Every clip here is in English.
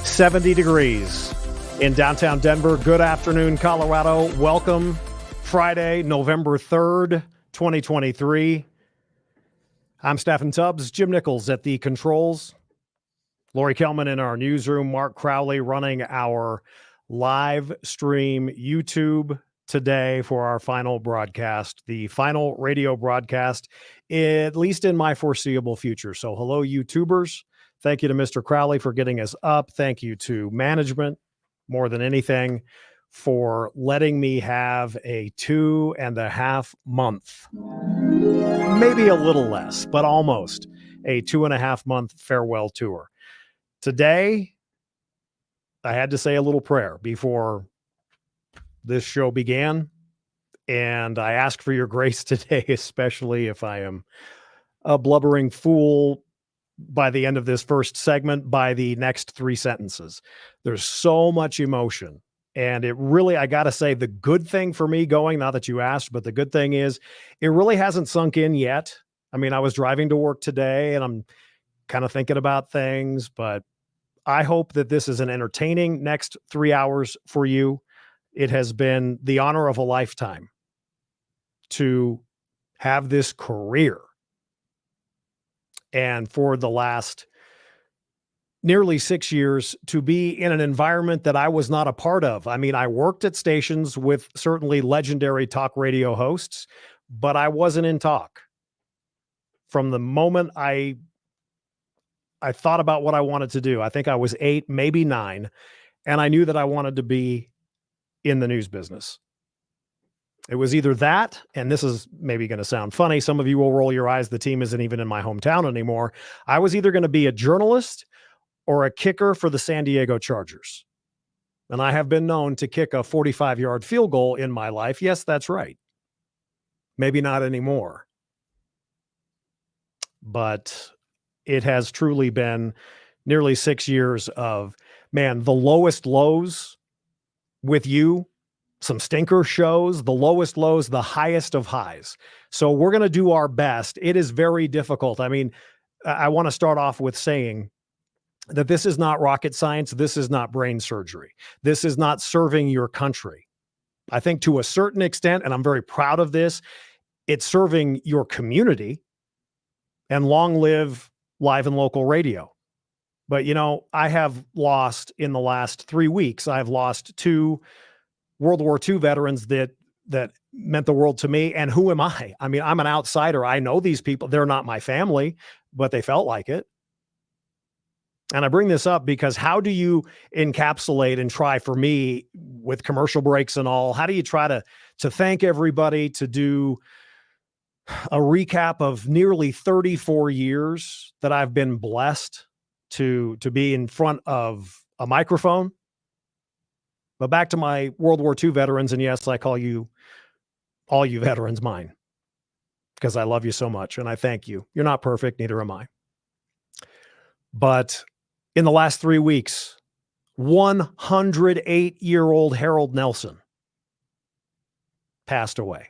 70 degrees in downtown Denver. Good afternoon, Colorado. Welcome. Friday, November 3rd, 2023. I'm Steffan Tubbs, Jim Nichols at the controls. Lori Kelman in our newsroom, Mark Crowley running our live stream YouTube today for our final broadcast, the final radio broadcast, at least in my foreseeable future. So hello, YouTubers. Thank you to Mr. Crowley for getting us up. Thank you to management, more than anything, for letting me have a 2.5 month, maybe a little less, but almost a 2.5 month farewell tour. Today, I had to say a little prayer before this show began, and I ask for your grace today, especially if I am a blubbering fool by the end of this first segment, by the next 3 sentences. There's so much emotion. And it really, I got to say, the good thing for me going, not that you asked, but the good thing is it really hasn't sunk in yet. I mean, I was driving to work today and I'm kind of thinking about things, but I hope that this is an entertaining next 3 hours for you. It has been the honor of a lifetime to have this career. And for the last nearly 6 years to be in an environment that I was not a part of. I mean, I worked at stations with certainly legendary talk radio hosts, but I wasn't in talk. From the moment I thought about what I wanted to do, I think I was 8, maybe 9, and I knew that I wanted to be in the news business. It was either that, and this is maybe going to sound funny. Some of you will roll your eyes. The team isn't even in my hometown anymore. I was either going to be a journalist or a kicker for the San Diego Chargers. And I have been known to kick a 45-yard field goal in my life. Yes, that's right. Maybe not anymore. But it has truly been nearly 6 years of, man, the lowest lows with you, some stinker shows, the lowest lows, the highest of highs. So we're going to do our best. It is very difficult. I mean, I want to start off with saying that this is not rocket science. This is not brain surgery. This is not serving your country. I think to a certain extent, and I'm very proud of this, it's serving your community, and long live live and local radio. But, you know, I have lost in the last 3 weeks, I've lost 2 World War II veterans that meant the world to me. And who am I? I mean, I'm an outsider. I know these people. They're not my family, but they felt like it. And I bring this up because how do you encapsulate and try, for me, with commercial breaks and all, how do you try to thank everybody, to do a recap of nearly 34 years that I've been blessed to be in front of a microphone? But back to my World War II veterans, and yes, I call you, all you veterans, mine, because I love you so much and I thank you. You're not perfect, neither am I. But in the last 3 weeks, 108-year-old Harold Nelson passed away.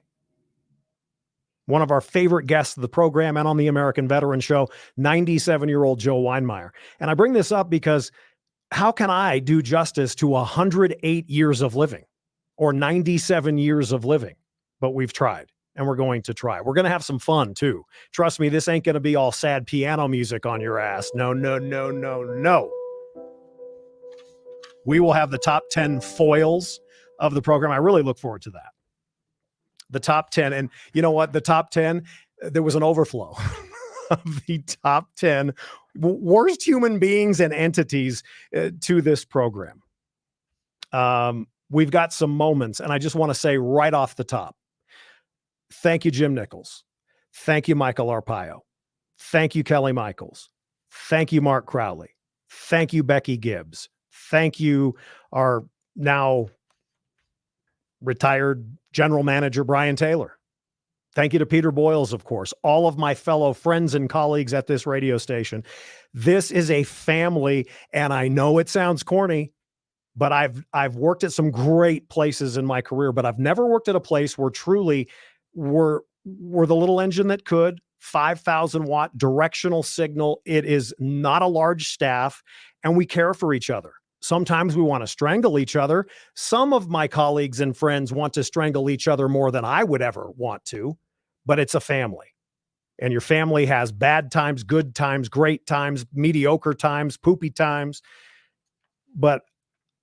One of our favorite guests of the program and on the American Veteran Show, 97-year-old Joe Weinmeier. And I bring this up because how can I do justice to 108 years of living or 97 years of living? But we've tried, and we're going to try. We're going to have some fun too. Trust me, this ain't going to be all sad piano music on your ass. No, no, no, no, no. We will have the top 10 foils of the program. I really look forward to that. The top 10. And you know what? The top 10, there was an overflow of the top 10 worst human beings and entities to this program. We've got some moments, and I just want to say right off the top, thank you, Jim Nichols. Thank you, Michael Arpaio. Thank you, Kelly Michaels. Thank you, Mark Crowley. Thank you, Becky Gibbs. Thank you, our now retired general manager, Brian Taylor. Thank you to Peter Boyles, of course, all of my fellow friends and colleagues at this radio station. This is a family, and I know it sounds corny, but I've worked at some great places in my career, but I've never worked at a place where truly we're the little engine that could, 5,000 watt directional signal. It is not a large staff, and we care for each other. Sometimes we want to strangle each other. Some of my colleagues and friends want to strangle each other more than I would ever want to, but it's a family. And your family has bad times, good times, great times, mediocre times, poopy times. But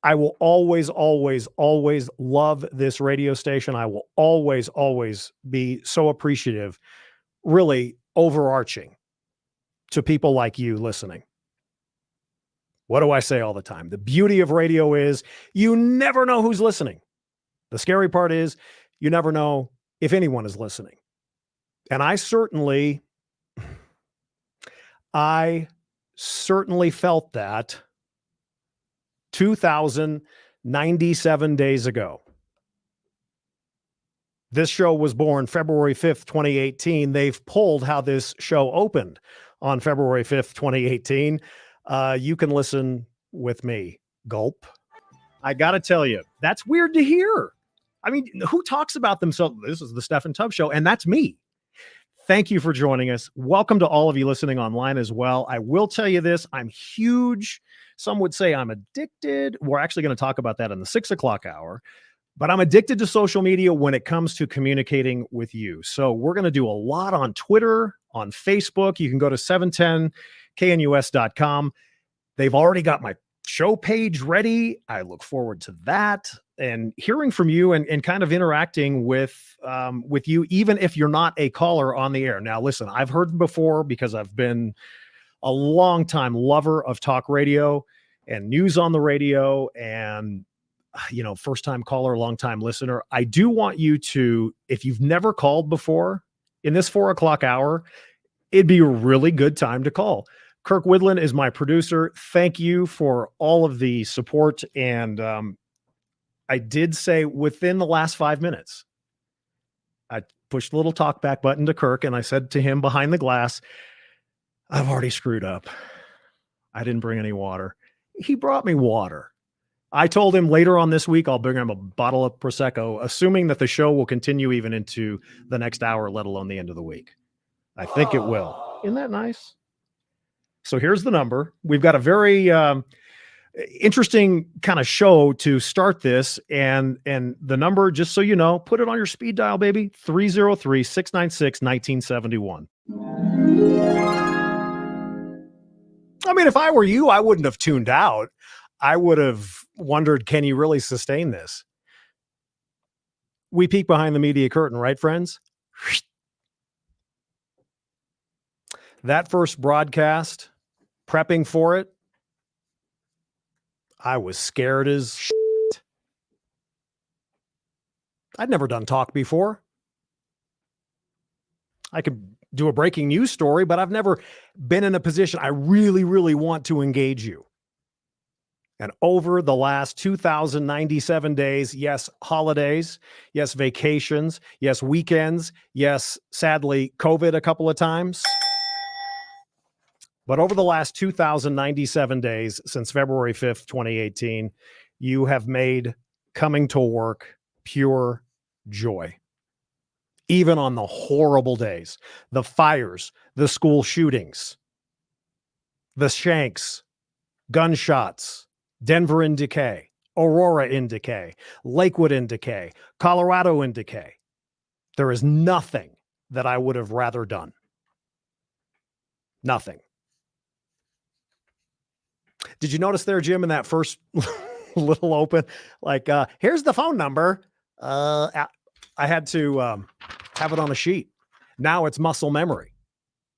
I will always, always, always love this radio station. I will always, always be so appreciative, really overarching, to people like you listening. What do I say all the time? The beauty of radio is you never know who's listening. The scary part is you never know if anyone is listening. And I certainly felt that 2,097 days ago. This show was born February 5th, 2018. They've pulled how this show opened on February 5th, 2018. You can listen with me. Gulp. I got to tell you, that's weird to hear. I mean, who talks about themselves? This is the Steffan Tubbs Show, and that's me. Thank you for joining us. Welcome to all of you listening online as well. I will tell you this, I'm huge. Some would say I'm addicted. We're actually going to talk about that in the 6 o'clock hour, but I'm addicted to social media when it comes to communicating with you. So we're going to do a lot on Twitter, on Facebook. You can go to 710knus.com. They've already got my show page ready. I look forward to that and hearing from you and kind of interacting with you, even if you're not a caller on the air. Now, listen, I've heard before because I've been a long time lover of talk radio and news on the radio and, first time caller, long time listener. I do want you to, if you've never called before in this 4 o'clock hour, it'd be a really good time to call. Kirk Widlin is my producer. Thank you for all of the support. And I did say within the last 5 minutes, I pushed the little talk back button to Kirk and I said to him behind the glass, I've already screwed up. I didn't bring any water. He brought me water. I told him later on this week, I'll bring him a bottle of Prosecco, assuming that the show will continue even into the next hour, let alone the end of the week. I think it will. Isn't that nice? So here's the number. We've got a very interesting kind of show to start this. And the number, just so you know, put it on your speed dial, baby, 303-696-1971. I mean, if I were you, I wouldn't have tuned out. I would have wondered, can you really sustain this? We peek behind the media curtain, right, friends? That first broadcast, prepping for it, I was scared as shit. I'd never done talk before. I could do a breaking news story, but I've never been in a position I really, really want to engage you. And over the last 2,097 days, yes, holidays, yes, vacations, yes, weekends, yes, sadly, COVID a couple of times. But over the last 2,097 days since February 5th, 2018, you have made coming to work pure joy. Even on the horrible days, the fires, the school shootings, the shanks, gunshots, Denver in decay, Aurora in decay, Lakewood in decay, Colorado in decay. There is nothing that I would have rather done. Nothing. Did you notice there, Jim, in that first little open, like, here's the phone number. I had to have it on a sheet. Now it's muscle memory.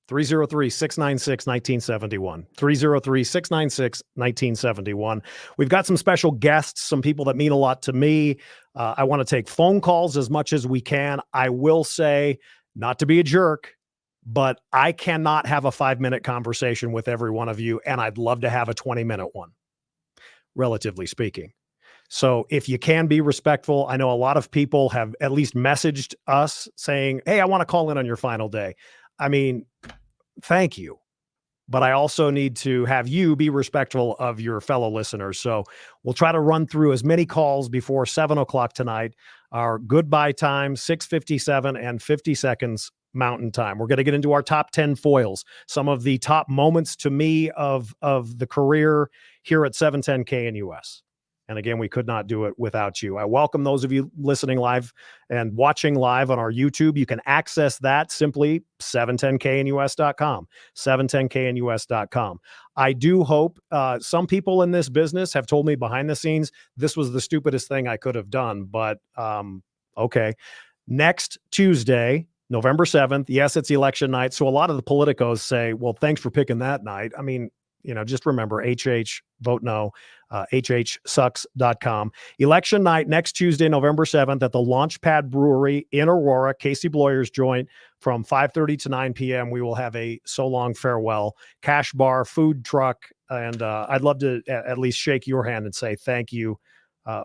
303-696-1971. 303-696-1971. We've got some special guests, some people that mean a lot to me. I want to take phone calls as much as we can. I will say, not to be a jerk, but I cannot have a 5-minute conversation with every one of you, and I'd love to have a 20-minute one, relatively speaking. So if you can be respectful, I know a lot of people have at least messaged us saying, hey, I want to call in on your final day. I mean, thank you. But I also need to have you be respectful of your fellow listeners. So we'll try to run through as many calls before 7 o'clock tonight. Our goodbye time, 6:57 and 50 seconds Mountain Time. We're going to get into our top 10 foils, some of the top moments to me of the career here at 710 KNUS. And again, we could not do it without you. I welcome those of you listening live and watching live on our YouTube. You can access that simply 710knus.com, 710knus.com. I do hope some people in this business have told me behind the scenes, this was the stupidest thing I could have done, but okay. Next Tuesday, November 7th, yes, it's election night. So a lot of the politicos say, well, thanks for picking that night. I mean, just remember HH, vote no, hhsucks.com. Election night next Tuesday, November 7th at the Launchpad Brewery in Aurora, Casey Bloyer's joint from 5:30 to 9 p.m. We will have a so long farewell, cash bar, food truck, and I'd love to at least shake your hand and say thank you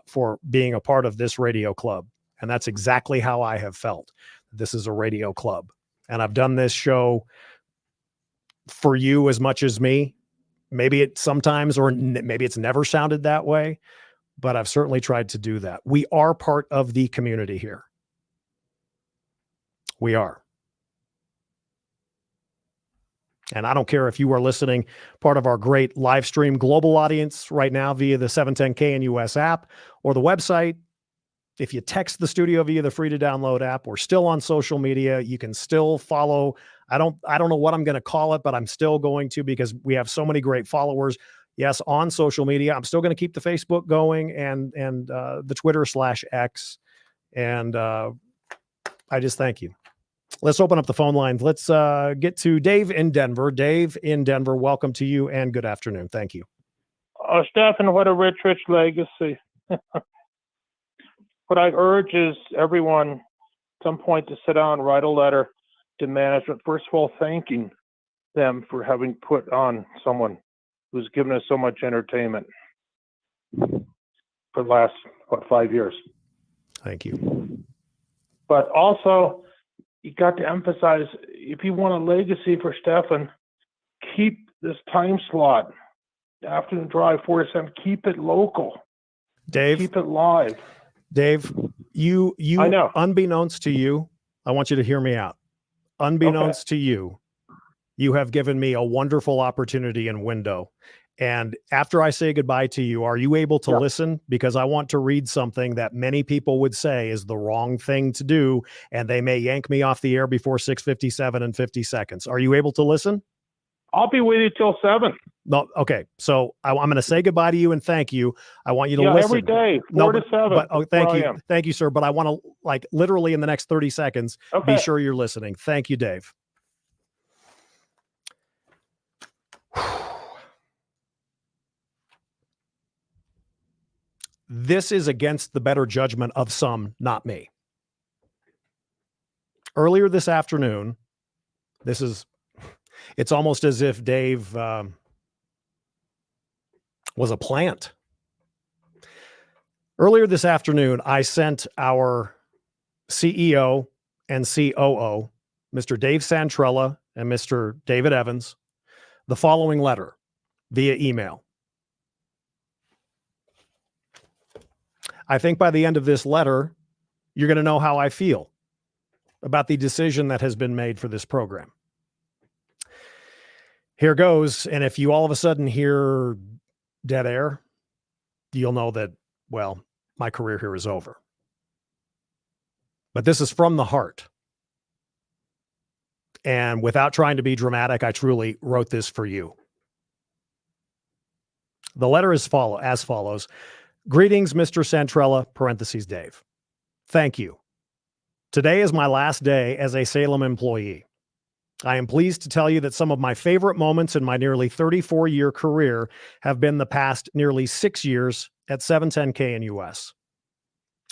for being a part of this radio club. And that's exactly how I have felt. This is a radio club. And I've done this show for you as much as me. Maybe it sometimes, or maybe it's never sounded that way, but I've certainly tried to do that. We are part of the community here. We are. And I don't care if you are listening, part of our great live stream global audience right now via the 710 KNUS app or the website. If you text the studio via the free to download app, we're still on social media. You can still follow. I don't know what I'm going to call it, but I'm still going to, because we have so many great followers. Yes, on social media. I'm still going to keep the Facebook going and the Twitter/X. And I just thank you. Let's open up the phone lines. Let's get to Dave in Denver. Dave in Denver, welcome to you and good afternoon. Thank you. Steffan, what a rich legacy. What I urge is everyone at some point to sit down and write a letter to management, first of all, thanking them for having put on someone who's given us so much entertainment for the last, 5 years. Thank you. But also, you got to emphasize, if you want a legacy for Steffan, keep this time slot, afternoon drive, 4 to 7, keep it local. Dave. Keep it live. Dave, you I know. Unbeknownst to you, I want you to hear me out. Unbeknownst to you, you have given me a wonderful opportunity and window. And after I say goodbye to you, are you able to listen? Because I want to read something that many people would say is the wrong thing to do, and they may yank me off the air before 6:57 and 50 seconds. Are you able to listen? I'll be with you till 7. No, okay. So I'm going to say goodbye to you and thank you. I want you to listen every day, 4 to 7. But, thank you, sir. But I want to, literally in the next 30 seconds, be sure you're listening. Thank you, Dave. This is against the better judgment of some, not me. Earlier this afternoon, it's almost as if Dave was a plant. Earlier this afternoon, I sent our CEO and COO, Mr. Dave Santrella and Mr. David Evans, the following letter via email. I think by the end of this letter, you're going to know how I feel about the decision that has been made for this program. Here goes. And if you all of a sudden hear dead air, you'll know that, well, my career here is over. But this is from the heart. And without trying to be dramatic, I truly wrote this for you. The letter is as follows. Greetings, Mr. Santrella, parentheses, Dave. Thank you. Today is my last day as a Salem employee. I am pleased to tell you that some of my favorite moments in my nearly 34-year career have been the past nearly 6 years at 710 KNUS.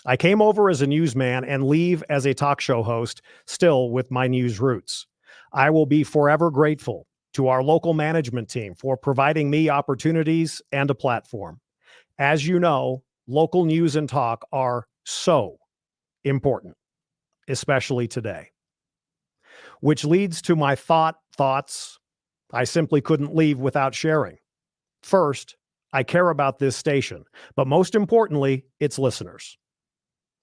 I came over as a newsman and leave as a talk show host, still with my news roots. I will be forever grateful to our local management team for providing me opportunities and a platform. As you know, local news and talk are so important, especially today. Which leads to my thoughts I simply couldn't leave without sharing. First, I care about this station, but most importantly, its listeners.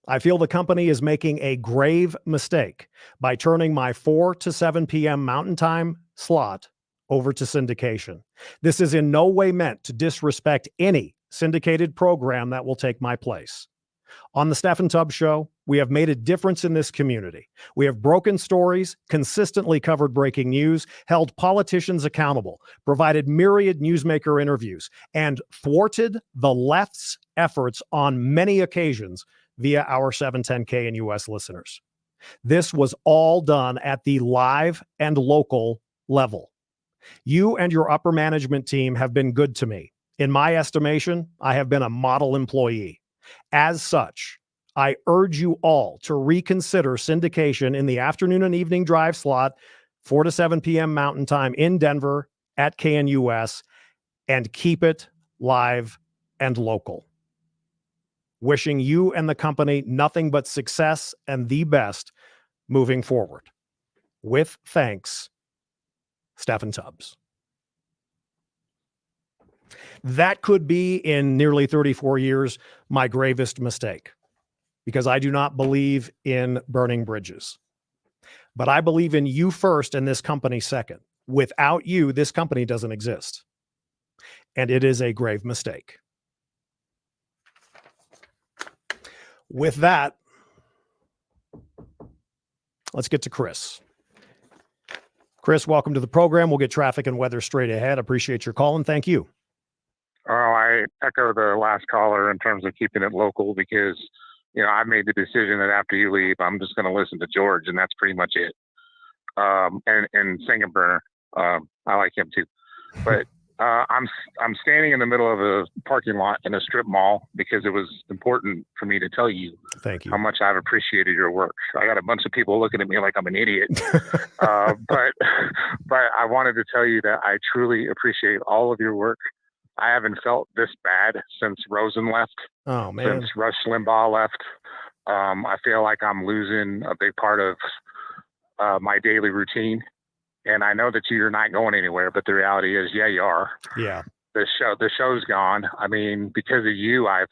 I feel the company is making a grave mistake by turning my 4 to 7 p.m. Mountain Time slot over to syndication. This is in no way meant to disrespect any syndicated program that will take my place. On the Steffan Tubbs Show, we have made a difference in this community. We have broken stories, consistently covered breaking news, held politicians accountable, provided myriad newsmaker interviews, and thwarted the left's efforts on many occasions via our 710K and US listeners. This was all done at the live and local level. You and your upper management team have been good to me. In my estimation, I have been a model employee. As such, I urge you all to reconsider syndication in the afternoon and evening drive slot, 4 to 7 p.m. Mountain Time in Denver at KNUS, and keep it live and local. Wishing you and the company nothing but success and the best moving forward. With thanks, Steffan Tubbs. That could be, in nearly 34 years, my gravest mistake, because I do not believe in burning bridges. But I believe in you first and this company second. Without you, this company doesn't exist. And it is a grave mistake. With that, let's get to Chris. Chris, welcome to the program. We'll get traffic and weather straight ahead. Appreciate your call and thank you. Oh, I echo the last caller in terms of keeping it local because, I made the decision that after you leave, I'm just going to listen to George, and that's pretty much it. And Singing Burner, I like him too. But I'm standing in the middle of a parking lot in a strip mall because it was important for me to tell you, thank you, how much I've appreciated your work. I got a bunch of people looking at me like I'm an idiot, but I wanted to tell you that I truly appreciate all of your work. I haven't felt this bad since Rosen left. Oh, man. Since Rush Limbaugh left. I feel like I'm losing a big part of my daily routine. And I know that you're not going anywhere, but the reality is, yeah, you are. Yeah. The show's gone. I mean, because of you, I've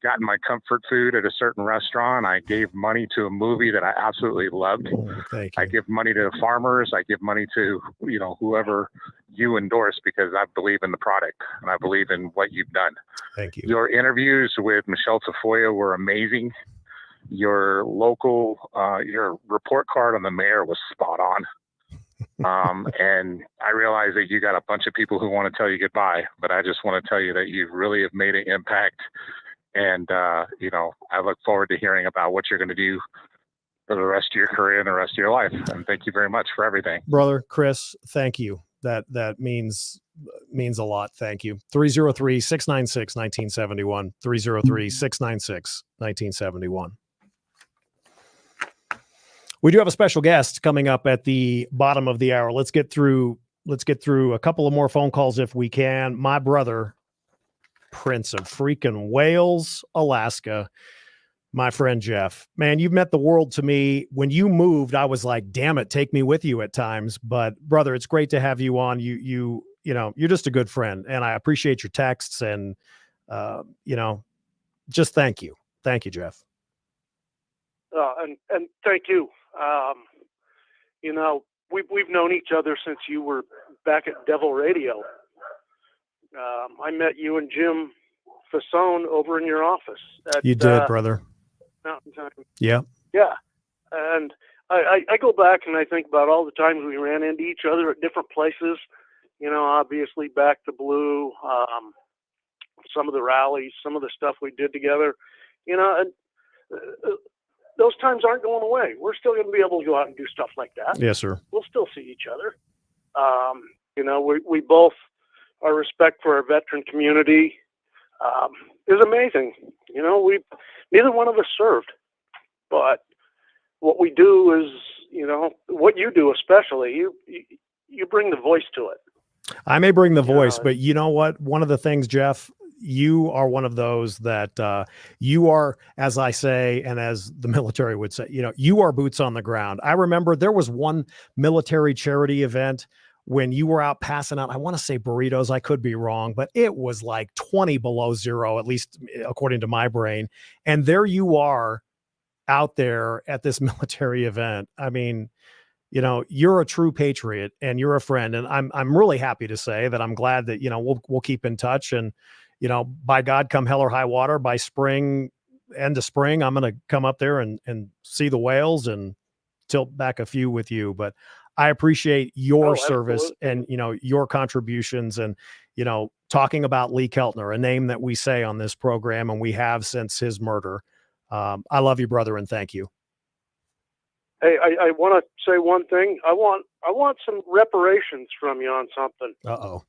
gotten my comfort food at a certain restaurant. I gave money to a movie that I absolutely loved. Oh, thank you. I give money to farmers. I give money to, whoever you endorse because I believe in the product and I believe in what you've done. Thank you. Your interviews with Michelle Tafoya were amazing. Your report card on the mayor was spot on. And I realize that you got a bunch of people who want to tell you goodbye, but I just want to tell you that you really have made an impact. And, I look forward to hearing about what you're going to do for the rest of your career and the rest of your life. And thank you very much for everything. Brother Chris, thank you. That means a lot. Thank you. 303-696-1971, 303-696-1971. We do have a special guest coming up at the bottom of the hour. Let's get through a couple of more phone calls if we can. My brother, Prince of freaking Wales, Alaska, my friend Jeff. Man, you've meant the world to me. When you moved, I was like, damn it, take me with you at times. But brother, it's great to have you on. You're just a good friend, and I appreciate your texts and just thank you. Thank you, Jeff. And thank you. We've known each other since you were back at Devil Radio. I met you and Jim Fasone over in your office. You did, brother. Mountain Time. Yeah. Yeah. And I go back and I think about all the times we ran into each other at different places. Obviously Back to Blue, some of the rallies, some of the stuff we did together. And those times aren't going away. We're still going to be able to go out and do stuff like that. Yes, sir. We'll still see each other. We both, our respect for our veteran community is amazing. Neither one of us served, but what we do is, what you do especially, you bring the voice to it. I may bring the voice, but you know what? One of the things, Jeff, you are one of those that you are, as I say, and as the military would say, you are boots on the ground. I remember there was one military charity event when you were out passing out, I want to say burritos, I could be wrong, but it was like 20 below zero, at least according to my brain. And there you are out there at this military event. I mean, you know, you're a true patriot and you're a friend. And I'm really happy to say that I'm glad that, you know, we'll keep in touch. And, you know, by God, come hell or high water, by end of spring, I'm going to come up there and see the whales and tilt back a few with you. But I appreciate your service and, you know, your contributions and, you know, talking about Lee Keltner, a name that we say on this program and we have since his murder. I love you, brother, and thank you. Hey, I want to say one thing. I want some reparations from you on something. Uh-oh.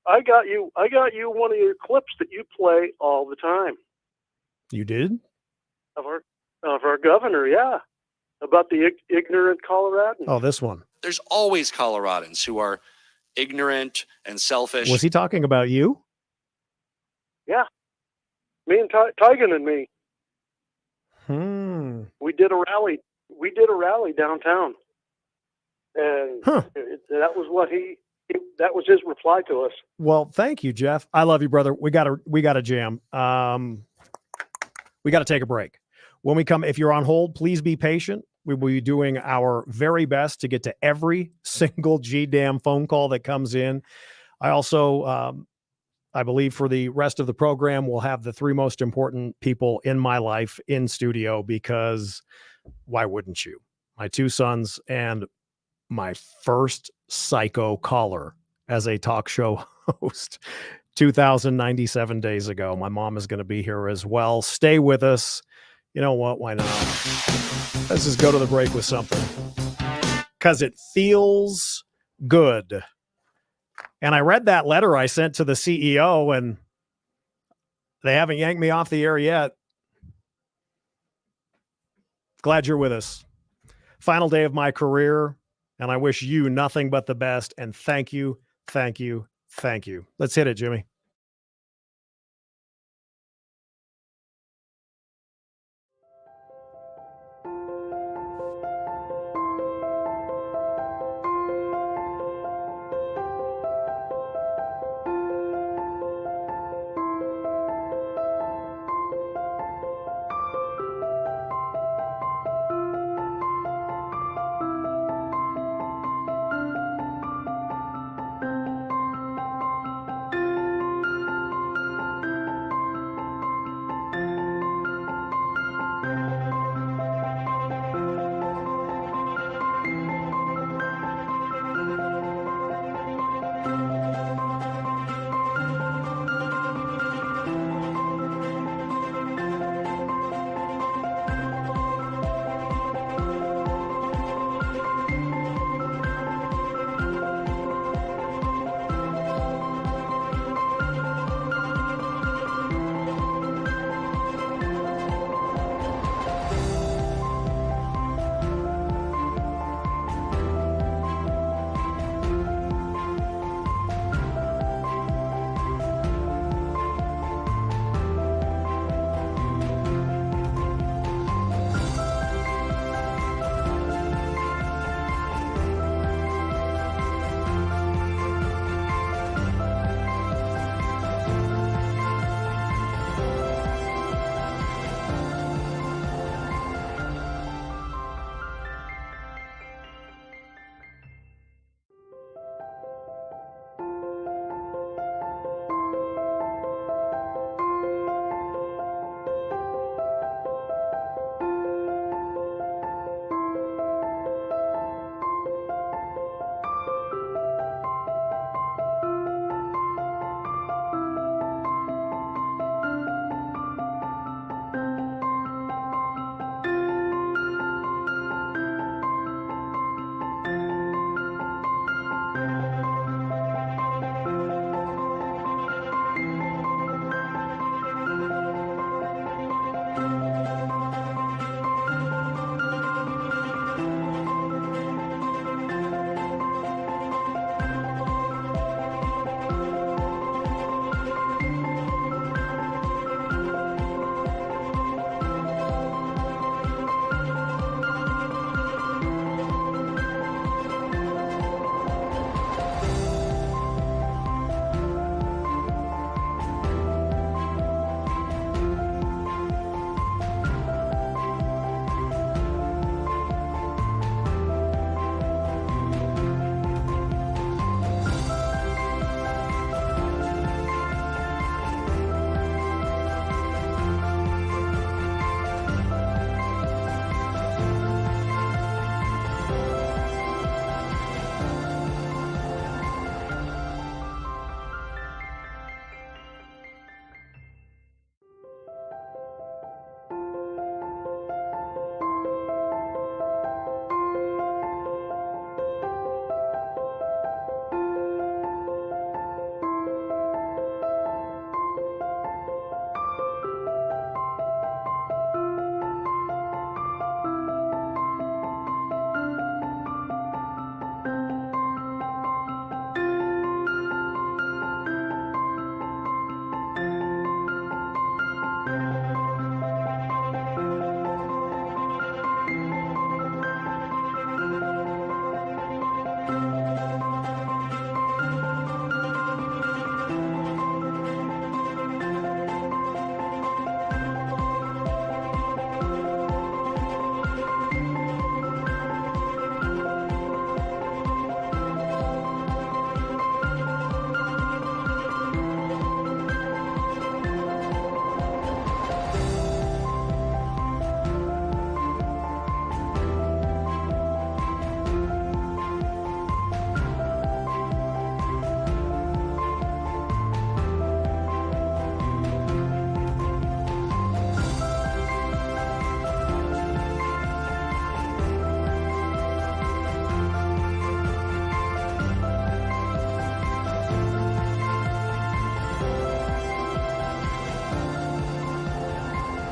I got you one of your clips that you play all the time. You did? Of our governor, yeah. About the ignorant Coloradans. Oh, this one. There's always Coloradans who are ignorant and selfish. Was he talking about you? Yeah. Me and Tigan and me. We did a rally. We did a rally downtown. And that was what that was his reply to us. Well, thank you, Jeff. I love you, brother. We got to jam. We got to take a break. When we come, if you're on hold, please be patient. We will be doing our very best to get to every single G-damn phone call that comes in. I also, I believe for the rest of the program, we'll have the three most important people in my life in studio because why wouldn't you? My two sons and my first psycho caller as a talk show host 2,097 days ago. My mom is going to be here as well. Stay with us. You know what? Why not? Let's just go to the break with something because it feels good. And I read that letter I sent to the CEO and they haven't yanked me off the air yet. Glad you're with us. Final day of my career. And I wish you nothing but the best. And thank you, thank you, thank you. Let's hit it, Jimmy.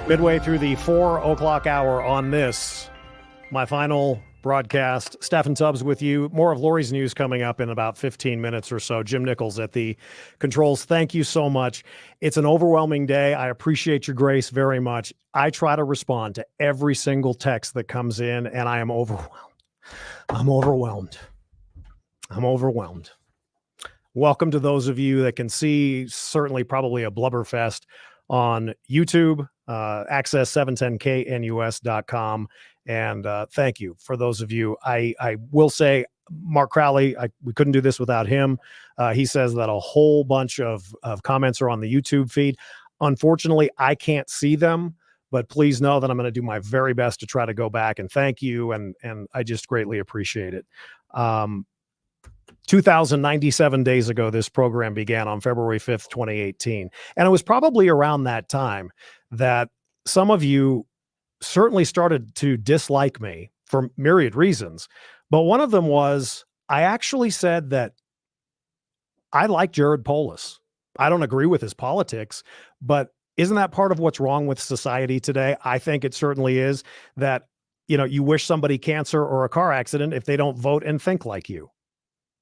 Midway through the 4 o'clock hour on this, my final broadcast. Steffan Tubbs with you. More of Lori's news coming up in about 15 minutes or so. Jim Nichols at the controls. Thank you so much. It's an overwhelming day. I appreciate your grace very much. I try to respond to every single text that comes in, and I am overwhelmed. I'm overwhelmed. Welcome to those of you that can see, certainly probably a blubberfest on YouTube, access 710knus.com. And thank you for those of you. I will say, Mark Crowley, we couldn't do this without him. He says that a whole bunch of comments are on the YouTube feed. Unfortunately, I can't see them, but please know that I'm going to do my very best to try to go back and thank you. And I just greatly appreciate it. 2,097 days ago, this program began on February 5th, 2018. And it was probably around that time that some of you certainly started to dislike me for myriad reasons. But one of them was I actually said that I like Jared Polis. I don't agree with his politics, but isn't that part of what's wrong with society today? I think it certainly is that, you wish somebody cancer or a car accident if they don't vote and think like you.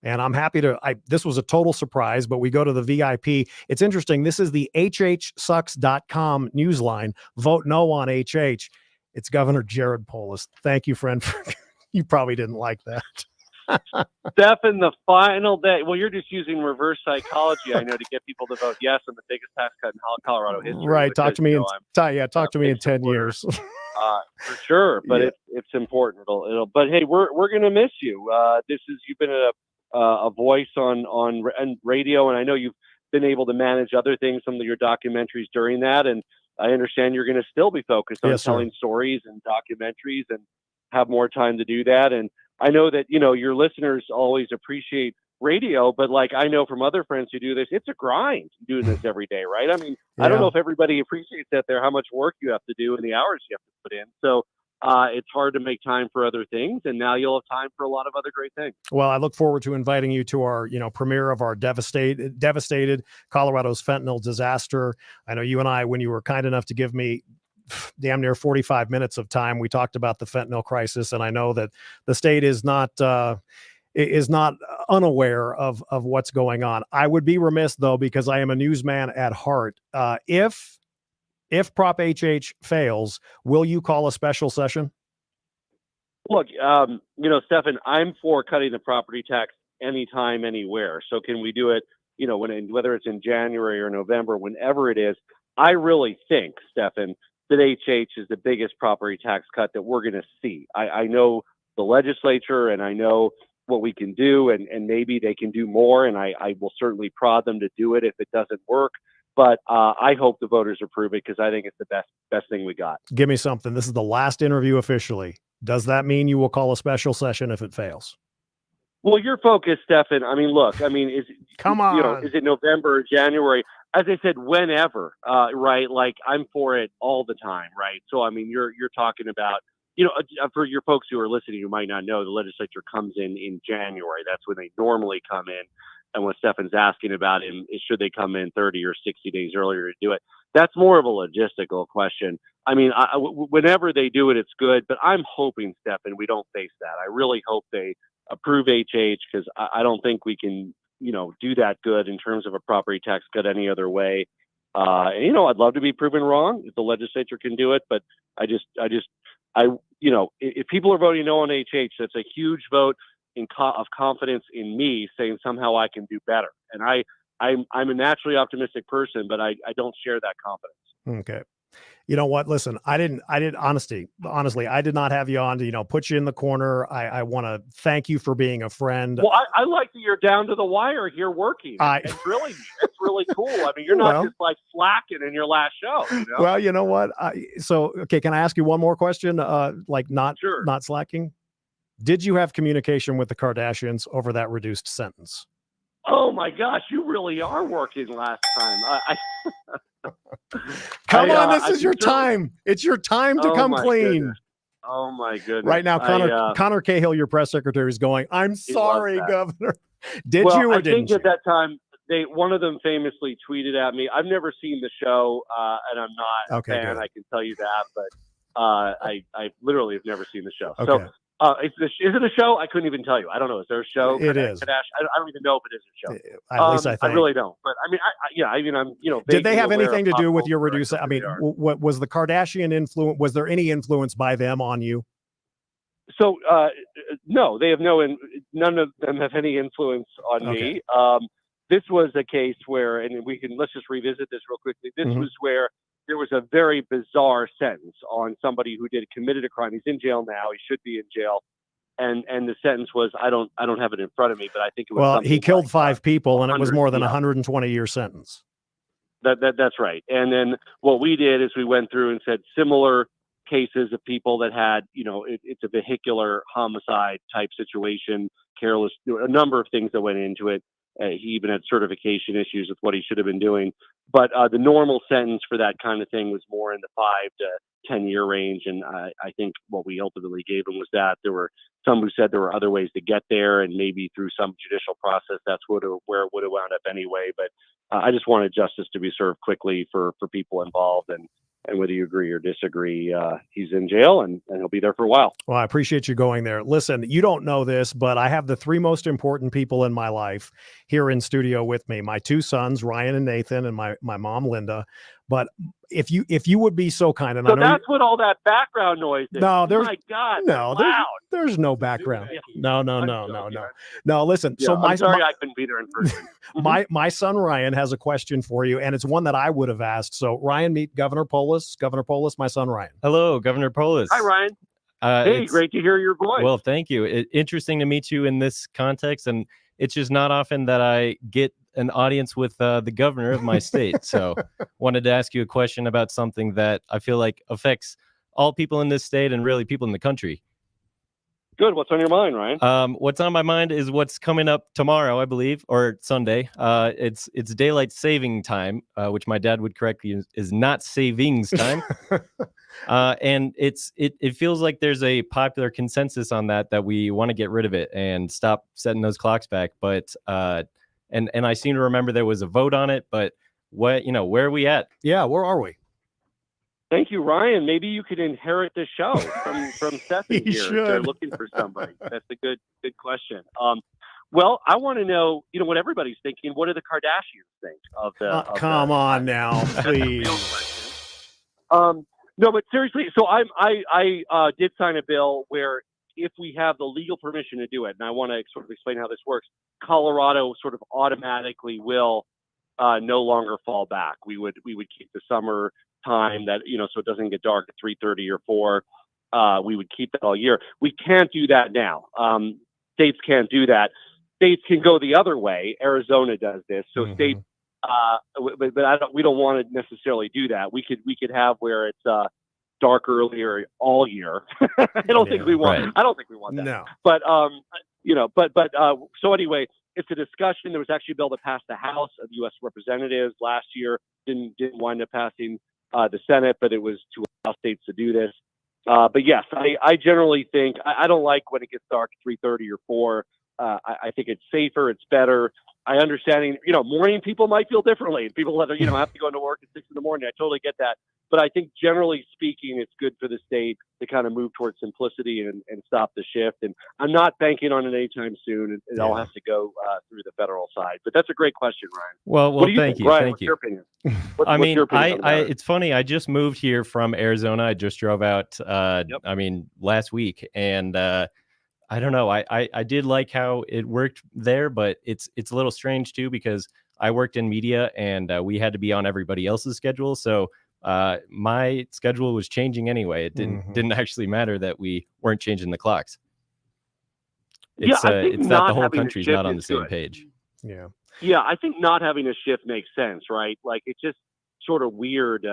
And I'm happy this was a total surprise, but we go to the VIP. It's interesting. This is the hhsucks.com newsline. Vote no on HH. It's Governor Jared Polis. Thank you, friend. You probably didn't like that. Steffan, the final day. Well, you're just using reverse psychology, I know, to get people to vote yes on the biggest tax cut in Colorado history. Right. Talk to me in 10 years. For sure. But it's important. But hey, we're going to miss you. You've been a voice on radio, and I know you've been able to manage other things, some of your documentaries during that. And I understand you're going to still be focused on telling stories and documentaries and have more time to do that. And I know that, your listeners always appreciate radio, but I know from other friends who do this, it's a grind doing this every day, right? I mean, I don't know if everybody appreciates that how much work you have to do and the hours you have to put in. So it's hard to make time for other things, and now you'll have time for a lot of other great things. Well, I look forward to inviting you to our, premiere of our devastated Colorado's fentanyl disaster. I know you and I, when you were kind enough to give me damn near 45 minutes of time, we talked about the fentanyl crisis, and I know that the state is not unaware of what's going on. I would be remiss, though, because I am a newsman at heart. If Prop HH fails, will you call a special session? Look, Steffan, I'm for cutting the property tax anytime, anywhere. So can we do it, whether it's in January or November, whenever it is? I really think, Steffan, that HH is the biggest property tax cut that we're going to see. I know the legislature, and I know what we can do, and maybe they can do more, and I will certainly prod them to do it if it doesn't work. But I hope the voters approve it because I think it's the best thing we got. Give me something. This is the last interview officially. Does that mean you will call a special session if it fails? Well, you're focused, Steffan. I mean, look, come on. Is it November or January? As I said, whenever, right? I'm for it all the time, right? So, you're talking about, for your folks who are listening who might not know, the legislature comes in January. That's when they normally come in. And what Steffan's asking about is should they come in 30 or 60 days earlier to do it? That's more of a logistical question. Whenever they do it, it's good. But I'm hoping, Steffan, we don't face that. I really hope they approve HH because I don't think we can, do that good in terms of a property tax cut any other way. I'd love to be proven wrong if the legislature can do it. But if people are voting no on HH, that's a huge vote of confidence in me saying somehow I can do better. And I'm a naturally optimistic person, but I don't share that confidence. Okay. You know what? Listen, honestly, I did not have you on to, put you in the corner. I want to thank you for being a friend. Well, I like that you're down to the wire here working and drilling me. It's really cool. You're not just slacking in your last show. Well, you know what? Can I ask you one more question? Not slacking. Did you have communication with the Kardashians over that reduced sentence? Oh my gosh, you really are working last time. Come on, this is your time. It's your time to come clean. Goodness. Oh my goodness. Right now, Connor Cahill, your press secretary, is going, I'm sorry, Governor. Did you or didn't you? I think at that time, one of them famously tweeted at me. I've never seen the show, and I'm not Okay, a fan. good. I can tell you that, but I literally have never seen the show. Okay. So, is it a show? I couldn't even tell you. I don't know. Is there a show? It is. I don't even know if it is a show. At least I think. I really don't. But I mean, I'm Did they vaguely have aware anything to of do pop with your culture. reducing? I mean, Radar. what was the Kardashian influence? Was there any influence by them on you? So no, they have none of them have any influence on me. This was a case where, and let's just revisit this real quickly. This was where there was a very bizarre sentence on somebody who committed a crime. He's in jail now. He should be in jail. And the sentence was, I don't have it in front of me, but I think it was. Well, he killed like, 5 people, and it was more than yeah. 120-year sentence. That's right. And then what we did is we went through and said similar cases of people that had, it's a vehicular homicide type situation, careless, a number of things that went into it. He even had certification issues with what he should have been doing. But the normal sentence for that kind of thing was more in the 5 to 10 year range. And I think what we ultimately gave him was that. There were some who said there were other ways to get there, and maybe through some judicial process, that's where it would have wound up anyway. But I just wanted justice to be served quickly for people involved. And whether you agree or disagree, he's in jail and he'll be there for a while. Well, I appreciate you going there. Listen, you don't know this, but I have the 3 most important people in my life here in studio with me. My 2 sons, Ryan and Nathan, and my mom, Linda. But if you would be so kind, and so I know that's what all that background noise is. No, there's my God, no, there's no background. No. No, listen. Yeah, so I'm sorry I couldn't be there in person. my son Ryan has a question for you, and it's one that I would have asked. So Ryan, meet Governor Polis. Governor Polis, my son Ryan. Hello, Governor Polis. Hi, Ryan. Hey, great to hear your voice. Well, thank you. Interesting to meet you in this context, and it's just not often that I get an audience with the governor of my state. So wanted to ask you a question about something that I feel like affects all people in this state and really people in the country. Good. What's on your mind, Ryan? What's on my mind is what's coming up tomorrow, I believe, or Sunday. It's daylight saving time, which my dad would correct me is not savings time. And it feels like there's a popular consensus on that we want to get rid of it and stop setting those clocks back. But and I seem to remember there was a vote on it, but where are we at? Yeah, where are we? Thank you, Ryan. Maybe you could inherit the show from Steffan here. Should. If they're looking for somebody. That's a good question. Well, I want to know, what everybody's thinking. What do the Kardashians think of the? Come on now, please. No, but seriously. So I did sign a bill where if we have the legal permission to do it, and I want to sort of explain how this works. Colorado sort of automatically will no longer fall back. We would keep the summer time that so it doesn't get dark at 3:30 or 4. We would keep that all year. We can't do that now. States can't do that. States can go the other way. Arizona does this. So states, but we don't want to necessarily do that. We could have where it's dark earlier all year. I don't think we want that. No. But so anyway, it's a discussion. There was actually a bill that passed the House of U.S. Representatives last year. Didn't wind up passing the Senate, but it was to allow states to do this. But yes, I generally think I don't like when it gets dark at 3:30 or 4. I think it's safer. It's better. I understand, morning people might feel differently. People that are, have to go into work at 6 a.m. I totally get that. But I think generally speaking, it's good for the state to kind of move towards simplicity and stop the shift. And I'm not banking on it anytime soon. It all has to go through the federal side. But that's a great question, Ryan. Well, thank you. Ryan, thank what's you. your opinion? I mean, I it's funny. I just moved here from Arizona. I just drove out, last week. And I don't know. I did like how it worked there, but it's a little strange too, because I worked in media and we had to be on everybody else's schedule. So my schedule was changing anyway. It didn't actually matter that we weren't changing the clocks. It's that the whole country's not on the same page. Yeah. Yeah, I think not having a shift makes sense, right? Like it's just sort of weird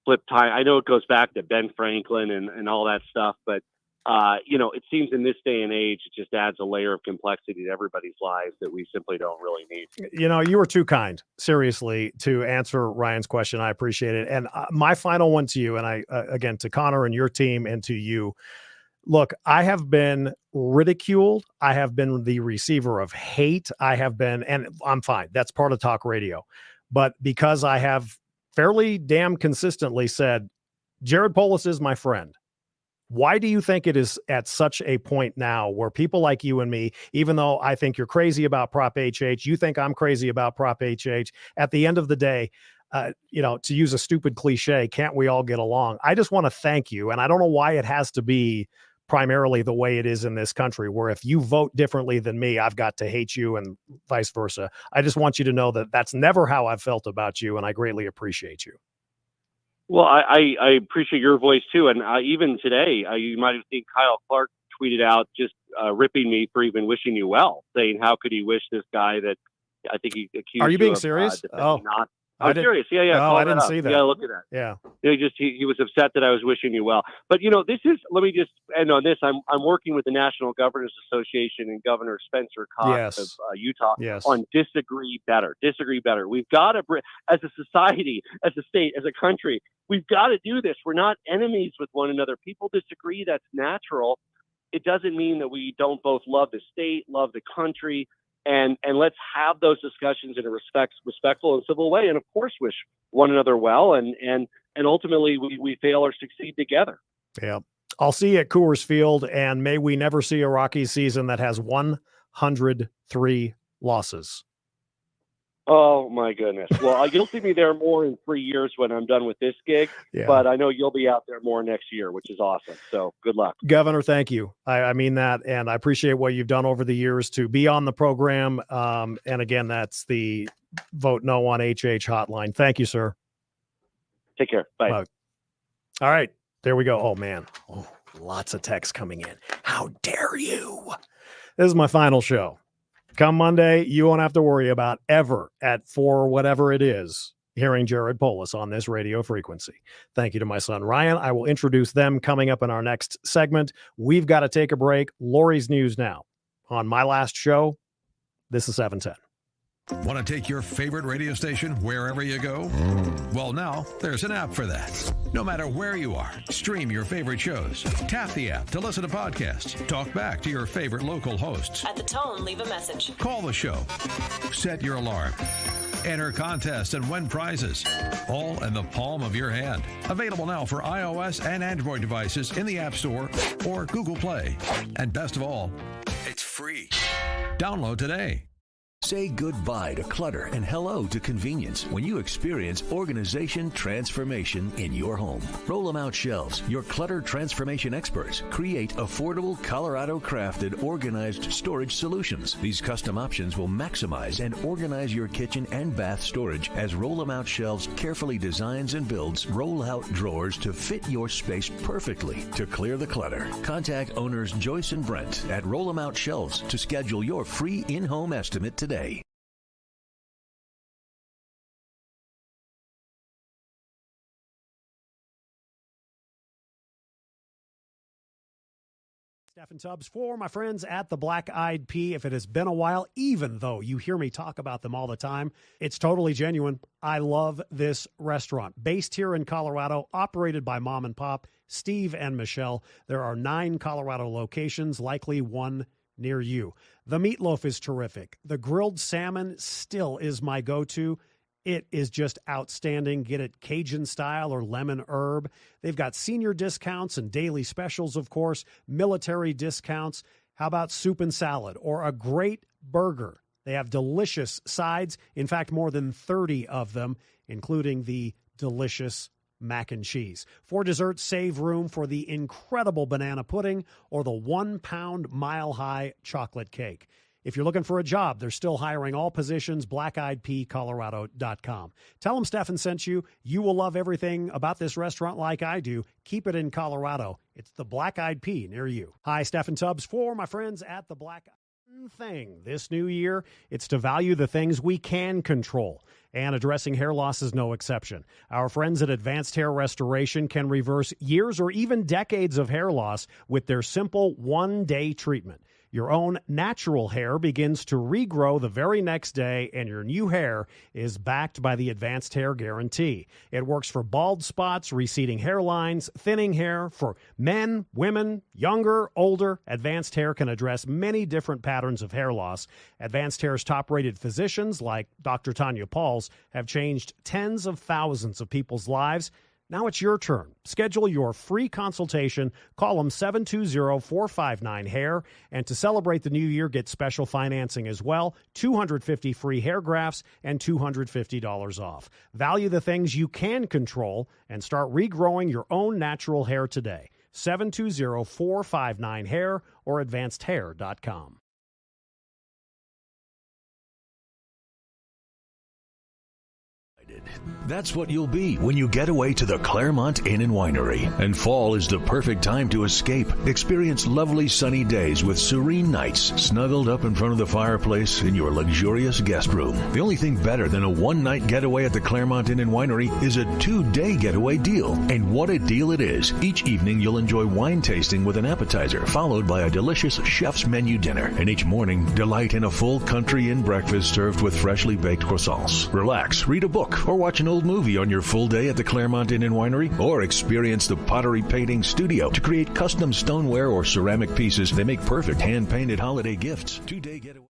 flip time. I know it goes back to Ben Franklin and all that stuff, but it seems in this day and age, it just adds a layer of complexity to everybody's lives that we simply don't really need. You were too kind, seriously, to answer Ryan's question. I appreciate it. And my final one to you, and again, to Connor and your team and to you, Look, I have been ridiculed. I have been the receiver of hate. I have been, and I'm fine. That's part of talk radio. But because I have fairly damn consistently said, Jared Polis is my friend. Why do you think it is at such a point now where people like you and me, even though I think you're crazy about Prop HH, you think I'm crazy about Prop HH, at the end of the day, to use a stupid cliche, can't we all get along? I just want to thank you. And I don't know why it has to be primarily the way it is in this country, where if you vote differently than me, I've got to hate you and vice versa. I just want you to know that that's never how I've felt about you. And I greatly appreciate you. Well, I appreciate your voice too, and even today, you might have seen Kyle Clark tweeted out just ripping me for even wishing you well, saying how could he wish this guy that I think he accused. Are you being of, serious? Not. I'm serious. Yeah. Oh, I didn't see that. Yeah, look at that. Yeah. He was upset that I was wishing you well. But this is. Let me just end on this. I'm working with the National Governors Association and Governor Spencer Cox of Utah on disagree better. Disagree better. We've got to, as a society, as a state, as a country, we've got to do this. We're not enemies with one another. People disagree. That's natural. It doesn't mean that we don't both love the state, love the country. And let's have those discussions in a respectful and civil way, and of course wish one another well, and ultimately we fail or succeed together. Yeah, I'll see you at Coors Field, and may we never see a Rockies season that has 103 losses. Oh my goodness! Well, you'll see me there more in 3 years when I'm done with this gig. Yeah. But I know you'll be out there more next year, which is awesome. So good luck, Governor. Thank you. I mean that, and I appreciate what you've done over the years to be on the program. And again, that's the Vote No on HH hotline. Thank you, sir. Take care. Bye. All right, there we go. Oh man, lots of texts coming in. How dare you? This is my final show. Come Monday, you won't have to worry about ever at 4 whatever it is hearing Jared Polis on this radio frequency. Thank you to my son, Ryan. I will introduce them coming up in our next segment. We've got to take a break. Lori's News now. On my last show, this is 710. Want to take your favorite radio station wherever you go? Well, now there's an app for that. No matter where you are, stream your favorite shows. Tap the app to listen to podcasts. Talk back to your favorite local hosts. At the tone, leave a message. Call the show. Set your alarm. Enter contests and win prizes. All in the palm of your hand. Available now for iOS and Android devices in the App Store or Google Play. And best of all, it's free. Download today. Say goodbye to clutter and hello to convenience when you experience organization transformation in your home. Roll 'em Out Shelves, your clutter transformation experts, create affordable Colorado-crafted organized storage solutions. These custom options will maximize and organize your kitchen and bath storage as Roll 'em Out Shelves carefully designs and builds roll-out drawers to fit your space perfectly. To clear the clutter, contact owners Joyce and Brent at Roll 'em Out Shelves to schedule your free in-home estimate today. Steffan Tubbs for my friends at the Black Eyed Pea. If it has been a while, even though you hear me talk about them all the time, it's totally genuine. I love this restaurant. Based here in Colorado, operated by Mom and Pop, Steve and Michelle. There are 9 Colorado locations, likely one near you. The meatloaf is terrific. The grilled salmon still is my go-to. It is just outstanding. Get it Cajun style or lemon herb. They've got senior discounts and daily specials, of course, military discounts. How about soup and salad or a great burger? They have delicious sides. In fact, more than 30 of them, including the delicious mac and cheese. For dessert, save room for the incredible banana pudding or the 1-pound mile-high chocolate cake. If you're looking for a job, they're still hiring all positions, blackeyedpeacolorado.com. Tell them Steffan sent you. You will love everything about this restaurant like I do. Keep it in Colorado. It's the Black Eyed Pea near you. Hi, Steffan Tubbs for my friends at the Black Thing. This new year, it's to value the things we can control. And addressing hair loss is no exception. Our friends at Advanced Hair Restoration can reverse years or even decades of hair loss with their simple one-day treatment. Your own natural hair begins to regrow the very next day, and your new hair is backed by the Advanced Hair Guarantee. It works for bald spots, receding hairlines, thinning hair, for men, women, younger, older. Advanced Hair can address many different patterns of hair loss. Advanced Hair's top-rated physicians, like Dr. Tanya Pauls, have changed tens of thousands of people's lives. Now it's your turn. Schedule your free consultation. Call them 720-459-HAIR. And to celebrate the new year, get special financing as well. 250 free hair grafts and $250 off. Value the things you can control and start regrowing your own natural hair today. 720-459-HAIR or advancedhair.com. That's what you'll be when you get away to the Claremont Inn and Winery. And fall is the perfect time to escape. Experience lovely sunny days with serene nights, snuggled up in front of the fireplace in your luxurious guest room. The only thing better than a one-night getaway at the Claremont Inn and Winery is a 2-day getaway deal. And what a deal it is. Each evening you'll enjoy wine tasting with an appetizer, followed by a delicious chef's menu dinner. And each morning, delight in a full country inn breakfast served with freshly baked croissants. Relax, read a book, or watch an old movie on your full day at the Claremont Inn and Winery, or experience the pottery painting studio to create custom stoneware or ceramic pieces. They make perfect hand-painted holiday gifts. 2-day getaway.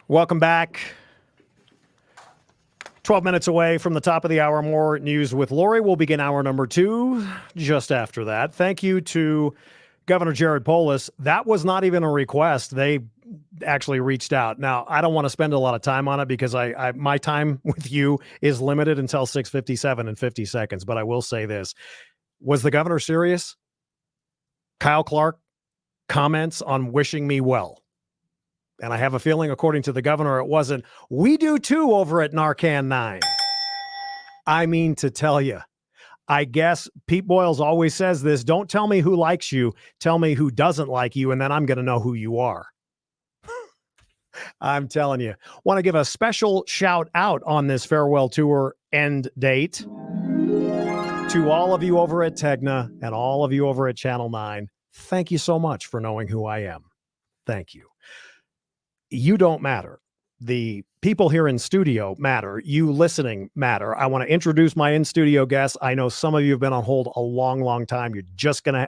Welcome back. 12 minutes away from the top of the hour. More news with Lori. We'll begin hour number 2 just after that. Thank you to Governor Jared Polis. That was not even a request. They actually reached out. Now, I don't want to spend a lot of time on it because my time with you is limited until 6:57 and 50 seconds. But I will say this. Was the governor serious? Kyle Clark comments on wishing me well. And I have a feeling, according to the governor, it wasn't, we do too over at Narcan 9. I mean to tell you, I guess Pete Boyles always says this, don't tell me who likes you, tell me who doesn't like you, and then I'm going to know who you are. I'm telling you. Want to give a special shout out on this farewell tour end date to all of you over at Tegna and all of you over at Channel 9. Thank you so much for knowing who I am. Thank you. You don't matter. The people here in studio matter. You listening matter. I want to introduce my in-studio guests. I know some of you have been on hold a long, long time. You're just going to...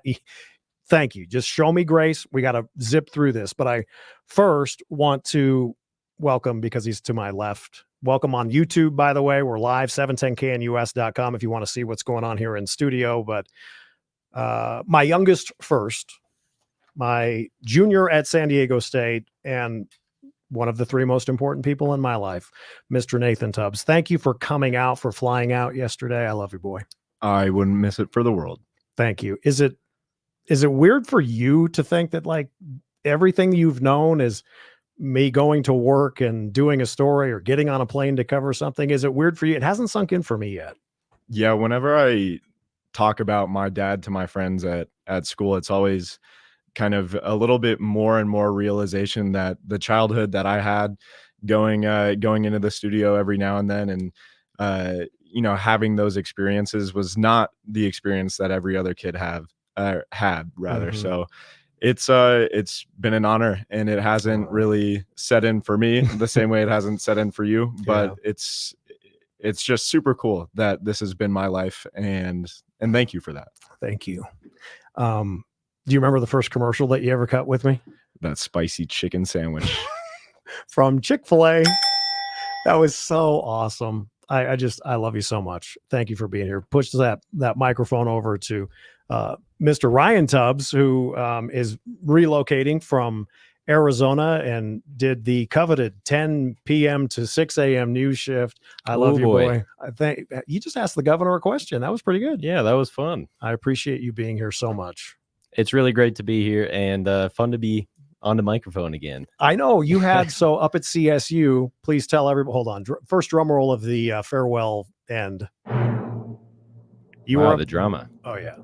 Thank you. Just show me grace. We got to zip through this. But I first want to welcome, because he's to my left, welcome on YouTube, by the way. We're live, 710knus.com if you want to see what's going on here in studio. But my youngest first, my junior at San Diego State, and one of the 3 most important people in my life, Mr. Nathan Tubbs. Thank you for coming out, for flying out yesterday. I love you, boy. I wouldn't miss it for the world. Thank you. Is it weird for you to think that like everything you've known is me going to work and doing a story or getting on a plane to cover something? Is it weird for you? It hasn't sunk in for me yet. Yeah. Whenever I talk about my dad to my friends at school, it's always kind of a little bit more and more realization that the childhood that I had going into the studio every now and then and, having those experiences was not the experience that every other kid had rather. Mm-hmm. So it's been an honor, and it hasn't really set in for me the same way it hasn't set in for you, but yeah. It's just super cool that this has been my life, and thank you for that. Thank you. Do you remember the first commercial that you ever cut with me? That spicy chicken sandwich from Chick-fil-A. That was so awesome. I love you so much. Thank you for being here. Push that microphone over to Mr. Ryan Tubbs, who is relocating from Arizona and did the coveted 10 p.m. to 6 a.m. news shift. I love you, boy. I think you just asked the governor a question. That was pretty good. Yeah, that was fun. I appreciate you being here so much. It's really great to be here and fun to be on the microphone again. I know you had, so up at CSU, please tell everybody, hold on. First drum roll of the farewell end. You were the drama. Oh, yeah.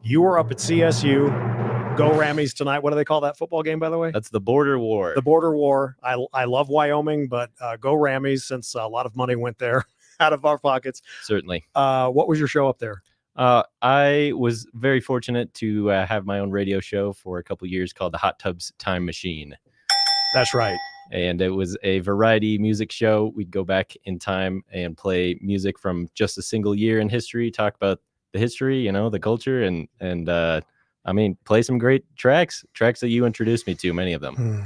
You were up at CSU. Go Rammies tonight. What do they call that football game, by the way? That's the Border War. The Border War. I love Wyoming, but go Rammies, since a lot of money went there out of our pockets. Certainly. What was your show up there? I was very fortunate to have my own radio show for a couple years called the Hot Tubs Time Machine. That's right. And it was a variety music show. We'd go back in time and play music from just a single year in history, talk about the history, you know, the culture, and I mean, play some great tracks that you introduced me to, many of them.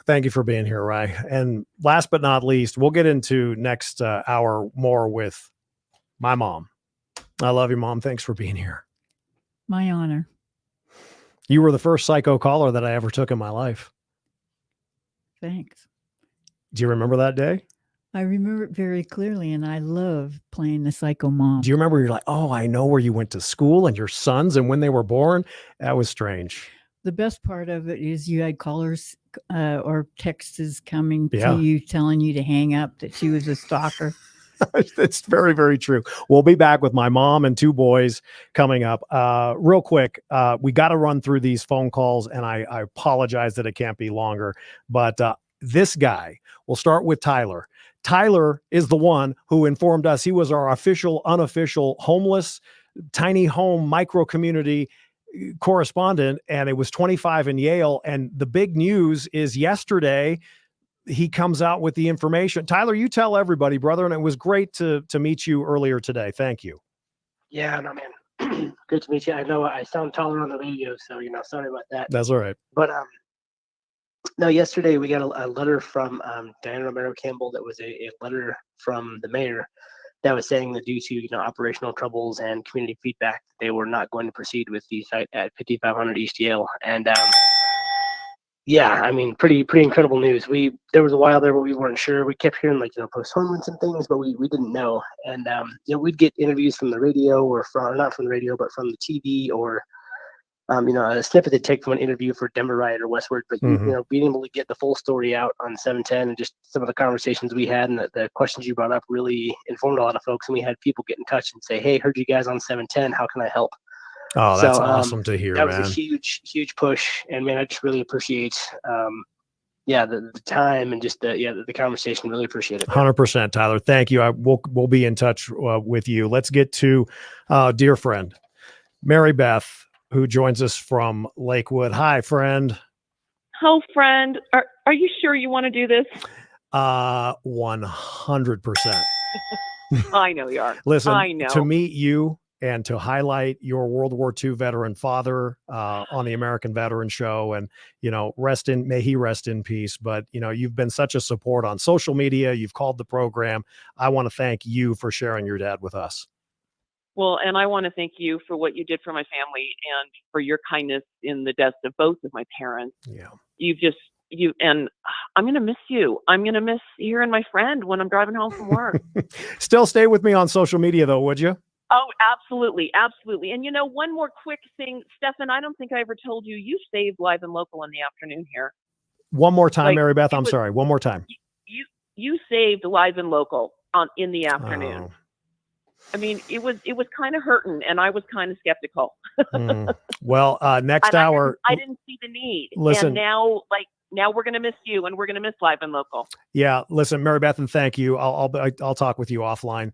Thank you for being here, Rye. And last but not least, we'll get into next hour more with my mom. I love you, Mom. Thanks for being here. My honor. You were the first psycho caller that I ever took in my life. Thanks. Do you remember that day? I remember it very clearly, and I love playing the psycho mom. Do you remember you're like, oh, I know where you went to school and your sons and when they were born? That was strange. The best part of it is you had callers or texts coming to you telling you to hang up, that she was a stalker. It's very, very true. We'll be back with my mom and two boys coming up. Real quick, we got to run through these phone calls, and I apologize that it can't be longer. But this guy, we'll start with Tyler. Tyler is the one who informed us he was our official, unofficial, homeless, tiny home micro community correspondent, and it was 25 in Yale. And the big news is yesterday, he comes out with the information. Tyler, you tell everybody, brother, and it was great to meet you earlier today. Thank you. Yeah, no, man. Good to meet you. I know I sound taller on the radio, so, sorry about that. That's all right. But, no, yesterday we got a letter from Diana Romero Campbell that was a letter from the mayor that was saying that due to, operational troubles and community feedback, they were not going to proceed with the site at 5500 East Yale. And, yeah, I mean, pretty incredible news. There was a while there where we weren't sure. We kept hearing postponements and things, but we didn't know. And we'd get interviews from the radio or not from the radio, but from the TV or a snippet they take from an interview for Denver Riot or Westward. But being able to get the full story out on 710 and just some of the conversations we had and the questions you brought up really informed a lot of folks. And we had people get in touch and say, "Hey, heard you guys on 710. How can I help?" Oh, that's awesome to hear, that man. was a huge push, and man, I just really appreciate, the time and just the conversation. Really appreciate it. 100%, Tyler. Thank you. We'll be in touch with you. Let's get to dear friend Mary Beth, who joins us from Lakewood. Hi, friend. Oh, friend. Are you sure you want to do this? 100%. I know you are. Listen, I know. To meet you and to highlight your World War II veteran father on the American Veteran Show, and may he rest in peace. But you've been such a support on social media. You've called the program. I want to thank you for sharing your dad with us. Well, and I want to thank you for what you did for my family and for your kindness in the deaths of both of my parents. Yeah, and I'm going to miss you. I'm going to miss hearing my friend when I'm driving home from work. Still stay with me on social media, though, would you? Oh, absolutely. Absolutely. And one more quick thing, Steffan, I don't think I ever told you, you saved Live and Local in the afternoon here. One more time, Mary Beth. I'm sorry. One more time. You saved Live and Local in the afternoon. Oh. I mean, it was kind of hurting, and I was kind of skeptical. Well, next hour. I didn't see the need. Listen, and now we're going to miss you, and we're going to miss Live and Local. Yeah. Listen, Mary Beth, and thank you. I'll talk with you offline.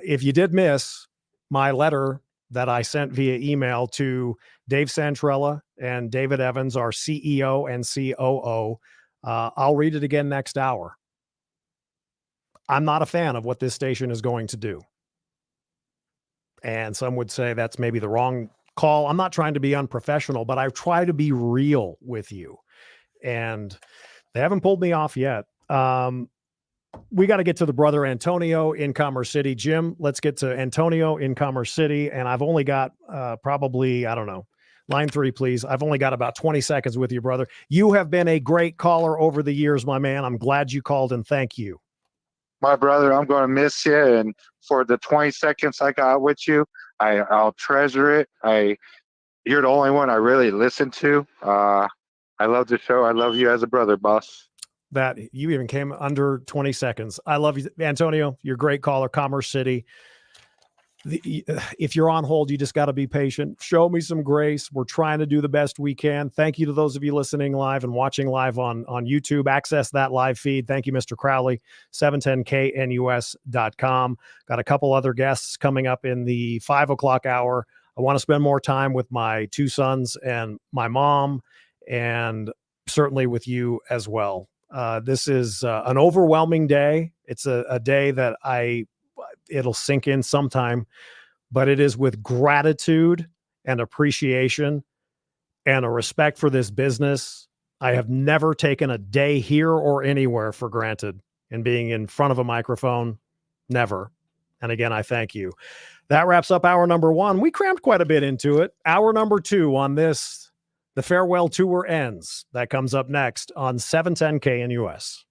If you did miss my letter that I sent via email to Dave Santrella and David Evans, our CEO and COO, I'll read it again next hour. I'm not a fan of what this station is going to do. And some would say that's maybe the wrong call. I'm not trying to be unprofessional, but I try to be real with you. And they haven't pulled me off yet. We got to get to the brother Antonio in Commerce City. Jim, let's get to Antonio in Commerce City. And I've only got probably, I don't know, Line 3, please. I've only got about 20 seconds with you, brother. You have been a great caller over the years, my man. I'm glad you called, and thank you. My brother, I'm going to miss you. And for the 20 seconds I got with you, I'll treasure it. You're the only one I really listen to. I love the show. I love you as a brother, boss. That you even came under 20 seconds. I love you, Antonio. You're a great caller. Commerce City. If you're on hold, you just got to be patient. Show me some grace. We're trying to do the best we can. Thank you to those of you listening live and watching live on YouTube. Access that live feed. Thank you, Mr. Crowley, 710knus.com. Got a couple other guests coming up in the 5 o'clock hour. I want to spend more time with my 2 sons and my mom, and certainly with you as well. This is an overwhelming day. It's a day that it'll sink in sometime, but it is with gratitude and appreciation and a respect for this business. I have never taken a day here or anywhere for granted, and being in front of a microphone, never. And again, I thank you. That wraps up hour number 1. We crammed quite a bit into it. Hour number 2 on this, the farewell tour ends. That comes up next on 710 KNUS.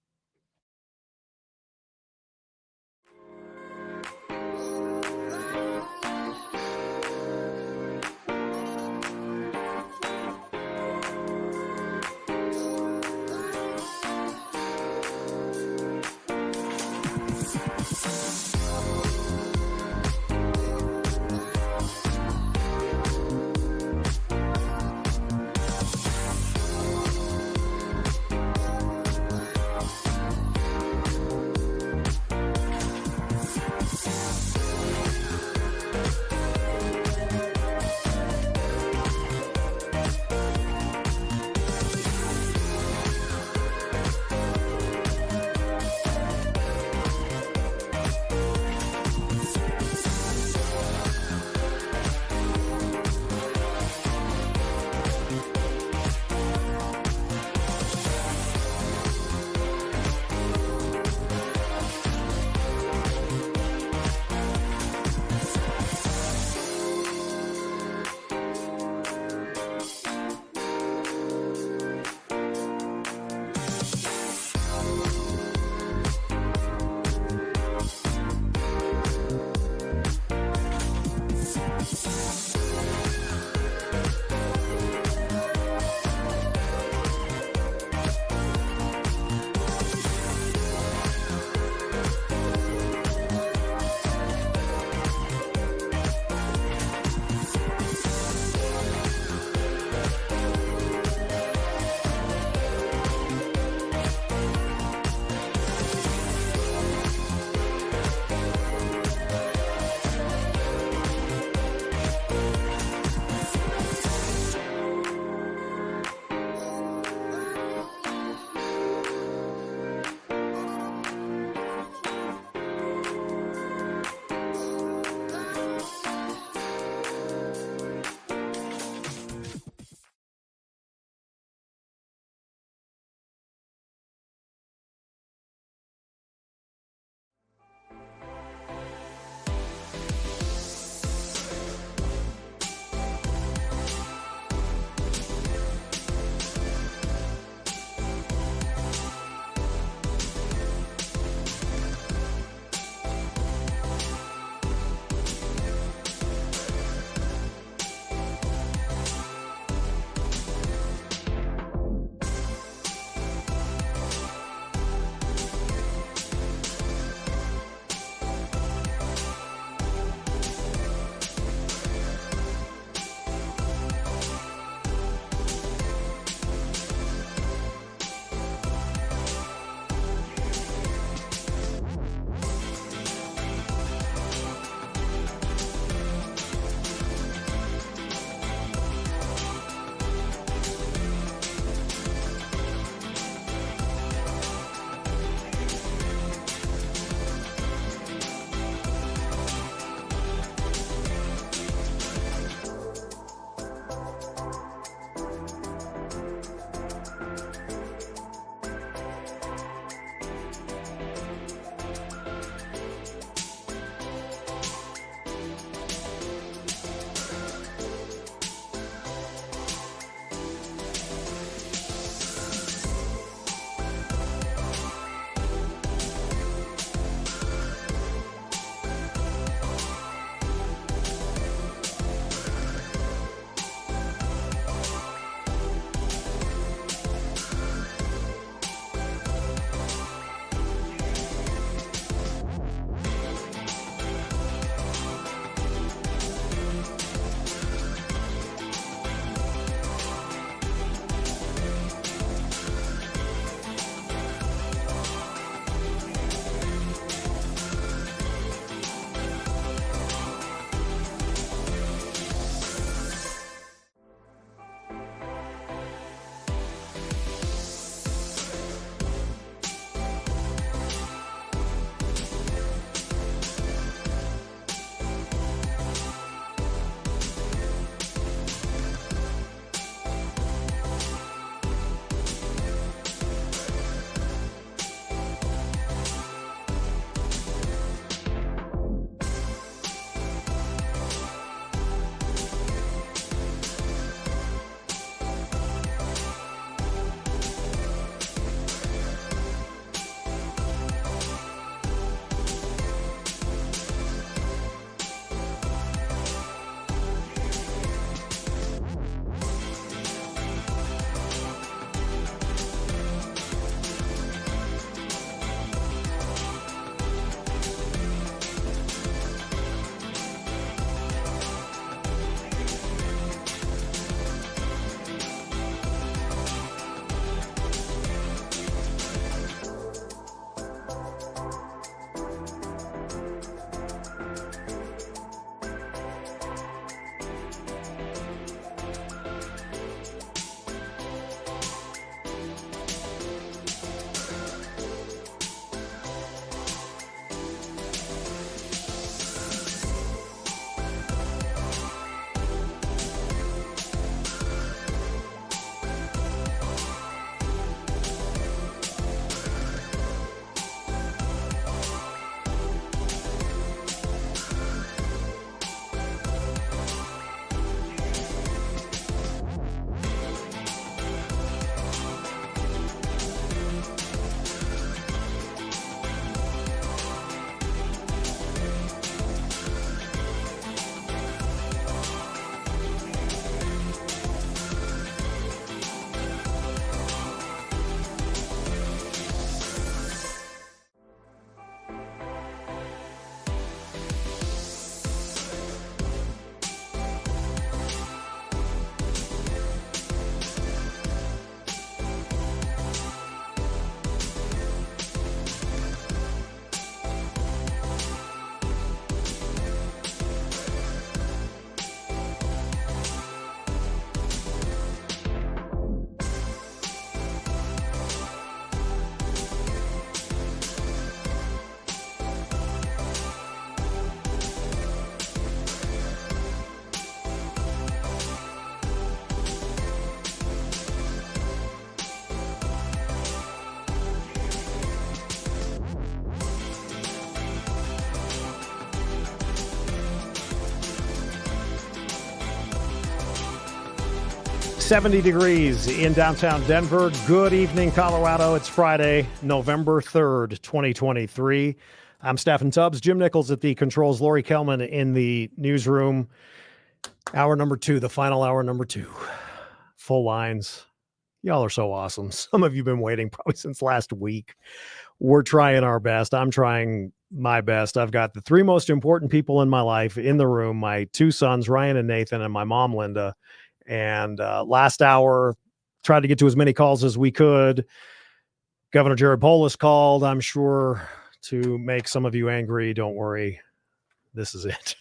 70 degrees in downtown Denver. Good evening, Colorado. It's Friday, November 3rd, 2023. I'm Steffan Tubbs. Jim Nichols at the controls. Lori Kelman in the newsroom. Hour number 2, the final hour number 2. Full lines. Y'all are so awesome. Some of you have been waiting probably since last week. We're trying our best. I'm trying my best. I've got the 3 most important people in my life in the room, my 2 sons, Ryan and Nathan, and my mom, Linda. And last hour, tried to get to as many calls as we could. Governor Jared Polis called, I'm sure, to make some of you angry. Don't worry. This is it.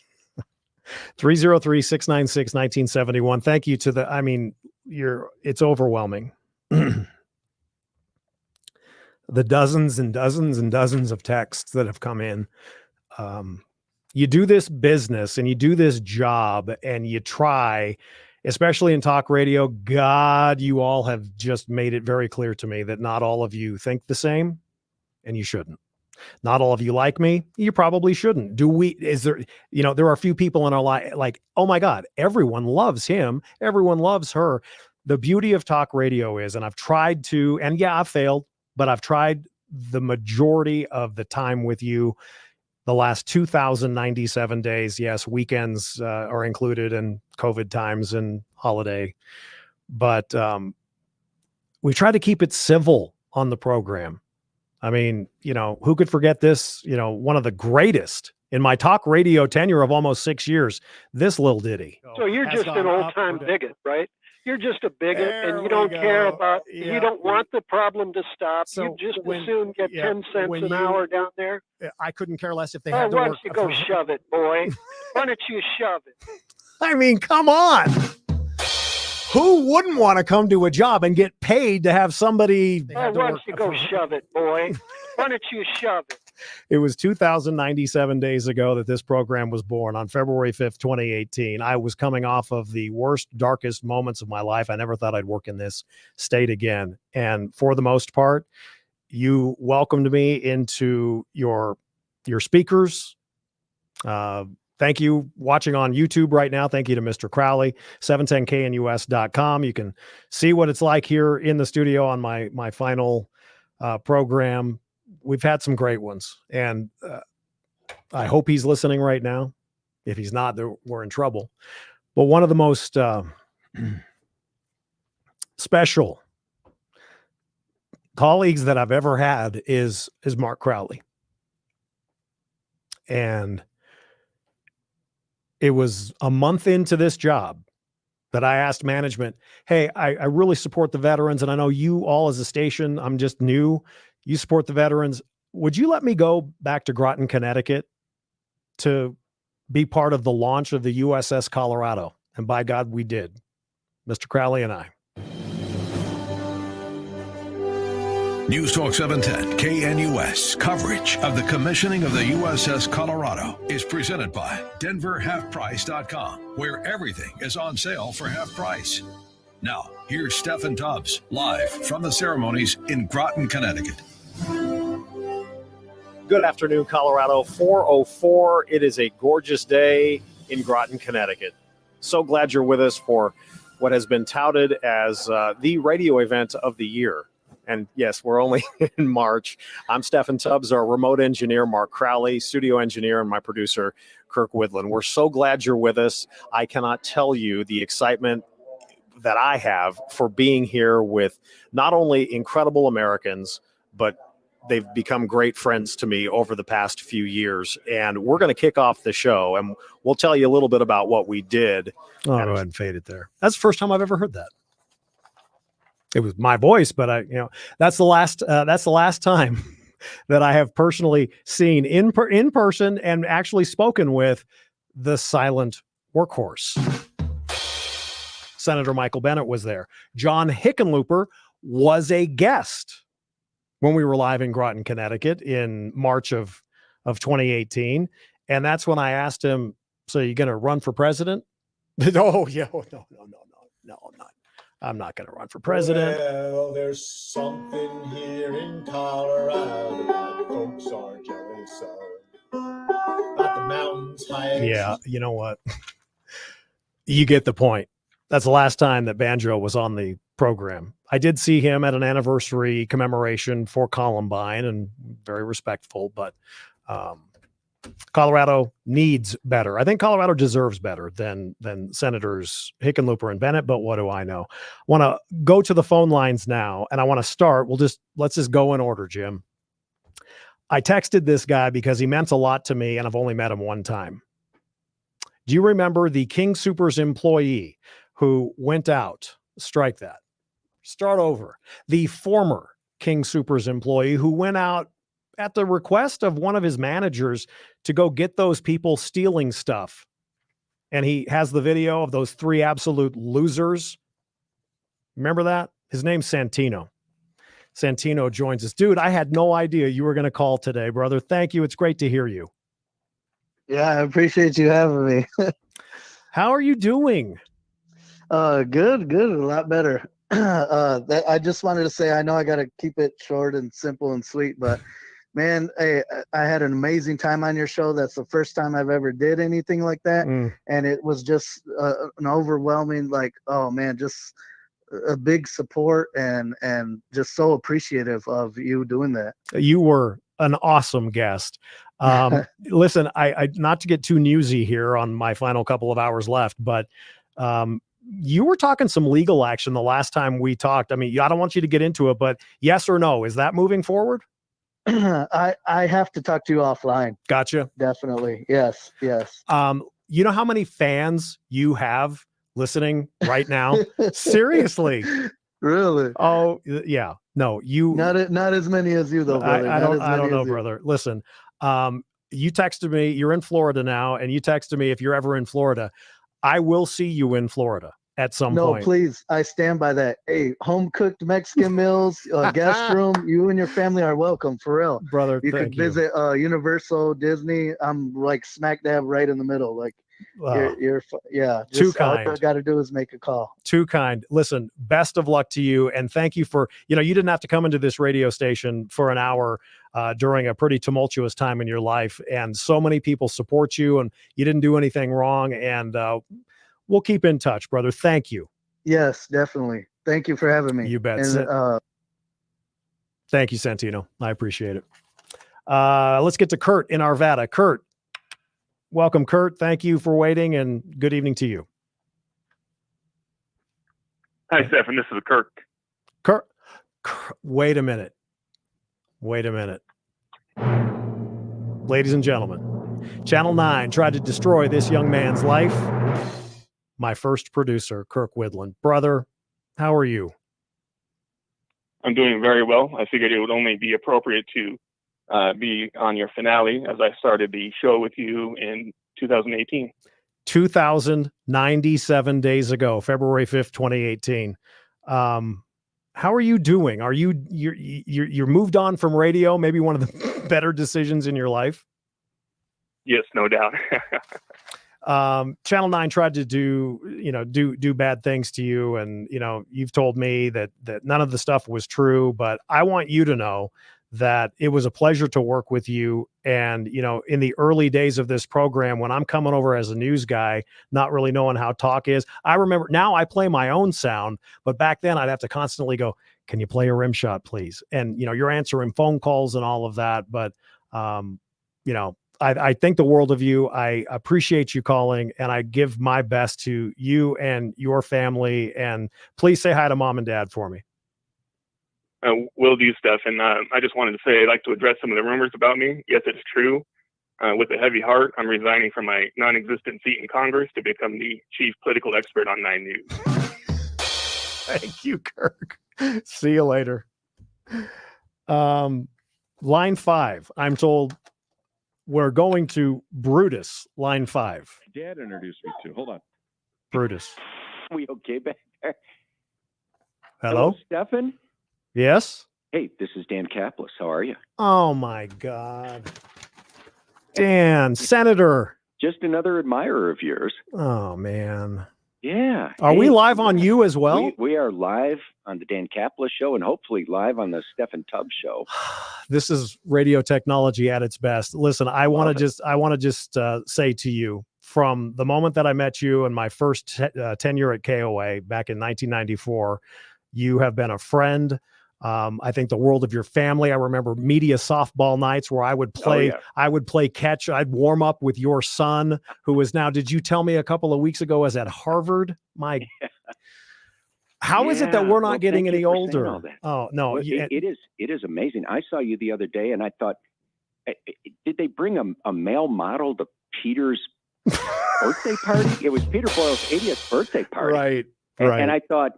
303-696-1971. Thank you to it's overwhelming. The dozens and dozens and dozens of texts that have come in. You do this business and you do this job and you try, especially in talk radio. God, you all have just made it very clear to me that not all of you think the same, and you shouldn't. Not all of you like me. You probably shouldn't. There are a few people in our life like, oh my God, everyone loves him. Everyone loves her. The beauty of talk radio is, and I've tried to, and yeah, I've failed, but I've tried the majority of the time with you the last 2,097 days. Yes, weekends are included and COVID times and holiday, but we try to keep it civil on the program. I mean, who could forget this? One of the greatest in my talk radio tenure of almost 6 years, this little ditty. So you're just an old-time bigot, right? You're just a bigot, and you don't care about, you don't want the problem to stop. So you just as soon get 10 cents an hour down there. I couldn't care less if they had to work. Why don't you go shove it, boy? Why don't you shove it? I mean, come on. Who wouldn't want to come to a job and get paid to have somebody? Why don't you go shove it, boy? Why don't you shove it? It was 2,097 days ago that this program was born on February 5th, 2018. I was coming off of the worst, darkest moments of my life. I never thought I'd work in this state again. And for the most part, you welcomed me into your speakers. Thank you watching on YouTube right now. Thank you to Mr. Crowley, 710knus.com. You can see what it's like here in the studio on my final program. We've had some great ones, and I hope he's listening right now. If he's not, we're in trouble. But one of the most special colleagues that I've ever had is Mark Crowley. And it was a month into this job that I asked management, hey, I really support the veterans, and I know you all as a station, I'm just new. You support the veterans. Would you let me go back to Groton, Connecticut to be part of the launch of the USS Colorado? And by God, we did. Mr. Crowley and I. News Talk 710 KNUS coverage of the commissioning of the USS Colorado is presented by DenverHalfPrice.com, where everything is on sale for half price. Now, here's Steffan Tubbs live from the ceremonies in Groton, Connecticut. Good afternoon, Colorado. 4:04. It is a gorgeous day in Groton, Connecticut. So glad you're with us for what has been touted as the radio event of the year. And yes, we're only in March. I'm Steffan Tubbs, our remote engineer, Mark Crowley, studio engineer, and my producer, Kirk Widland. We're so glad you're with us. I cannot tell you the excitement that I have for being here with not only incredible Americans, but they've become great friends to me over the past few years. And we're going to kick off the show, and we'll tell you a little bit about what we did. Oh, go ahead and fade it there. That's the first time I've ever heard that. It was my voice, but that's the last time that I have personally seen in person and actually spoken with the silent workhorse. Senator Michael Bennet was there. John Hickenlooper was a guest when we were live in Groton, Connecticut in March of 2018. And that's when I asked him, so you're going to run for president? Oh, yeah. No, I'm not. I'm not going to run for president. Well, there's something here in Colorado that folks are jealous of. About the mountains, heights. Yeah, you know what? You get the point. That's the last time that Banjo was on the program. I did see him at an anniversary commemoration for Columbine, and very respectful, but Colorado needs better. I think Colorado deserves better than Senators Hickenlooper and Bennett, but what do I know? Want to go to the phone lines now, and I want to start. Let's just go in order, Jim. I texted this guy because he meant a lot to me, and I've only met him one time. Do you remember the King Soopers employee who went out? Strike that. Start over. The former King Soopers employee who went out at the request of one of his managers to go get those people stealing stuff. And he has the video of those 3 absolute losers. Remember that? His name's Santino. Santino joins us. Dude, I had no idea you were going to call today, brother. Thank you. It's great to hear you. Yeah, I appreciate you having me. How are you doing? Good, a lot better. I just wanted to say, I know I got to keep it short and simple and sweet, but man, I had an amazing time on your show. That's the first time I've ever did anything like that. And it was just an overwhelming, like, oh man, just a big support and just so appreciative of you doing that. You were an awesome guest. Listen, I not to get too newsy here on my final couple of hours left, but you were talking some legal action the last time we talked. I mean, I don't want you to get into it, but yes or no, is that moving forward? I have to talk to you offline. Gotcha. Definitely. Yes. You know how many fans you have listening right now? Seriously. Really? Oh, yeah. No, you not as many as you though, brother. I don't know, brother. Listen, you texted me, you're in Florida now, and you texted me if you're ever in Florida, I will see you in Florida at some point. No, please. I stand by that. Hey, home cooked Mexican meals, guest room. You and your family are welcome, for real. Brother, you could visit Universal, Disney. I'm like smack dab right in the middle. Like you're too kind. All I got to do is make a call. Too kind. Listen, best of luck to you. And thank you for, you didn't have to come into this radio station for an hour during a pretty tumultuous time in your life. And so many people support you and you didn't do anything wrong. And we'll keep in touch, brother. Thank you. Yes, definitely. Thank you for having me. You bet. And, thank you, Santino. I appreciate it. Let's get to Kurt in Arvada. Kurt. Welcome, Kurt. Thank you for waiting, and good evening to you. Hi, Steffan. This is Kirk. Kurt, wait a minute. Ladies and gentlemen, Channel 9 tried to destroy this young man's life. My first producer, Kirk Widland. Brother, how are you? I'm doing very well. I figured it would only be appropriate to be on your finale as I started the show with you in 2018. 2,097 days ago, February 5th, 2018. How are you doing? Are you're moved on from radio? Maybe one of the better decisions in your life? Yes, no doubt. Channel 9 tried to do bad things to you. And, you've told me that none of the stuff was true, but I want you to know that it was a pleasure to work with you. And, in the early days of this program, when I'm coming over as a news guy, not really knowing how talk is, I remember now I play my own sound, but back then I'd have to constantly go, can you play a rim shot, please? And, you're answering phone calls and all of that. But, I think the world of you. I appreciate you calling, and I give my best to you and your family. And please say hi to mom and dad for me. Will do, Steffan. I just wanted to say I'd like to address some of the rumors about me. Yes, it's true. With a heavy heart, I'm resigning from my non-existent seat in Congress to become the chief political expert on 9 News. Thank you, Kirk. See you later. Line 5. I'm told we're going to Brutus. Line 5. Dad introduced me to. Hold on. Brutus. We okay back there? Hello, Steffan? Yes. Hey, this is Dan Kaplis. How are you? Oh my God. Dan, Senator. Just another admirer of yours. Oh man. Yeah. Are we live on you as well? We are live on the Dan Kaplis Show and hopefully live on the Steffan Tubbs Show. This is radio technology at its best. Listen, I want to just say to you, from the moment that I met you and my first tenure at KOA back in 1994. You have been a friend. I think the world of your family. I remember media softball nights where I would play. I would play catch. I'd warm up with your son, who is now. Did you tell me a couple of weeks ago is at Harvard? My, how is it that we're not getting any older? Oh no, Well, it is amazing. I saw you the other day, and I thought, did they bring a male model to Peter's birthday party? It was Peter Boyle's 80th birthday party, right? And I thought,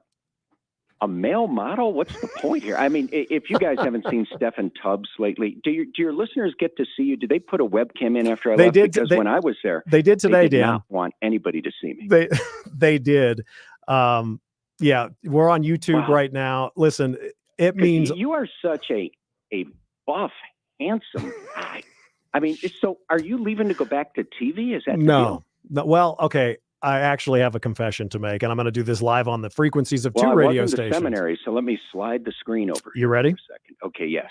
a male model? What's the point here? I mean, if you guys haven't seen Steffan Tubbs lately, do your listeners get to see you? Did they put a webcam in after I left? Because when I was there, they did today, they did Dan. not want anybody to see me. They did. Yeah, we're on YouTube right now. Listen, it means you are such a buff, handsome guy. I mean, so are you leaving to go back to TV? Is that the deal? No. Well, okay. I actually have a confession to make, and I'm going to do this live on the frequencies of two radio stations. Seminary, so let me slide the screen over. You ready? For a second. Okay, yes.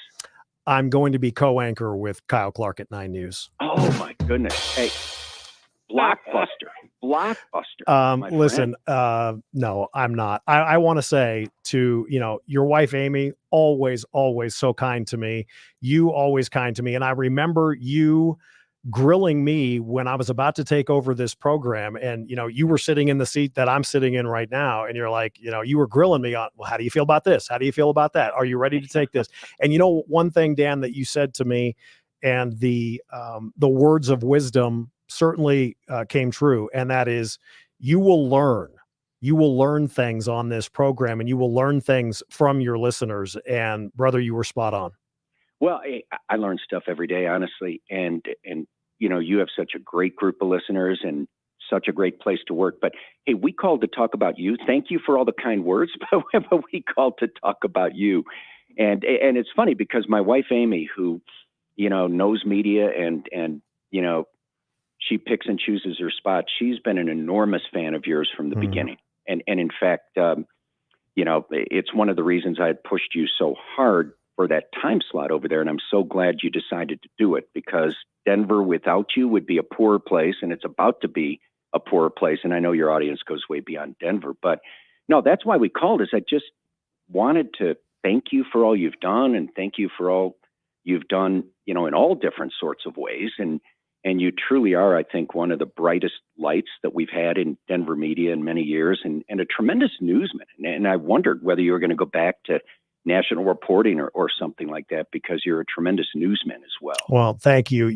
I'm going to be co-anchor with Kyle Clark at 9 News. Oh my goodness! Hey, blockbuster. Listen, no, I'm not. I want to say to your wife Amy, always so kind to me. You always kind to me, and I remember you grilling me when I was about to take over this program, and you were sitting in the seat that I'm sitting in right now, and you're like, you were grilling me on, well, how do you feel about this? How do you feel about that? Are you ready to take this? And one thing, Dan, that you said to me, and the words of wisdom certainly came true, and that is, you will learn things on this program, and you will learn things from your listeners. And brother, you were spot on. Well, I learn stuff every day, honestly, and you have such a great group of listeners and such a great place to work. But hey, we called to talk about you. Thank you for all the kind words, but we called to talk about you. And it's funny because my wife Amy, who knows media and she picks and chooses her spot. She's been an enormous fan of yours from the beginning, and in fact, it's one of the reasons I had pushed you so hard for that time slot over there. And I'm so glad you decided to do it, because Denver without you would be a poor place, and it's about to be a poor place. And I know your audience goes way beyond Denver, but no, that's why we called. Is I just wanted to thank you for all you've done, and thank you for all you've done, in all different sorts of ways. And you truly are, I think, one of the brightest lights that we've had in Denver media in many years, and a tremendous newsman. And I wondered whether you were going to go back to national reporting or something like that, because you're a tremendous newsman as well. Well, thank you.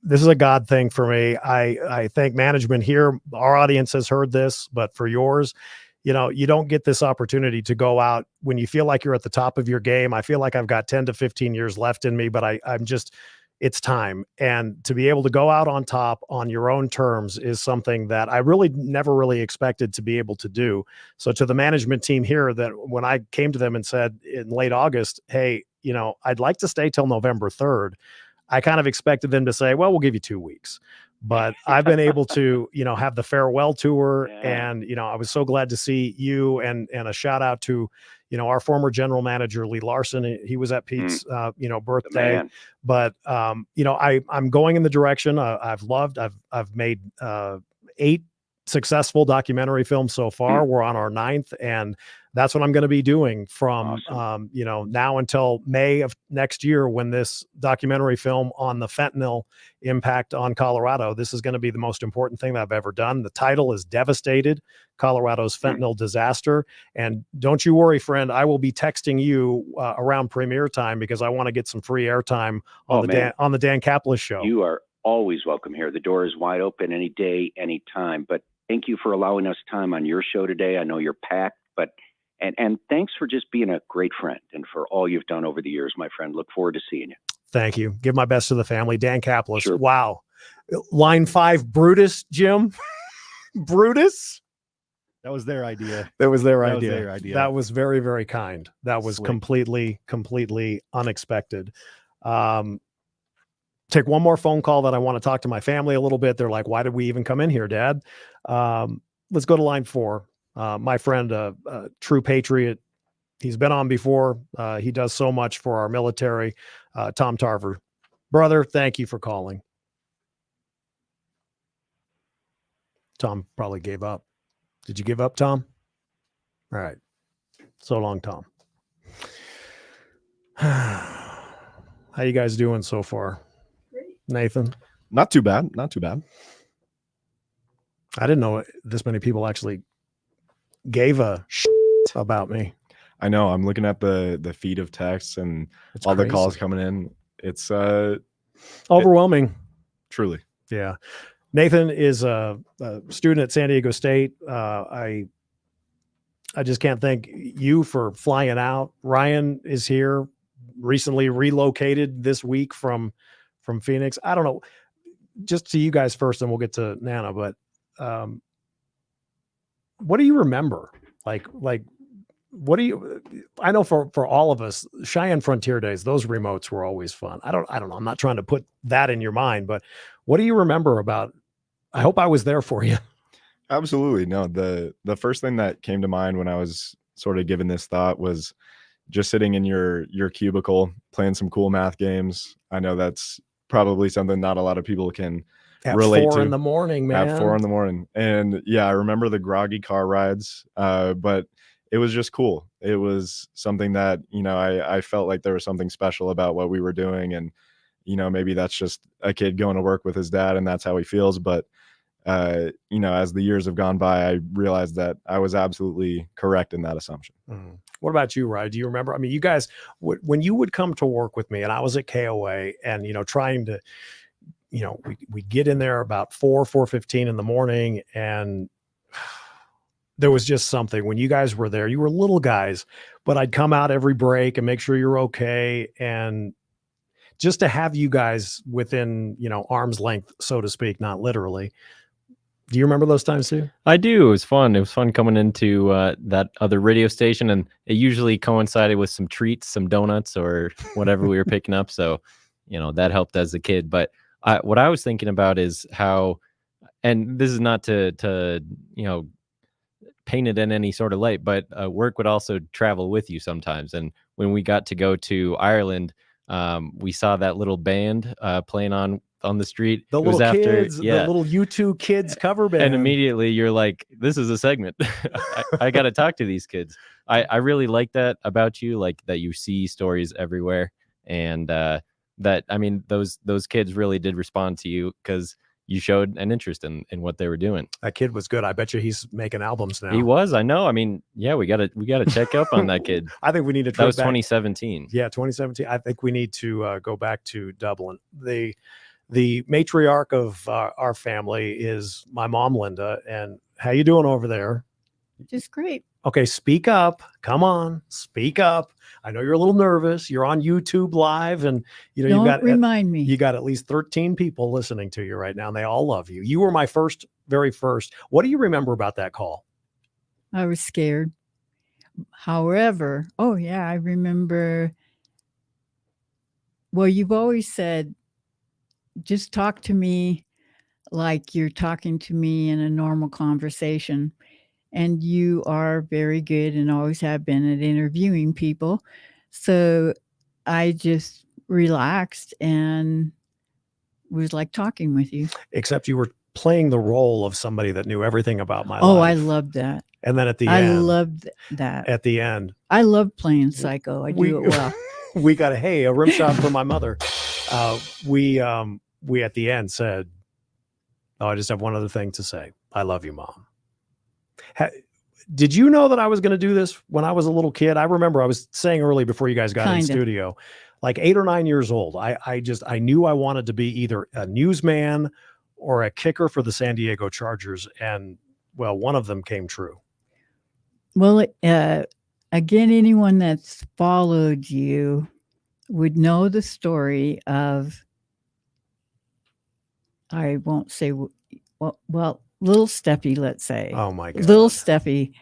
This is a God thing for me. I thank management here. Our audience has heard this, but for yours, you don't get this opportunity to go out when you feel like you're at the top of your game. I feel like I've got 10 to 15 years left in me, but I'm just, it's time. And to be able to go out on top on your own terms is something that I really never really expected to be able to do. So to the management team here, that when I came to them and said in late August, hey, I'd like to stay till November 3rd, I kind of expected them to say, well, we'll give you 2 weeks. But I've been able to, have the farewell tour. Yeah. And, I was so glad to see you, and a shout out to, our former general manager, Lee Larson. He was at Pete's, birthday. But, I'm going in the direction I've made 8 successful documentary films so far. We're on our 9th, and that's what I'm going to be doing from, now until May of next year, when this documentary film on the fentanyl impact on Colorado. This is going to be the most important thing that I've ever done. The title is Devastated: Colorado's Fentanyl Disaster. And don't you worry, friend, I will be texting you around premiere time, because I want to get some free airtime on the Dan Kaplis Show. You are always welcome here. The door is wide open any day, any time. But thank you for allowing us time on your show today. I know you're packed, but and thanks for just being a great friend, and for all you've done over the years, my friend. Look forward to seeing you. Thank you. Give my best to the family. Dan Kaplis. Sure. Wow. Line 5, Brutus, Jim. Brutus. That was their idea. That was their idea. That was very, very kind. That was completely unexpected. Take one more phone call that I want to talk to my family a little bit. They're like, why did we even come in here, Dad? Let's go to line 4. My friend, a true patriot. He's been on before. He does so much for our military. Tom Tarver. Brother, thank you for calling. Tom probably gave up. Did you give up, Tom? All right. So long, Tom. How you guys doing so far? Great. Nathan? Not too bad. Not too bad. I didn't know this many people actually gave a about me. I know. I'm looking at the feed of texts and It's all crazy. the calls coming in. It's Overwhelming. Truly. Yeah. Nathan is a student at San Diego State. I just can't thank you for flying out. Ryan is here, recently relocated this week from Phoenix. I don't know, just to you guys first, and we'll get to Nana. But what do you remember? Like, what do you? I know for all of us, Cheyenne Frontier Days, those remotes were always fun. I don't know. I'm not trying to put that in your mind, but what do you remember about? I hope I was there for you. Absolutely. No, the first thing that came to mind when I was sort of given this thought was just sitting in your cubicle playing some cool math games. I know that's probably something not a lot of people can relate to. At 4 in the morning, man. At 4 in the morning. And yeah, I remember the groggy car rides, but it was just cool. It was something that, I felt like there was something special about what we were doing. And, maybe that's just a kid going to work with his dad and that's how he feels. But as the years have gone by, I realized that I was absolutely correct in that assumption. Mm. What about you, Ryan? Do you remember? I mean, you guys, when you would come to work with me, and I was at KOA, and trying to, we get in there about 4:15 in the morning, and there was just something when you guys were there. You were little guys, but I'd come out every break and make sure you're okay, and just to have you guys within arm's length, so to speak, not literally. Do you remember those times too? I do. It was fun. It was fun coming into that other radio station, and it usually coincided with some treats, some donuts or whatever we were picking up. So, that helped as a kid. But what I was thinking about is how, and this is not to paint it in any sort of light, but work would also travel with you sometimes. And when we got to go to Ireland, we saw that little band playing on the street. The little kids, the little U2 kids cover band. And immediately you're like, this is a segment. I got to talk to these kids. I really like that about you, like that you see stories everywhere. And those kids really did respond to you because you showed an interest in what they were doing. That kid was good. I bet you he's making albums now. He was. I know. I mean, yeah, we gotta check up on that kid. I think we need to. That was 2017. Yeah, 2017. I think we need to go back to Dublin. The matriarch of our family is my mom, Linda. And how you doing over there? Just great. Okay, speak up. Come on, speak up. I know you're a little nervous. You're on YouTube Live, and Don't remind me. You got at least 13 people listening to you right now, and they all love you. You were my very first. What do you remember about that call? I was scared. However, I remember. Well, you've always said, just talk to me like you're talking to me in a normal conversation. And you are very good and always have been at interviewing people. So I just relaxed and was like talking with you. Except you were playing the role of somebody that knew everything about my life. Oh, I loved that. And then at the end. I loved that. At the end. I love playing psycho. I do it well. We got a rim shot for my mother. We at the end said, I just have one other thing to say. I love you, Mom. Did you know that I was going to do this when I was a little kid? I remember I was saying early before you guys got in studio, like 8 or 9 years old. I knew I wanted to be either a newsman or a kicker for the San Diego Chargers. And well, one of them came true. Well, again, anyone that's followed you would know the story of, I won't say, well, little Steffi, let's say. Oh my God. Little Steffi.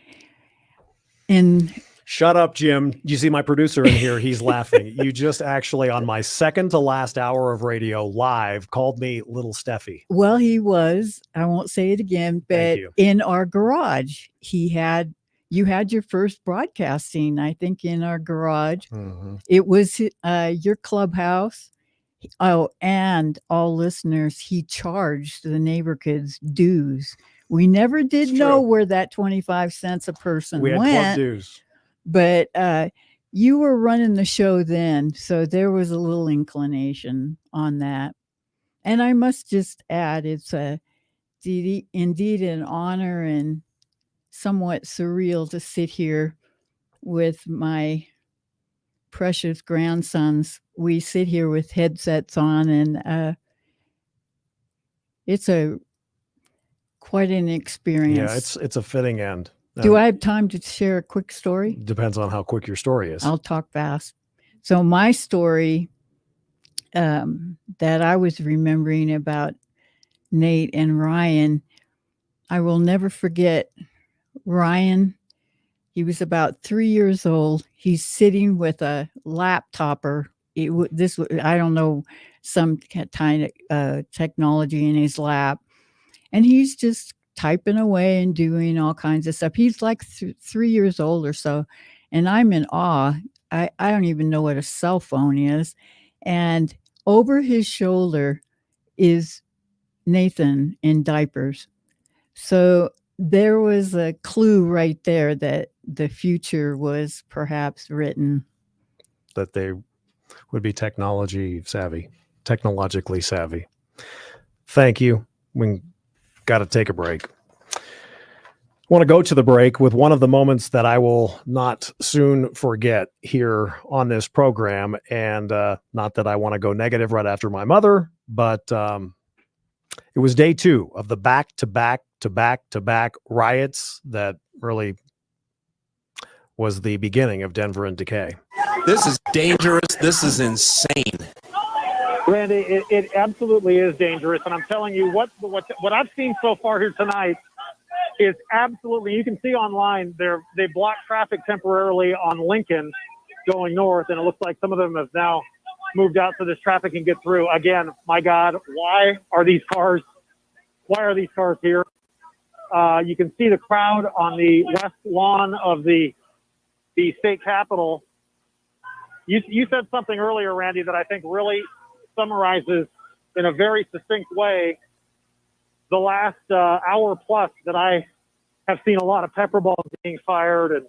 Shut up, Jim. You see my producer in here. He's laughing. You just actually, on my second to last hour of radio live, called me little Steffi. Well, he was, I won't say it again, but in our garage, you had your first broadcasting, I think, in our garage. Mm-hmm. It was your clubhouse. Oh, and all listeners, he charged the neighbor kids dues We never did It's know true. where that 25 cents a person We had club went, dues. but you were running the show then, so there was a little inclination on that. And I must just add, it's indeed an honor and somewhat surreal to sit here with my precious grandsons. We sit here with headsets on, and it's quite an experience. Yeah, it's a fitting end. Do I have time to share a quick story? Depends on how quick your story is. I'll talk fast. So my story that I was remembering about Nate and Ryan, I will never forget. Ryan, he was about 3 years old. He's sitting with a laptopper. I don't know, some kind of technology in his lap, and he's just typing away and doing all kinds of stuff. He's like 3 years old or so, and I'm in awe. I don't even know what a cell phone is, and over his shoulder is Nathan in diapers. So there was a clue right there that the future was perhaps written. That they would be technologically savvy. Thank you. We got to take a break. I want to go to the break with one of the moments that I will not soon forget here on this program. And not that I want to go negative right after my mother, but it was day 2 of the back-to-back riots that really was the beginning of Denver in Decay. This is dangerous. This is insane. Randy, it absolutely is dangerous. And I'm telling you, what I've seen so far here tonight is absolutely, you can see online, they blocked traffic temporarily on Lincoln going north, and it looks like some of them have now moved out so this traffic can get through. Again, my God, why are these cars here? You can see the crowd on the west lawn of the state capitol. You said something earlier, Randy, that I think really summarizes in a very succinct way the last hour plus that I have seen a lot of pepper balls being fired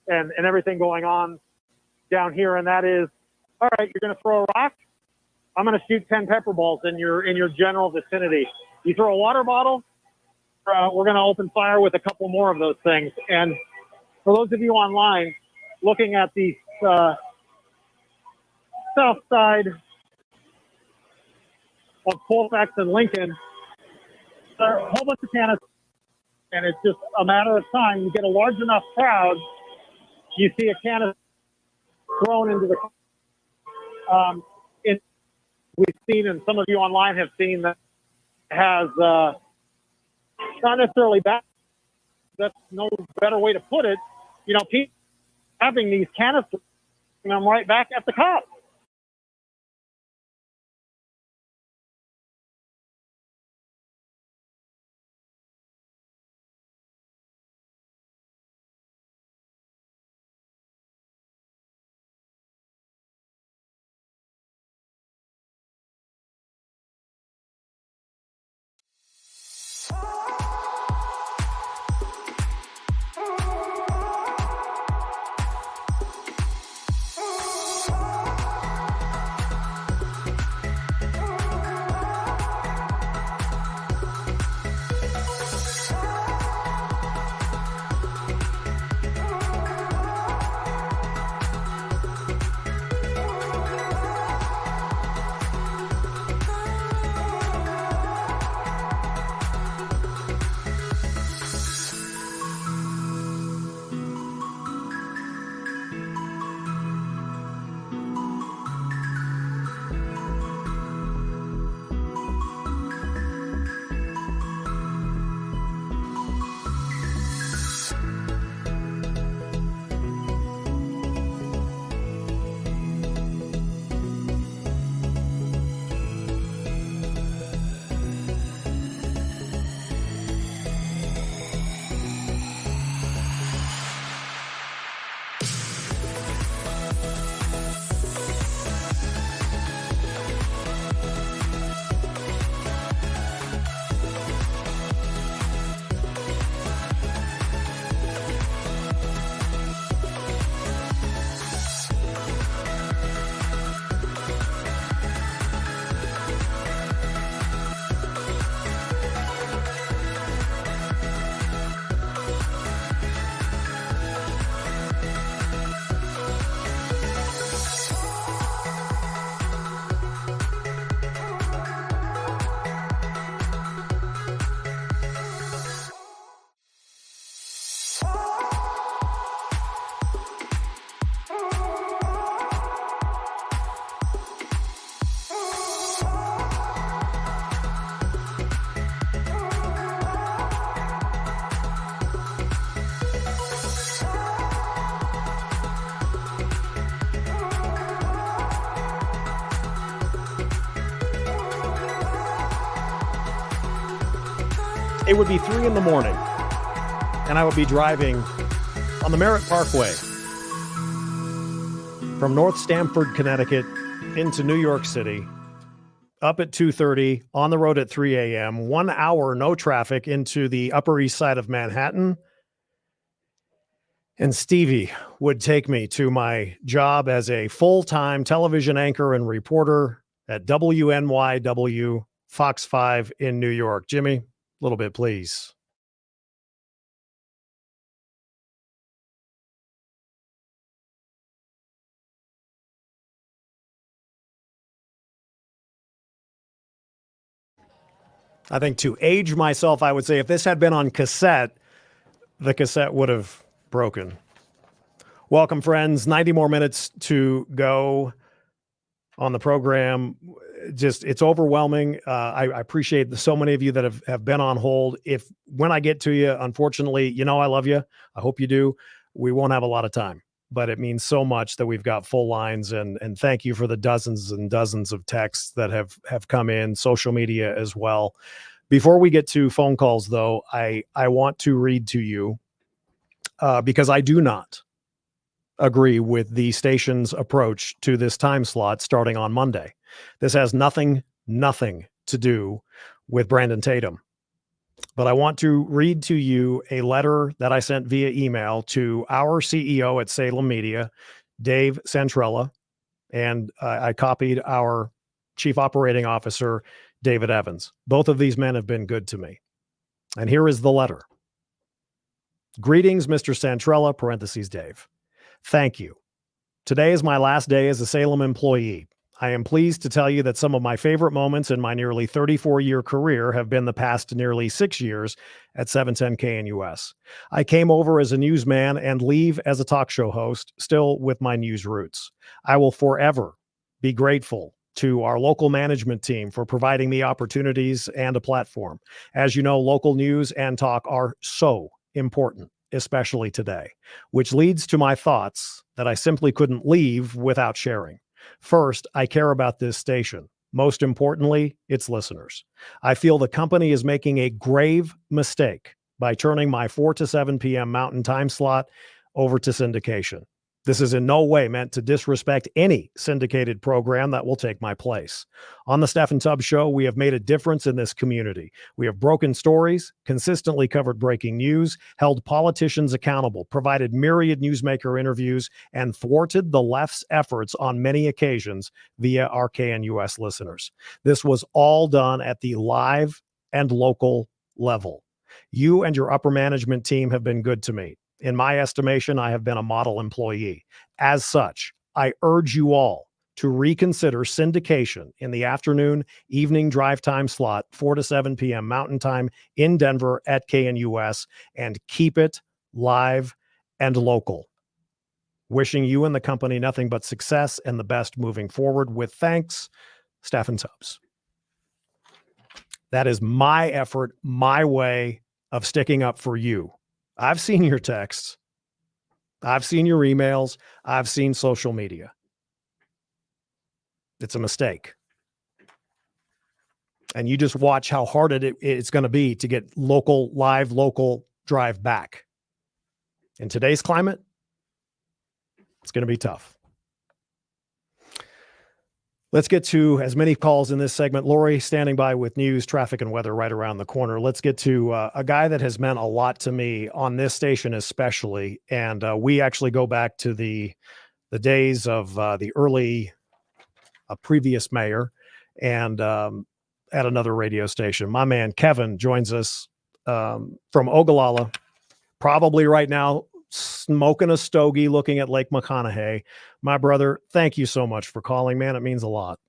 and everything going on down here. And that is, all right, you're going to throw a rock? I'm going to shoot 10 pepper balls in your general vicinity. You throw a water bottle? We're going to open fire with a couple more of those things. And for those of you online looking at the south side of Colfax and Lincoln, there are a whole bunch of canisters, and it's just a matter of time. You get a large enough crowd, you see a canister thrown into the we've seen, and some of you online have seen, that has not necessarily bad. That's no better way to put it. You know, people having these canisters, and I'm right back at the cops. it would be 3 a.m, and I would be driving on the Merritt Parkway from North Stamford, Connecticut, into New York City, up at 2:30, on the road at 3 a.m., 1 hour, no traffic, into the Upper East Side of Manhattan. And Stevie would take me to my job as a full-time television anchor and reporter at WNYW Fox 5 in New York. Jimmy, a little bit, please. I think to age myself, I would say if this had been on cassette, the cassette would have broken. Welcome, friends. 90 more minutes to go on the program. Just, it's overwhelming. I appreciate so many of you that have been on hold. If when I get to you, unfortunately, you know I love you. I hope you do. We won't have a lot of time, but it means so much that we've got full lines, and thank you for the dozens and dozens of texts that have come in, social media as well. Before we get to phone calls, though, I want to read to you because I do not agree with the station's approach to this time slot starting on Monday. This has nothing to do with Brandon Tatum. But I want to read to you a letter that I sent via email to our CEO at Salem Media, Dave Centrella, and I copied our Chief Operating Officer, David Evans. Both of these men have been good to me. And here is the letter. Greetings, Mr. Centrella, parentheses, Dave. Thank you. Today is my last day as a Salem employee. I am pleased to tell you that some of my favorite moments in my nearly 34-year career have been the past nearly 6 years at 710 KNUS. I came over as a newsman and leave as a talk show host, still with my news roots. I will forever be grateful to our local management team for providing me opportunities and a platform. As you know, local news and talk are so important, especially today, which leads to my thoughts that I simply couldn't leave without sharing. First, I care about this station. Most importantly, its listeners. I feel the company is making a grave mistake by turning my 4 to 7 p.m. Mountain Time slot over to syndication. This is in no way meant to disrespect any syndicated program that will take my place. On the Steffan Tubbs Show, we have made a difference in this community. We have broken stories, consistently covered breaking news, held politicians accountable, provided myriad newsmaker interviews, and thwarted the left's efforts on many occasions via our KNUS listeners. This was all done at the live and local level. You and your upper management team have been good to me. In my estimation, I have been a model employee. As such, I urge you all to reconsider syndication in the afternoon, evening drive time slot, 4 to 7 p.m. Mountain Time in Denver at KNUS, and keep it live and local. Wishing you and the company nothing but success and the best moving forward. With thanks, Steffan Tubbs. That is my effort, my way of sticking up for you. I've seen your texts. I've seen your emails. I've seen social media. It's a mistake. And you just watch how hard it's going to be to get live local drive back. In today's climate, it's going to be tough. Let's get to as many calls in this segment. Lori standing by with news, traffic, and weather right around the corner. Let's get to a guy that has meant a lot to me on this station especially. And we actually go back to the days of the early previous mayor and at another radio station. My man Kevin joins us from Ogallala, probably right now smoking a stogie looking at Lake McConaughey. My brother, thank you so much for calling, man. It means a lot.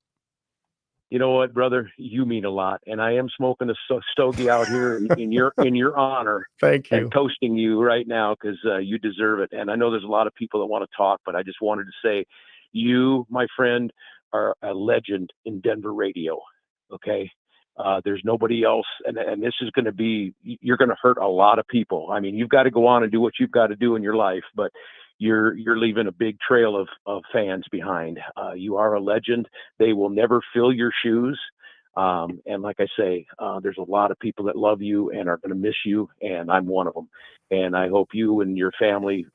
You know what, brother? You mean a lot. And I am smoking a stogie out here in your honor. Thank you. And toasting you right now because you deserve it. And I know there's a lot of people that want to talk, but I just wanted to say you, my friend, are a legend in Denver radio. Okay. There's nobody else. And this is going to be, you're going to hurt a lot of people. I mean, you've got to go on and do what you've got to do in your life, but you're leaving a big trail of fans behind. You are a legend. They will never fill your shoes. And like I say, there's a lot of people that love you and are going to miss you, and I'm one of them. And I hope you and your family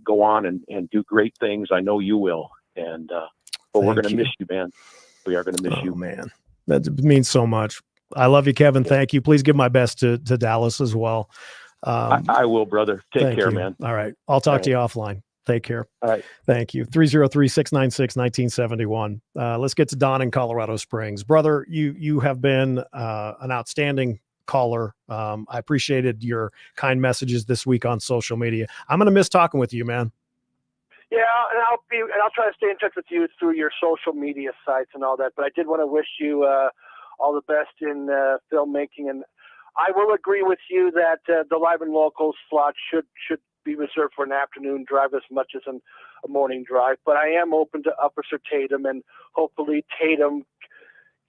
go on and do great things. I know you will. And but we're going to miss you, man. We are going to miss you, man. That means so much. I love you, Kevin. Thank you. Please give my best to Dallas as well. I will, brother. Take care, you. man. All right. I'll talk to you offline. Take care. All right. Thank you. 303-696-1971. Let's get to Don in Colorado Springs. Brother, you have been an outstanding caller. I appreciated your kind messages this week on social media. I'm going to miss talking with you, man. Yeah, and I'll try to stay in touch with you through your social media sites and all that. But I did want to wish you all the best in filmmaking, and I will agree with you that the live and local slot should be reserved for an afternoon drive as much as a morning drive. But I am open to Officer Tatum, and hopefully Tatum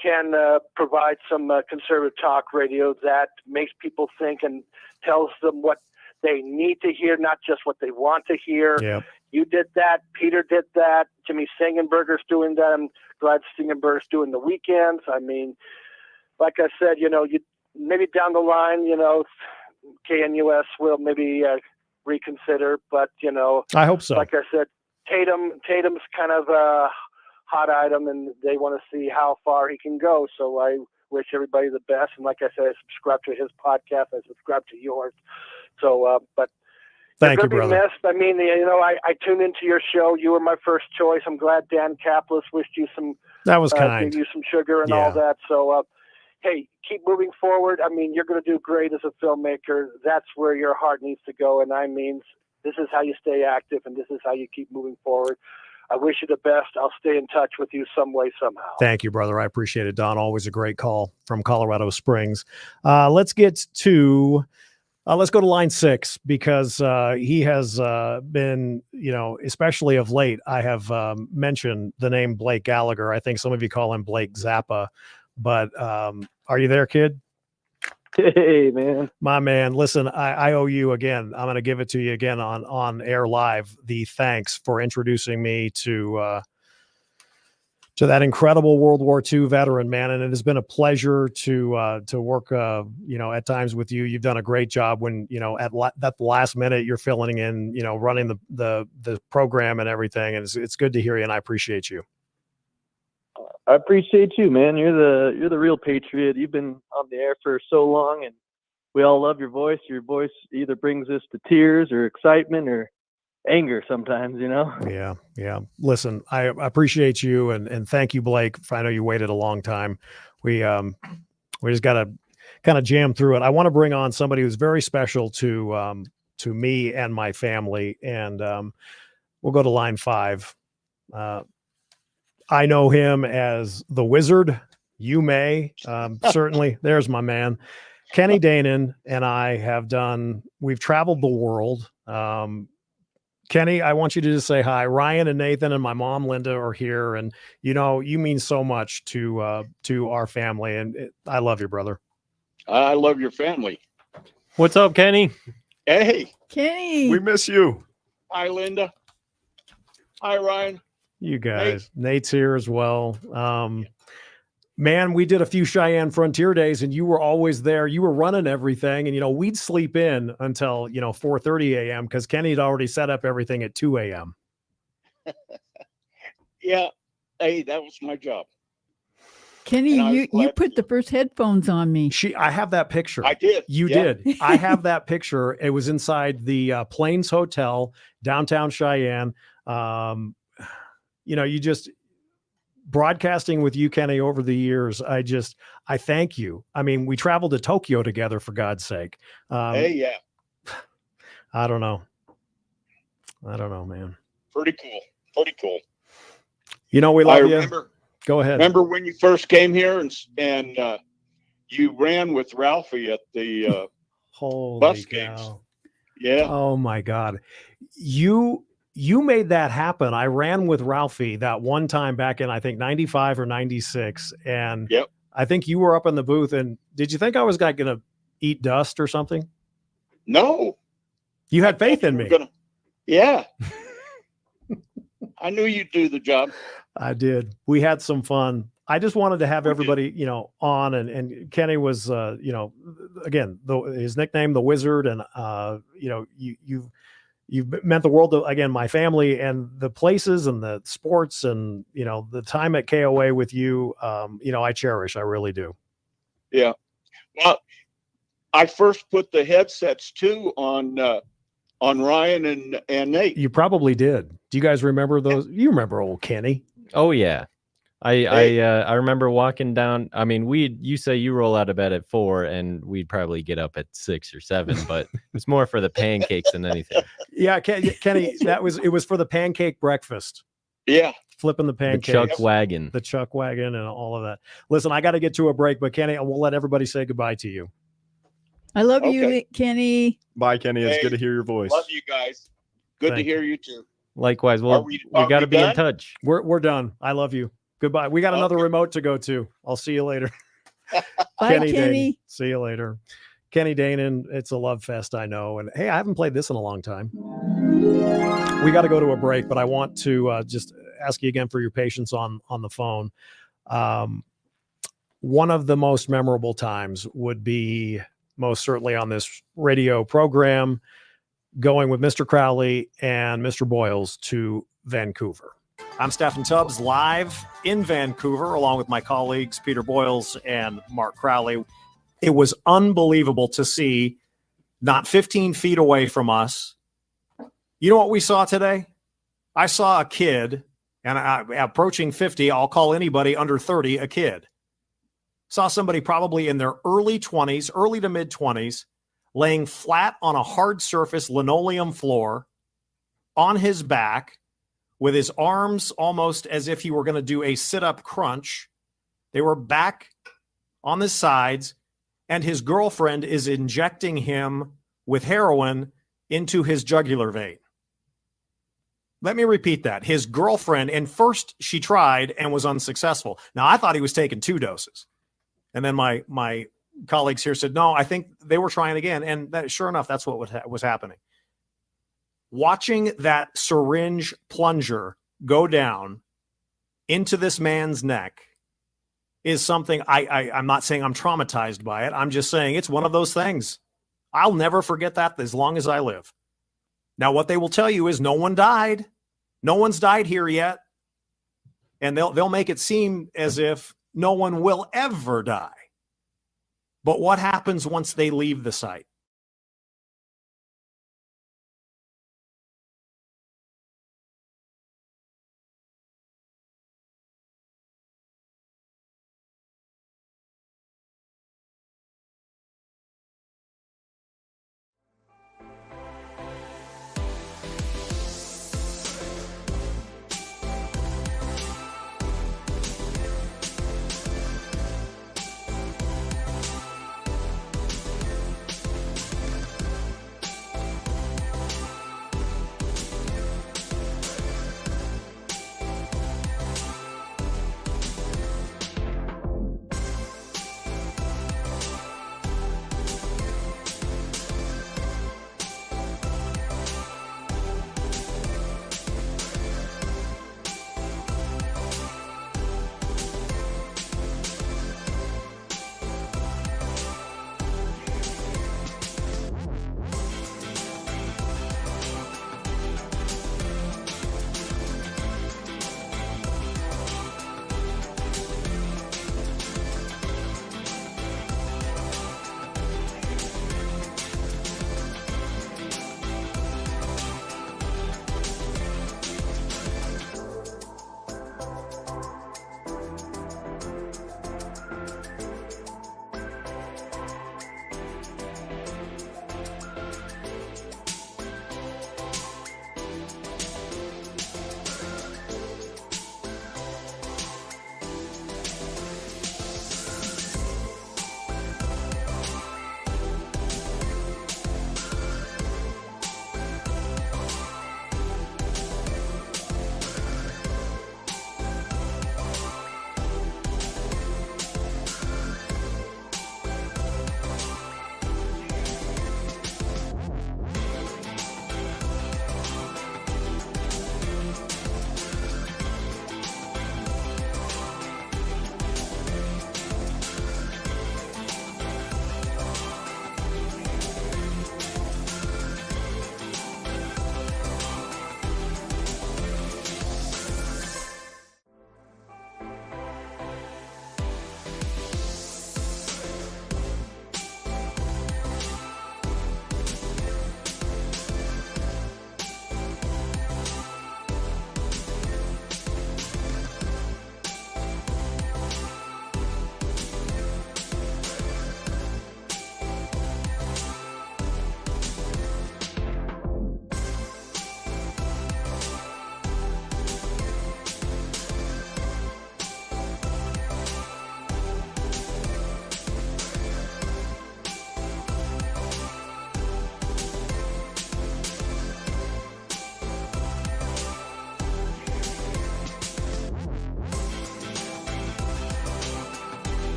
can provide some conservative talk radio that makes people think and tells them what they need to hear, not just what they want to hear. Yep. You did that. Peter did that. Jimmy Singenberger's doing that. I'm glad Singenberger's doing the weekends. I mean, like I said, you maybe down the line, KNUS will maybe reconsider. But, I hope so. Like I said, Tatum's kind of a hot item, and they want to see how far he can go. So I wish everybody the best. And like I said, I subscribe to his podcast. I subscribe to yours. So, but thank you, you're going to be brother. missed. I mean, I tuned into your show. You were my first choice. I'm glad Dan Kaplis wished you some. That was kind. Gave you some sugar and all that. So, hey, keep moving forward. I mean, you're going to do great as a filmmaker. That's where your heart needs to go. And I mean, this is how you stay active, and this is how you keep moving forward. I wish you the best. I'll stay in touch with you some way, somehow. Thank you, brother. I appreciate it, Don. Always a great call from Colorado Springs. Let's go to line 6, because he has been, especially of late, I have mentioned the name Blake Gallagher. I think some of you call him Blake Zappa, but are you there, kid? Hey, man. My man, listen, I owe you again. I'm going to give it to you again on air live. The thanks for introducing me to that incredible World War II veteran, man. And it has been a pleasure to work, at times with you. You've done a great job when, at the last minute you're filling in, running the program and everything. And it's good to hear you, and I appreciate you. I appreciate you, man. You're the real patriot. You've been on the air for so long, and we all love your voice. Your voice either brings us to tears or excitement or anger sometimes, Yeah. Listen, I appreciate you, and thank you, Blake. I know you waited a long time. We just got to kind of jam through it. I want to bring on somebody who's very special to me and my family, and we'll go to line 5. I know him as the Wizard. You may certainly. There's my man, Kenny Danon, and I we've traveled the world. Kenny, I want you to just say hi. Ryan and Nathan and my mom, Linda, are here. And, you mean so much to our family. And I love you, brother. I love your family. What's up, Kenny? Hey. Kenny. We miss you. Hi, Linda. Hi, Ryan. You guys. Nate's here as well. Man, we did a few Cheyenne Frontier days, and you were always there. You were running everything, and we'd sleep in until 4:30 a.m. because Kenny had already set up everything at 2 a.m. Yeah, hey, that was my job. Kenny, you put the first headphones on me. I have that picture. I did. You did. I have that picture. It was inside the Plains Hotel, downtown Cheyenne. You just broadcasting with you, Kenny, over the years. I thank you. I mean, we traveled to Tokyo together, for God's sake. Hey, yeah. I don't know, man. Pretty cool. We love you. Remember, go ahead. Remember when you first came here and you ran with Ralphie at the bus games? Yeah. Oh my God. You made that happen. I ran with Ralphie that one time back in, I think, 95 or 96. And yep. I think you were up in the booth. And did you think I was going to eat dust or something? No. You had faith in me. Yeah. I knew you'd do the job. I did. We had some fun. I just wanted to have everybody, on, and Kenny was, again, his nickname, the Wizard, and you've meant the world to, again, my family, and the places and the sports and the time at KOA with you. I cherish. I really do. Yeah. Well, I first put the headsets too on Ryan and Nate. You probably did. Do you guys remember those? You remember old Kenny? Oh yeah. I remember walking down. I mean, you say you roll out of bed at 4 and we'd probably get up at 6 or 7, but it's more for the pancakes than anything. Yeah. Kenny, it was for the pancake breakfast. Yeah. Flipping the pancakes. The Chuck wagon. The Chuck wagon and all of that. Listen, I got to get to a break, but Kenny, we'll let everybody say goodbye to you. I love you, Kenny. Bye, Kenny. It's good to hear your voice. Love you guys. Good to hear you too. Likewise. Well, we got to be in touch. We're done. I love you. Goodbye. We got another remote to go to. I'll see you later. Bye, Kenny. Danan. See you later. Kenny Danan, it's a love fest, I know. And hey, I haven't played this in a long time. We got to go to a break, but I want to just ask you again for your patience on the phone. One of the most memorable times would be most certainly on this radio program, going with Mr. Crowley and Mr. Boyles to Vancouver. I'm Steffan Tubbs, live in Vancouver, along with my colleagues, Peter Boyles and Mark Crowley. It was unbelievable to see, not 15 feet away from us. You know what we saw today? I saw a kid, and approaching 50, I'll call anybody under 30 a kid. Saw somebody probably in their early 20s, early to mid 20s, laying flat on a hard surface linoleum floor on his back, with his arms almost as if he were going to do a sit-up crunch. They were back on the sides, and his girlfriend is injecting him with heroin into his jugular vein. Let me repeat that. His girlfriend, and first she tried and was unsuccessful. Now, I thought he was taking 2 doses. And then my colleagues here said, no, I think they were trying again. And sure enough, that's what was happening. Watching that syringe plunger go down into this man's neck is something I'm not saying I'm traumatized by it. I'm just saying it's one of those things. I'll never forget that as long as I live. Now, what they will tell you is no one died. No one's died here yet. And they'll make it seem as if no one will ever die. But what happens once they leave the site?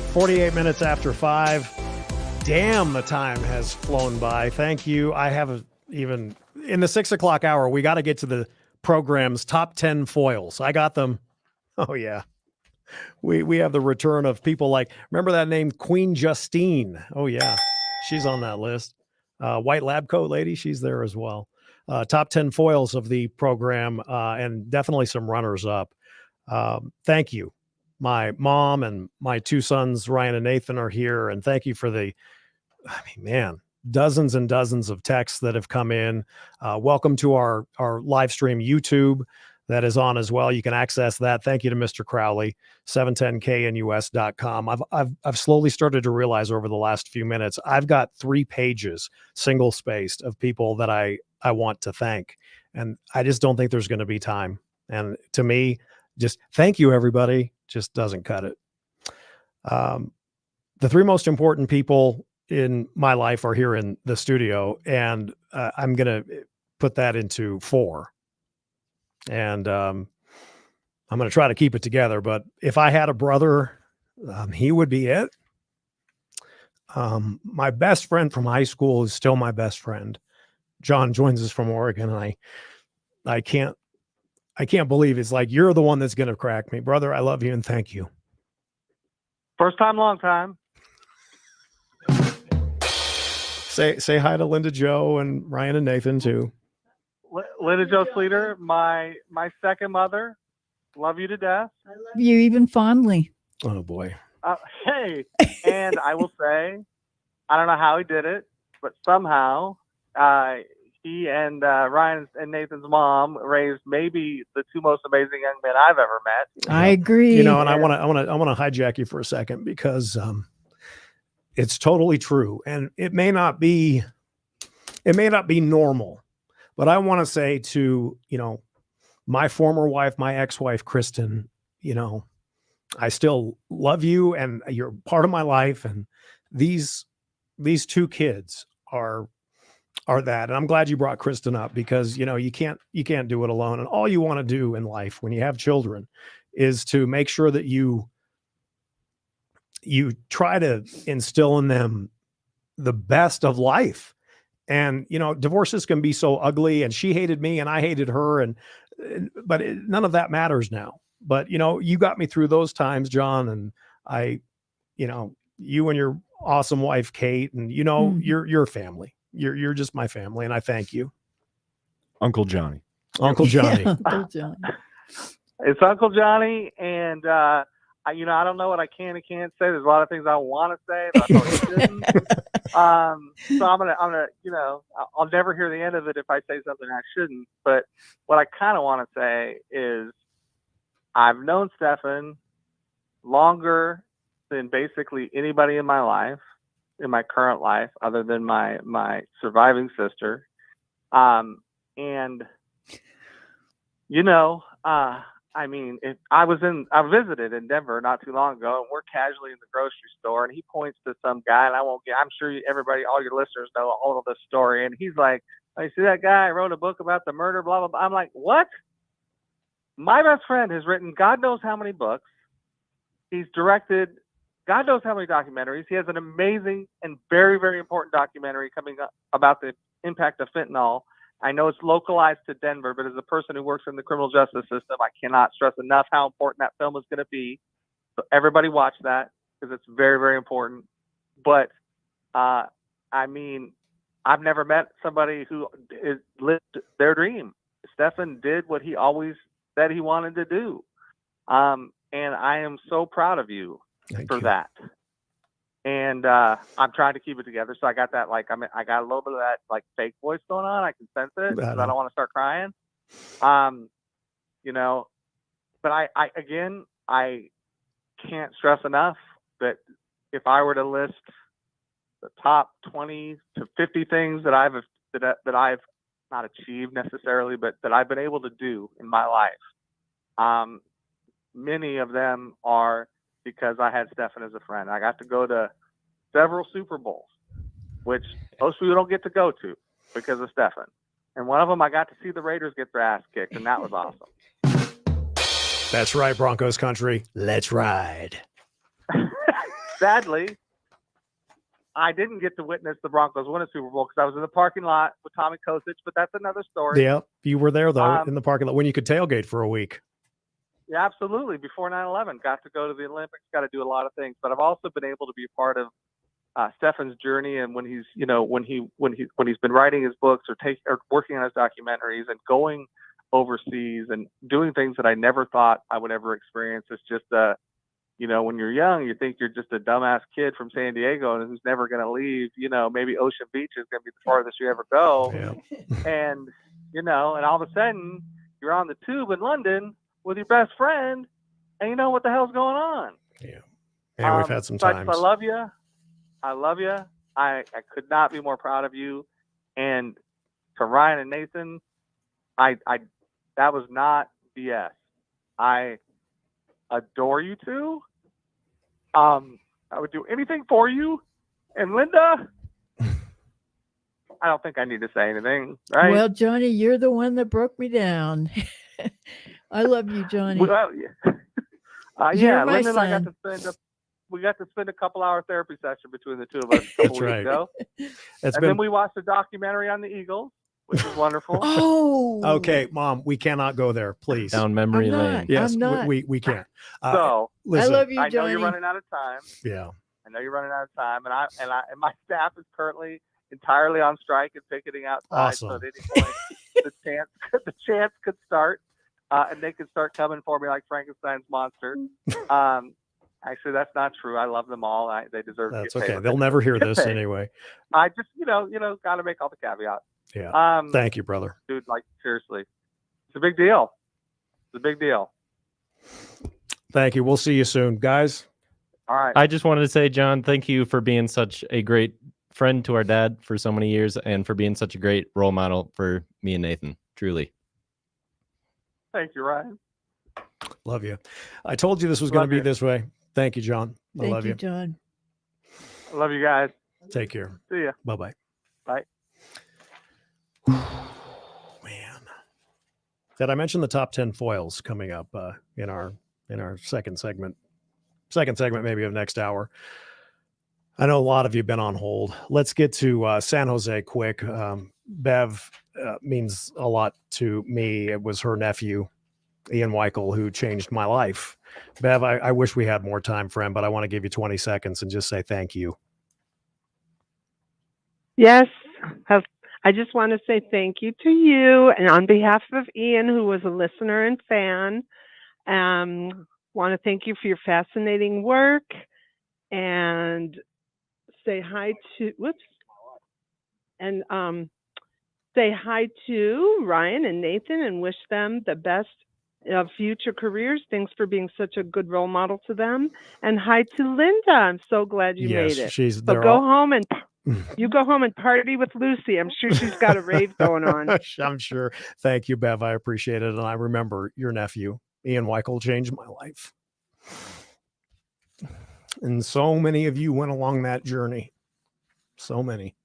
48 minutes after 5. Damn, the time has flown by. Thank you. I haven't even in the 6 o'clock hour. We got to get to the program's top 10 foils. I got them. Oh yeah. We have the return of people like, remember that name, Queen Justine? Oh yeah. She's on that list. White lab coat lady. She's there as well. Top 10 foils of the program, and definitely some runners up. Thank you. My mom and my 2 sons, Ryan and Nathan, are here. And thank you for dozens and dozens of texts that have come in. Welcome to our live stream YouTube that is on as well. You can access that. Thank you to Mr. Crowley, 710knus.com. I've slowly started to realize over the last few minutes, I've got 3 pages, single spaced, of people that I want to thank. And I just don't think there's going to be time. And to me, just thank you, everybody, just doesn't cut it. The 3 most important people in my life are here in the studio, and I'm going to put that into 4. And I'm going to try to keep it together. But if I had a brother, he would be it. My best friend from high school is still my best friend. John joins us from Oregon, and I can't believe it's like, you're the one that's going to crack me. Brother, I love you and thank you. First time, long time. Say hi to Linda Joe and Ryan and Nathan too. Linda Joe Sleater, my second mother. Love you to death. I love you even fondly. Oh boy. Hey, and I will say, I don't know how he did it, but somehow he and Ryan and Nathan's mom raised maybe the 2 most amazing young men I've ever met. I agree. You know, and I want to hijack you for a second because it's totally true, and it may not be normal, but I want to say to, my former wife, my ex-wife, Kristen, I still love you and you're part of my life. And these 2 kids are that. And I'm glad you brought Kristen up because, you can't do it alone. And all you want to do in life when you have children is to make sure that you try to instill in them the best of life. And, divorces can be so ugly, and she hated me and I hated her. But none of that matters now. But, you got me through those times, John, and you and your awesome wife, Kate, and, you're family. You're just my family. And I thank you. Uncle Johnny. Uncle Johnny. Yeah, Uncle Johnny. It's Uncle Johnny. And, I don't know what I can and can't say. There's a lot of things I want to say, but I probably shouldn't. So I'm gonna, I'll never hear the end of it if I say something I shouldn't. But what I kind of want to say is, I've known Steffan longer than basically anybody in my life, in my current life, other than my surviving sister. I visited in Denver not too long ago, and we're casually in the grocery store, and he points to some guy, and I'm sure all your listeners know all of this story. And he's like, "Oh, you see that guy wrote a book about the murder, blah, blah, blah." I'm like, what? My best friend has written God knows how many books. He's directed God knows how many documentaries. He has an amazing and very, very important documentary coming up about the impact of fentanyl. I know it's localized to Denver, but as a person who works in the criminal justice system, I cannot stress enough how important that film is going to be. So everybody watch that because it's very, very important. But, I've never met somebody who lived their dream. Steffan did what he always said he wanted to do. And I am so proud of you for that. And I'm trying to keep it together. So I got that, I got a little bit of that fake voice going on. I can sense it because I don't want to start crying. But I can't stress enough that if I were to list the top 20 to 50 things that I've not achieved necessarily, but that I've been able to do in my life, many of them are because I had Steffan as a friend. I got to go to several Super Bowls, which most people don't get to go to because of Steffan. And one of them, I got to see the Raiders get their ass kicked, and that was awesome. That's right, Broncos country. Let's ride. Sadly, I didn't get to witness the Broncos win a Super Bowl because I was in the parking lot with Tommy Kosich, but that's another story. Yeah, you were there, though, in the parking lot when you could tailgate for a week. Yeah, absolutely. Before 9/11, got to go to the Olympics, got to do a lot of things. But I've also been able to be a part of Steffan's journey, and when he's been writing his books or working on his documentaries and going overseas and doing things that I never thought I would ever experience. It's just when you're young, you think you're just a dumbass kid from San Diego and who's never going to leave. Maybe Ocean Beach is going to be the farthest you ever go. Yeah. And and all of a sudden you're on the tube in London with your best friend, and you know what the hell's going on. Yeah, we've had some times. I love you. I love you. I could not be more proud of you. And to Ryan and Nathan, I that was not BS. I adore you two. I would do anything for you. And Linda, I don't think I need to say anything, right? Well, Johnny, you're the one that broke me down. I love you, Johnny. Well, You're my Linda and I got to spend a couple hour therapy session between the two of us a couple weeks ago. Then we watched a documentary on the Eagles, which is wonderful. Oh, okay, Mom, we cannot go there, please. Down memory lane. Yes, I'm not. we can't. So listen, I love you, I know Johnny. you're running out of time. Yeah. I know you're running out of time, and my staff is currently entirely on strike and picketing outside. Awesome. So at any point, the chance could start, and they could start coming for me like Frankenstein's monster. Actually, that's not true. I love them all. They deserve. That's to get okay. paid. They'll never hear this anyway. I just got to make all the caveats. Yeah. Thank you, brother. Dude, like seriously, it's a big deal. It's a big deal. Thank you. We'll see you soon, guys. All right. I just wanted to say, John, thank you for being such a great friend to our dad for so many years and for being such a great role model for me and Nathan. Truly. Thank you, Ryan. Love you. I told you this was going to be this way. Thank you, John. I love you. John. I love you guys. Take care. See ya. Bye-bye. Bye. Man. Did I mention the top 10 foils coming up in our second segment? Second segment maybe of next hour. I know a lot of you have been on hold. Let's get to San Jose quick. Bev means a lot to me. It was her nephew, Ian Weichel, who changed my life. Bev, I wish we had more time, friend, but I want to give you 20 seconds and just say thank you. Yes. I just want to say thank you to you. And on behalf of Ian, who was a listener and fan, want to thank you for your fascinating work and say hi to, say hi to Ryan and Nathan and wish them the best of future careers. Thanks for being such a good role model to them. And hi to Linda. I'm so glad you made it. So go home and you go home and party with Lucy. I'm sure she's got a rave going on. I'm sure. Thank you, Bev. I appreciate it. And I remember your nephew, Ian Weichel, changed my life. And so many of you went along that journey. So many.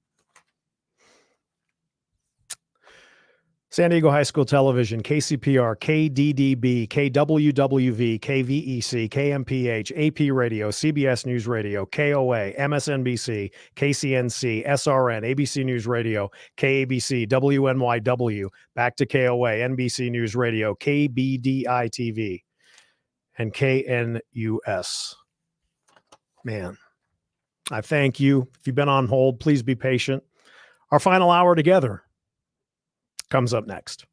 San Diego High School Television, KCPR, KDDB, KWWV, KVEC, KMPH, AP Radio, CBS News Radio, KOA, MSNBC, KCNC, SRN, ABC News Radio, KABC, WNYW, back to KOA, NBC News Radio, KBDI TV, and KNUS. Man, I thank you. If you've been on hold, please be patient. Our final hour together comes up next.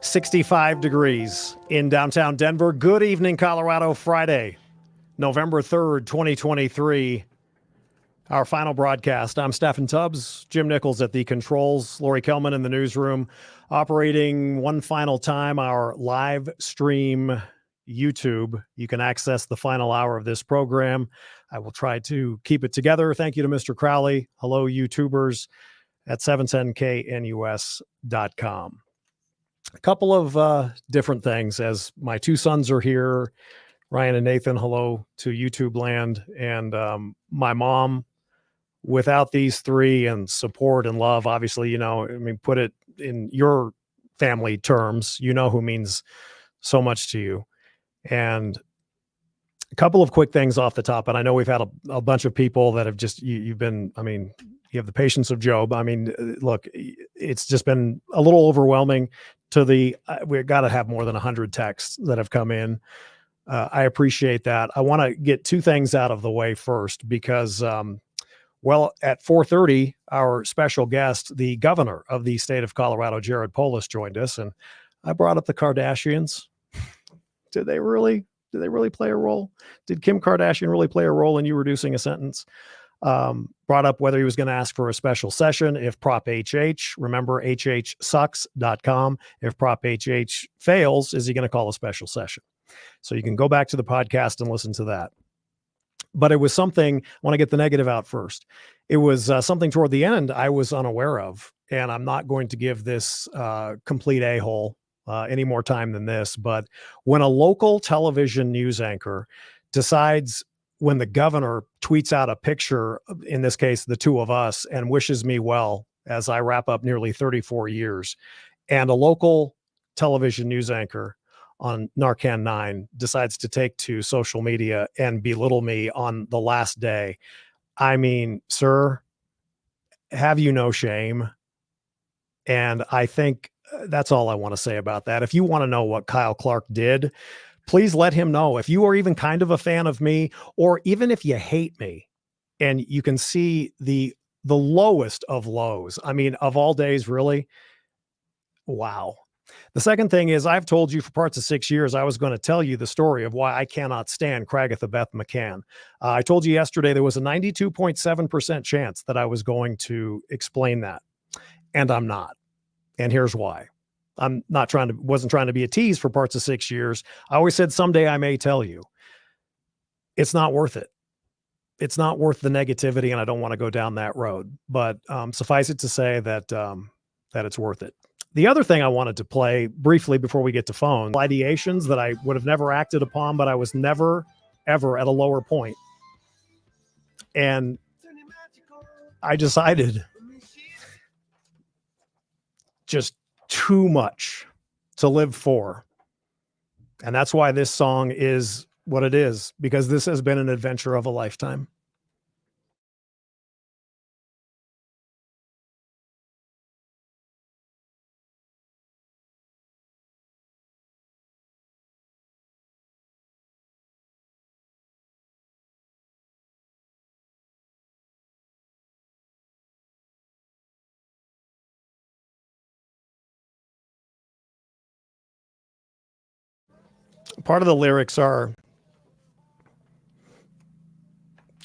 65 degrees in downtown Denver. Good evening, Colorado. Friday, November 3rd, 2023. Our final broadcast. I'm Steffan Tubbs, Jim Nichols at the controls, Lori Kelman in the newsroom, operating one final time our live stream YouTube. You can access the final hour of this program. I will try to keep it together. Thank you to Mr. Crowley. Hello, YouTubers at 710knus.com. A couple of different things as my two sons are here, Ryan and Nathan. Hello to YouTube land. And my mom, without these three and support and love, obviously, you know, I mean, put it in your family terms, you know, who means so much to you. And a couple of quick things off the top. And I know we've had a bunch of people that have just, you've been, I mean, you have the patience of Job. I mean, look, it's just been a little overwhelming to the, we've got to have more than 100 texts that have come in. I appreciate that. I want to get two things out of the way first, because, well, at 4:30, our special guest, the governor of the state of Colorado, Jared Polis, joined us. And I brought up the Kardashians. Did they really play a role? Did Kim Kardashian really play a role in you reducing a sentence? Brought up whether he was going to ask for a special session if Prop HH, remember hhsucks.com. If Prop HH fails, is he going to call a special session? So you can go back to the podcast and listen to that. But it was something, I want to get the negative out first. It was something toward the end I was unaware of, and I'm not going to give this complete a-hole any more time than this. But when a local television news anchor decides, when the governor tweets out a picture, in this case, the two of us, and wishes me well as I wrap up nearly 34 years, and a local television news anchor on Narcan 9 decides to take to social media and belittle me on the last day. I mean, sir, have you no shame? And I think that's all I want to say about that. If you want to know what Kyle Clark did, please let him know. If you are even kind of a fan of me, or even if you hate me, and you can see the lowest of lows, I mean, of all days, really, wow. The second thing is, I've told you for parts of 6 years, I was going to tell you the story of why I cannot stand Cragatha Beth McCann. I told you yesterday there was a 92.7% chance that I was going to explain that, and I'm not. And here's why. I'm not wasn't trying to be a tease for parts of 6 years. I always said someday I may tell you. It's not worth it. It's not worth the negativity, and I don't want to go down that road. But suffice it to say that that it's worth it. The other thing I wanted to play briefly before we get to phone, ideations that I would have never acted upon, but I was never, ever at a lower point. And I decided just too much to live for. And that's why this song is what it is, because this has been an adventure of a lifetime. Part of the lyrics are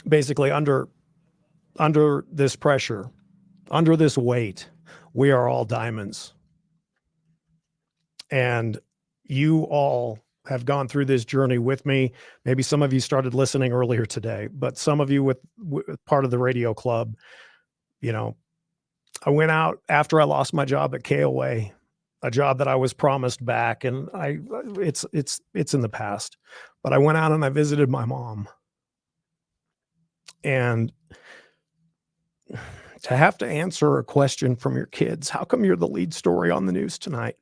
basically under this pressure, under this weight, we are all diamonds. And you all have gone through this journey with me. Maybe some of you started listening earlier today, but some of you with part of the radio club, you know, I went out after I lost my job at KOA, a job that I was promised back, and it's in the past, but I went out and I visited my mom. And to have to answer a question from your kids, how come you're the lead story on the news tonight?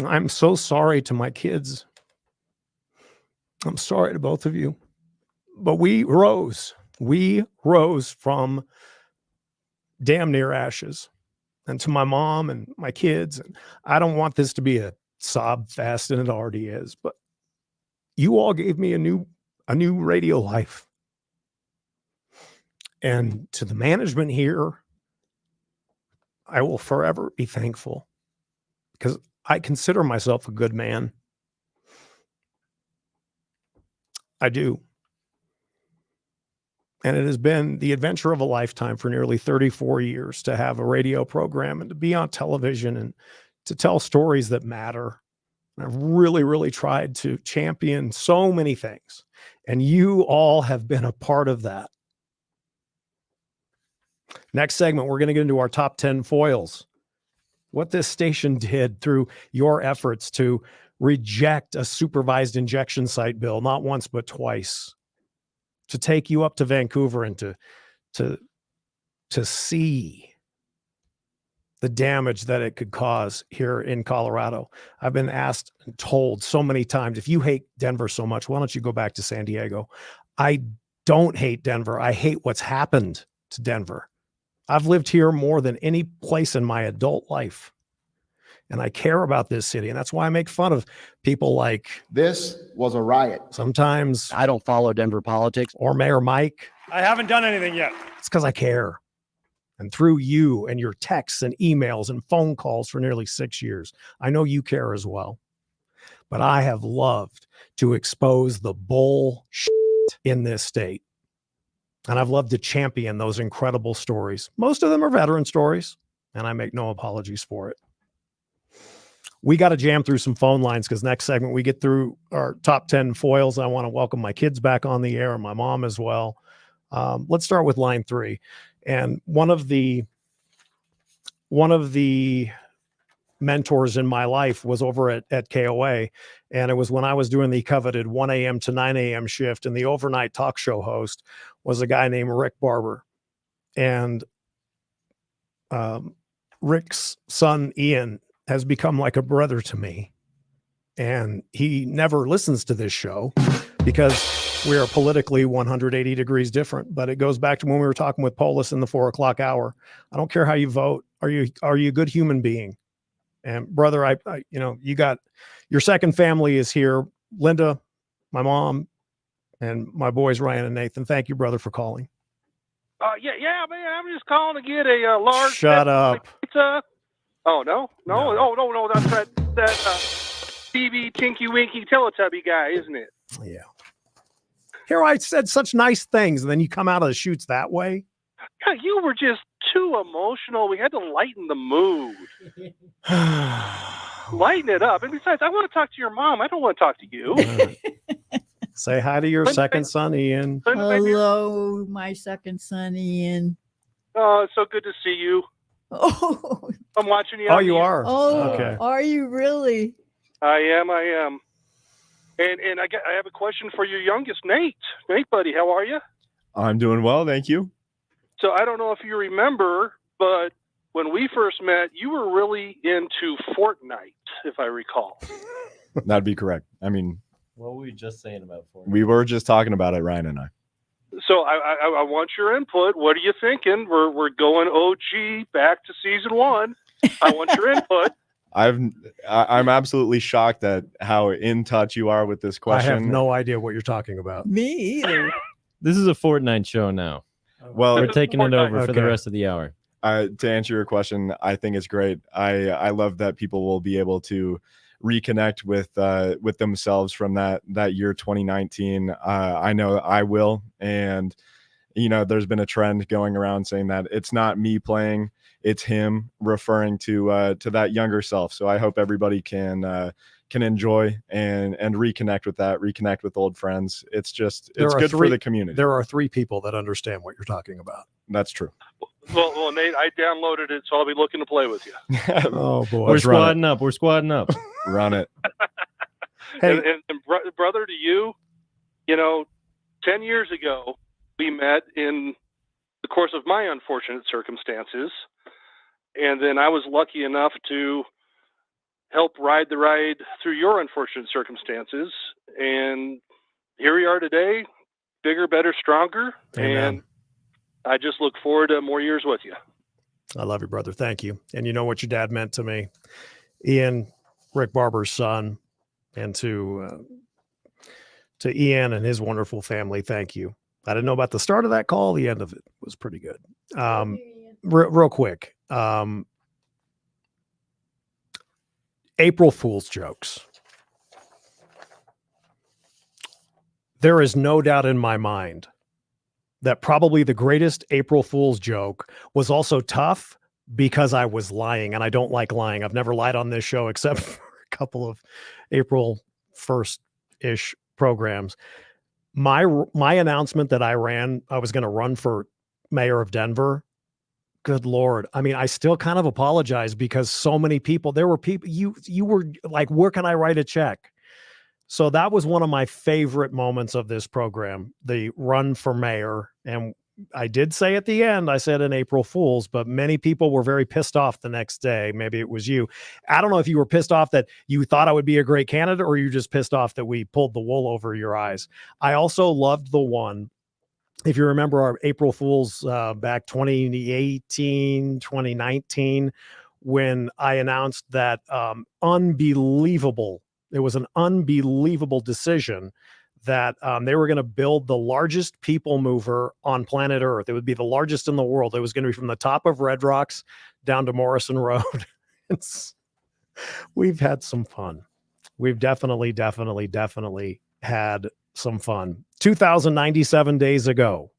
I'm so sorry to my kids. I'm sorry to both of you, but we rose from damn near ashes. And to my mom and my kids, and I don't want this to be a sob fest, and it already is, but you all gave me a new radio life. And to the management here, I will forever be thankful. because I consider myself a good man. I do. And it has been the adventure of a lifetime for nearly 34 years to have a radio program and to be on television and to tell stories that matter. And I've really, really tried to champion so many things. And you all have been a part of that. Next segment, we're going to get into our top 10 foils. What this station did through your efforts to reject a supervised injection site bill, not once, but twice, to take you up to Vancouver and to see the damage that it could cause here in Colorado. I've been asked and told so many times, if you hate Denver so much, why don't you go back to San Diego? I don't hate Denver. I hate what's happened to Denver. I've lived here more than any place in my adult life. And I care about this city. And that's why I make fun of people like, this was a riot. Sometimes I don't follow Denver politics. Or Mayor Mike. I haven't done anything yet. It's because I care. And through you and your texts and emails and phone calls for nearly 6 years, I know you care as well. But I have loved to expose the bullshit in this state. And I've loved to champion those incredible stories. Most of them are veteran stories, and I make no apologies for it. We got to jam through some phone lines because next segment we get through our top 10 foils. I want to welcome my kids back on the air and my mom as well. Let's start with line 3. And one of the mentors in my life was over at KOA. And it was when I was doing the coveted 1 a.m. to 9 a.m. shift, and the overnight talk show host was a guy named Rick Barber. And Rick's son, Ian, has become like a brother to me. And he never listens to this show because we are politically 180 degrees different. But it goes back to when we were talking with Polis in the 4 o'clock hour. I don't care how you vote. Are you a good human being? And brother, I you got your second family is here. Linda, my mom, and my boys, Ryan and Nathan. Thank you, brother, for calling. Yeah, man. I'm just calling to get a large. Shut up. Pizza. Oh no. Oh no. That's that TV Tinky Winky Teletubby guy, isn't it? Yeah. Here I said such nice things, and then you come out of the shoots that way. Yeah, you were just too emotional. We had to lighten the mood. Lighten it up. And besides, I want to talk to your mom. I don't want to talk to you. Say hi to your second son, Ian. Hello, my second son, Ian. Oh, it's so good to see you. Oh, I'm watching you. Oh, you are? Oh, okay. Are you really? I am. And I have a question for your youngest, Nate. Nate, buddy, how are you? I'm doing well, thank you. So I don't know if you remember, but when we first met, you were really into Fortnite, if I recall. That'd be correct. I mean, what were we just saying about Fortnite? We were just talking about it, Ryan and I. So I want your input. What are you thinking? We're going OG back to season 1. I want your input. I'm absolutely shocked at how in touch you are with this question. I have no idea what you're talking about. Me either. This is a Fortnite show now. Well, we're taking it over for the rest of the hour. To answer your question, I think it's great. I love that people will be able to reconnect with themselves from that year 2019. I know I will, and there's been a trend going around saying that it's not me playing, it's him, referring to that younger self. So I hope everybody can enjoy and reconnect with that, reconnect with old friends. It's good for the community. There are 3 people that understand what you're talking about. That's true. Well, Nate, I downloaded it, so I'll be looking to play with you. Oh boy, we're squadding up. We're squadding up. Run it. Hey, and brother, to you, 10 years ago, we met in the course of my unfortunate circumstances, and then I was lucky enough to help ride the ride through your unfortunate circumstances, and here we are today, bigger, better, stronger. Amen. And I just look forward to more years with you. I love you, brother. Thank you. And you know what your dad meant to me. Ian, Rick Barber's son, and to Ian and his wonderful family, thank you. I didn't know about the start of that call. The end of it was pretty good. Real quick. April Fool's jokes. There is no doubt in my mind that probably the greatest April Fool's joke was also tough because I was lying, and I don't like lying. I've never lied on this show except for a couple of April 1st-ish programs. My announcement that I was going to run for mayor of Denver. Good Lord. I mean, I still kind of apologize because so many people, there were people, you were like, where can I write a check? So that was one of my favorite moments of this program, the run for mayor. And I did say at the end, I said an April Fool's, but many people were very pissed off the next day. Maybe it was you. I don't know if you were pissed off that you thought I would be a great candidate, or you just pissed off that we pulled the wool over your eyes. I also loved the one, if you remember our April Fool's back 2018, 2019, when I announced that it was an unbelievable decision that they were going to build the largest people mover on planet Earth. It would be the largest in the world. It was going to be from the top of Red Rocks down to Morrison Road. We've had some fun. We've definitely had some fun. 2,097 days ago,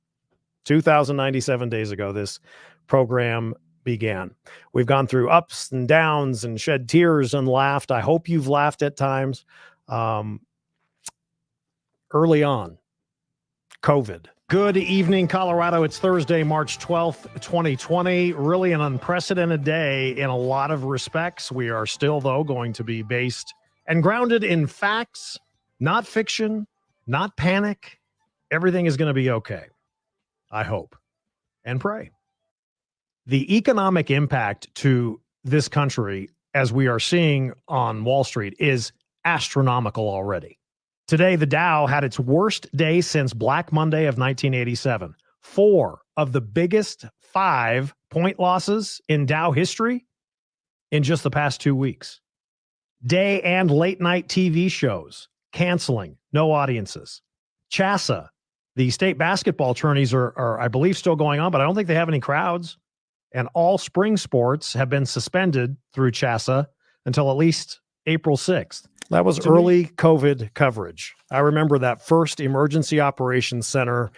this program began. We've gone through ups and downs and shed tears and laughed. I hope you've laughed at times. Early on, COVID. Good evening, Colorado. It's Thursday, March 12th, 2020. Really an unprecedented day in a lot of respects. We are still, though, going to be based and grounded in facts, not fiction, not panic. Everything is going to be okay. I hope and pray. The economic impact to this country, as we are seeing on Wall Street, is astronomical already. Today, the Dow had its worst day since Black Monday of 1987. 4 of the biggest 5-point losses in Dow history in just the past 2 weeks. Day and late night TV shows canceling, no audiences. CHSAA, the state basketball tourneys are, I believe, still going on, but I don't think they have any crowds. And all spring sports have been suspended through CHSAA until at least April 6th. That was early COVID coverage. I remember that first emergency operations center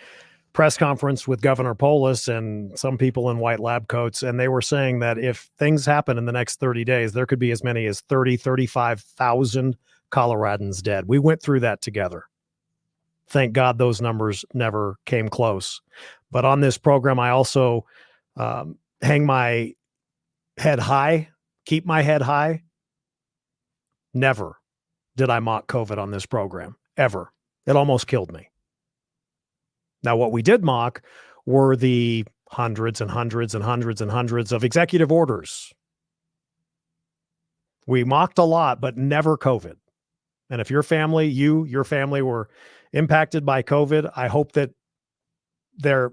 press conference with Governor Polis and some people in white lab coats. And they were saying that if things happen in the next 30 days, there could be as many as 35,000 Coloradans dead. We went through that together. Thank God those numbers never came close. But on this program, I also hang my head high, keep my head high. Never did I mock COVID on this program, ever. It almost killed me. Now, what we did mock were the hundreds and hundreds and hundreds and hundreds of executive orders. We mocked a lot, but never COVID. And if your family, your family were impacted by COVID, I hope that they're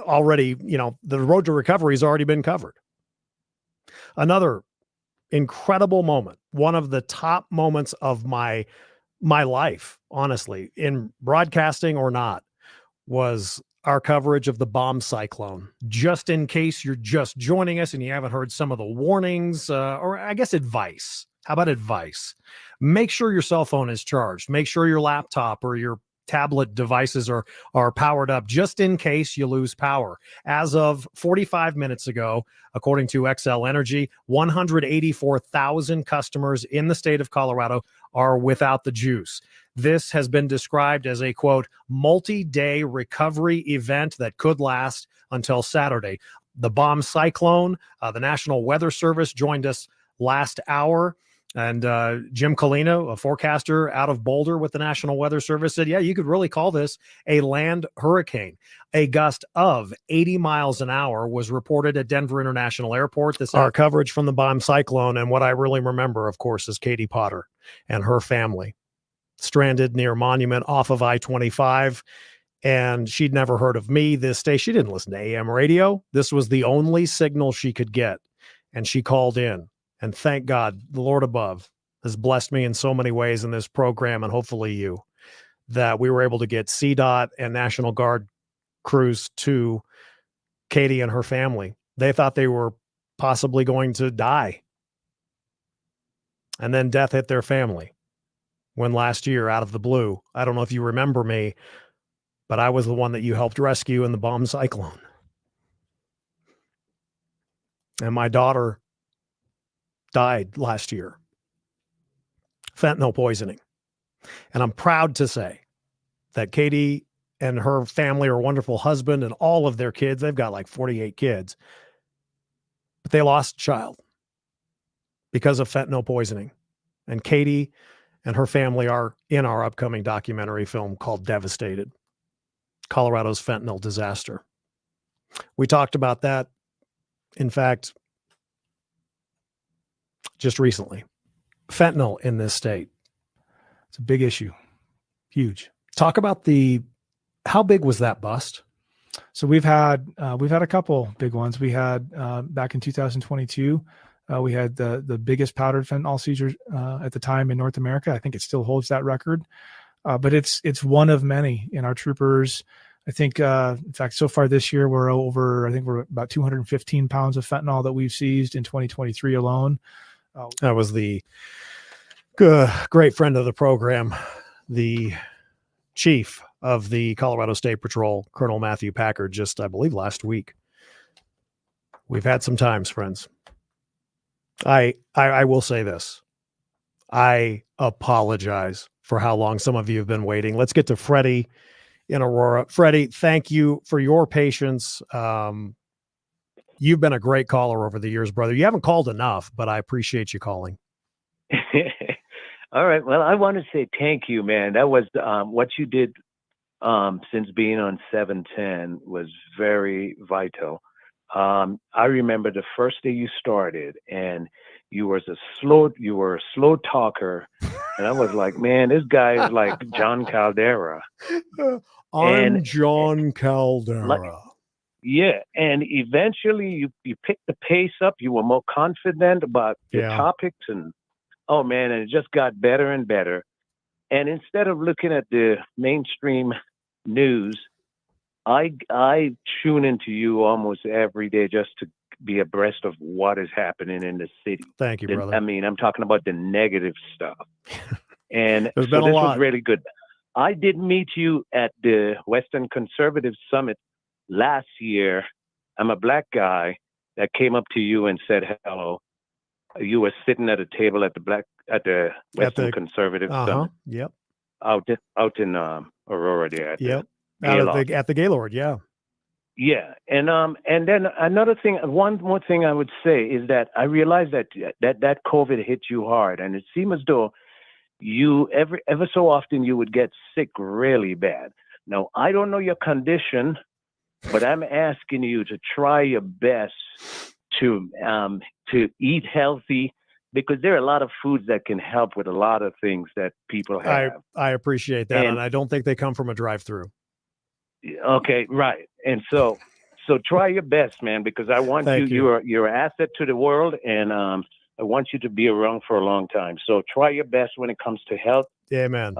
already, the road to recovery has already been covered. Another incredible moment, one of the top moments of my life, honestly, in broadcasting or not, was our coverage of the bomb cyclone. Just in case you're just joining us and you haven't heard some of the warnings, or I guess advice. How about advice? Make sure your cell phone is charged. Make sure your laptop or your tablet devices are powered up just in case you lose power. As of 45 minutes ago, according to XL Energy, 184,000 customers in the state of Colorado are without the juice. This has been described as a, quote, multi-day recovery event that could last until Saturday. The bomb cyclone, the National Weather Service joined us last hour. And Jim Colino, a forecaster out of Boulder with the National Weather Service, said, yeah, you could really call this a land hurricane. A gust of 80 miles an hour was reported at Denver International Airport. This is our coverage from the bomb cyclone. And what I really remember, of course, is Katie Potter and her family stranded near Monument off of I-25. And she'd never heard of me, this day. She didn't listen to AM radio. This was the only signal she could get. And she called in. And thank God, the Lord above has blessed me in so many ways in this program, and hopefully you, that we were able to get CDOT and National Guard crews to Katie and her family. They thought they were possibly going to die. And then death hit their family when last year, out of the blue, I don't know if you remember me, but I was the one that you helped rescue in the bomb cyclone. And my daughter died last year. Fentanyl poisoning. And I'm proud to say that Katie and her family, her wonderful husband, and all of their kids, they've got like 48 kids, but they lost a child because of fentanyl poisoning. And Katie and her family are in our upcoming documentary film called Devastated, Colorado's fentanyl disaster. We talked about that, in fact, just recently. Fentanyl in this state. It's a big issue. Huge. Talk about how big was that bust? So we've had a couple big ones. We had back in 2022, we had the biggest powdered fentanyl seizure at the time in North America. I think it still holds that record, but it's one of many. In our troopers, I think, in fact, so far this year we're about 215 pounds of fentanyl that we've seized in 2023 alone. That was the great friend of the program, the chief of the Colorado State Patrol, Colonel Matthew Packard, just, I believe, last week. We've had some times, friends. I will say this. I apologize for how long some of you have been waiting. Let's get to Freddie in Aurora. Freddie, thank you for your patience. You've been a great caller over the years, brother. You haven't called enough, but I appreciate you calling. All right. Well, I want to say thank you, man. That was what you did since being on 710 was very vital. I remember the first day you started, and you were a slow talker, and I was like, man, this guy is like John Caldera. I'm John Caldera. Yeah, and eventually you picked the pace up. You were more confident about your topics, and oh man, and it just got better and better. And instead of looking at the mainstream news, I tune into you almost every day just to be abreast of what is happening in the city. Thank you, brother. I mean, I'm talking about the negative stuff. And There's been a lot. Was really good. I did meet you at the Western Conservative Summit last year. I'm a black guy that came up to you and said hello. You were sitting at a table at the Western Conservative Summit. Yep. Out in Aurora there. At the Gaylord, yeah. Yeah, and then another thing, one more thing I would say is that I realized that COVID hit you hard, and it seemed as though you ever so often you would get sick really bad. Now I don't know your condition, but I'm asking you to try your best to eat healthy, because there are a lot of foods that can help with a lot of things that people have. I appreciate that, and I don't think they come from a drive-through. Okay, right. And so try your best, man, because I want you're an asset to the world, and I want you to be around for a long time. So try your best when it comes to health. Yeah, man.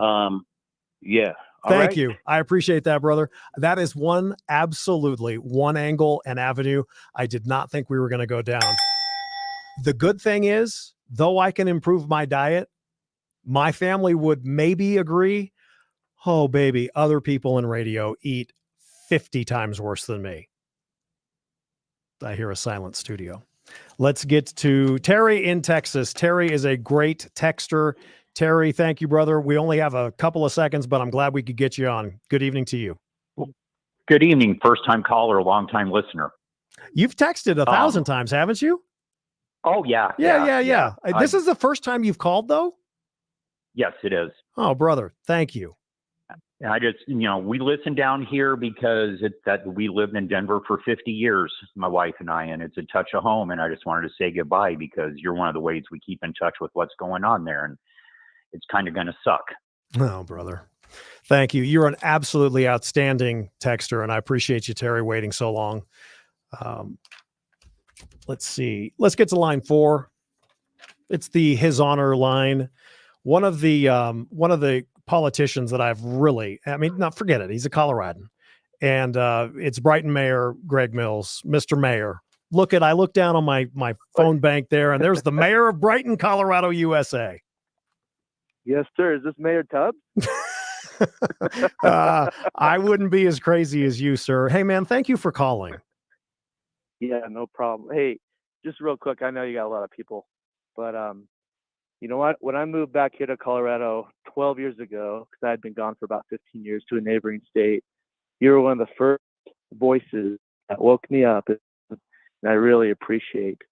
Yeah. Thank you. I appreciate that, brother. That is absolutely one angle and avenue I did not think we were going to go down. The good thing is, though I can improve my diet, my family would maybe agree. Oh, baby, other people in radio eat 50 times worse than me. I hear a silent studio. Let's get to Terry in Texas. Terry is a great texter. Terry, thank you, brother. We only have a couple of seconds, but I'm glad we could get you on. Good evening to you. Good evening. First-time caller, long-time listener. You've texted 1,000 times, haven't you? Oh, yeah. Yeah. This is the first time you've called, though? Yes, it is. Oh, brother, thank you. I just, we listen down here because we lived in Denver for 50 years, my wife and I, and it's a touch of home. And I just wanted to say goodbye because you're one of the ways we keep in touch with what's going on there. And it's kind of going to suck. Oh, brother. Thank you. You're an absolutely outstanding texter, and I appreciate you, Terry, waiting so long. Let's see. Let's get to line 4. It's the His Honor line. One of the politicians that I've not forget it. He's a Coloradan, and it's Brighton Mayor Greg Mills. Mr. Mayor, I look down on my phone bank there, and there's the mayor of Brighton, Colorado, USA. Yes, sir. Is this Mayor Tubbs? I wouldn't be as crazy as you, sir. Hey, man, thank you for calling. Yeah, no problem. Hey, just real quick, I know you got a lot of people, but you know what? When I moved back here to Colorado 12 years ago, because I had been gone for about 15 years to a neighboring state, you were one of the first voices that woke me up, and I really appreciate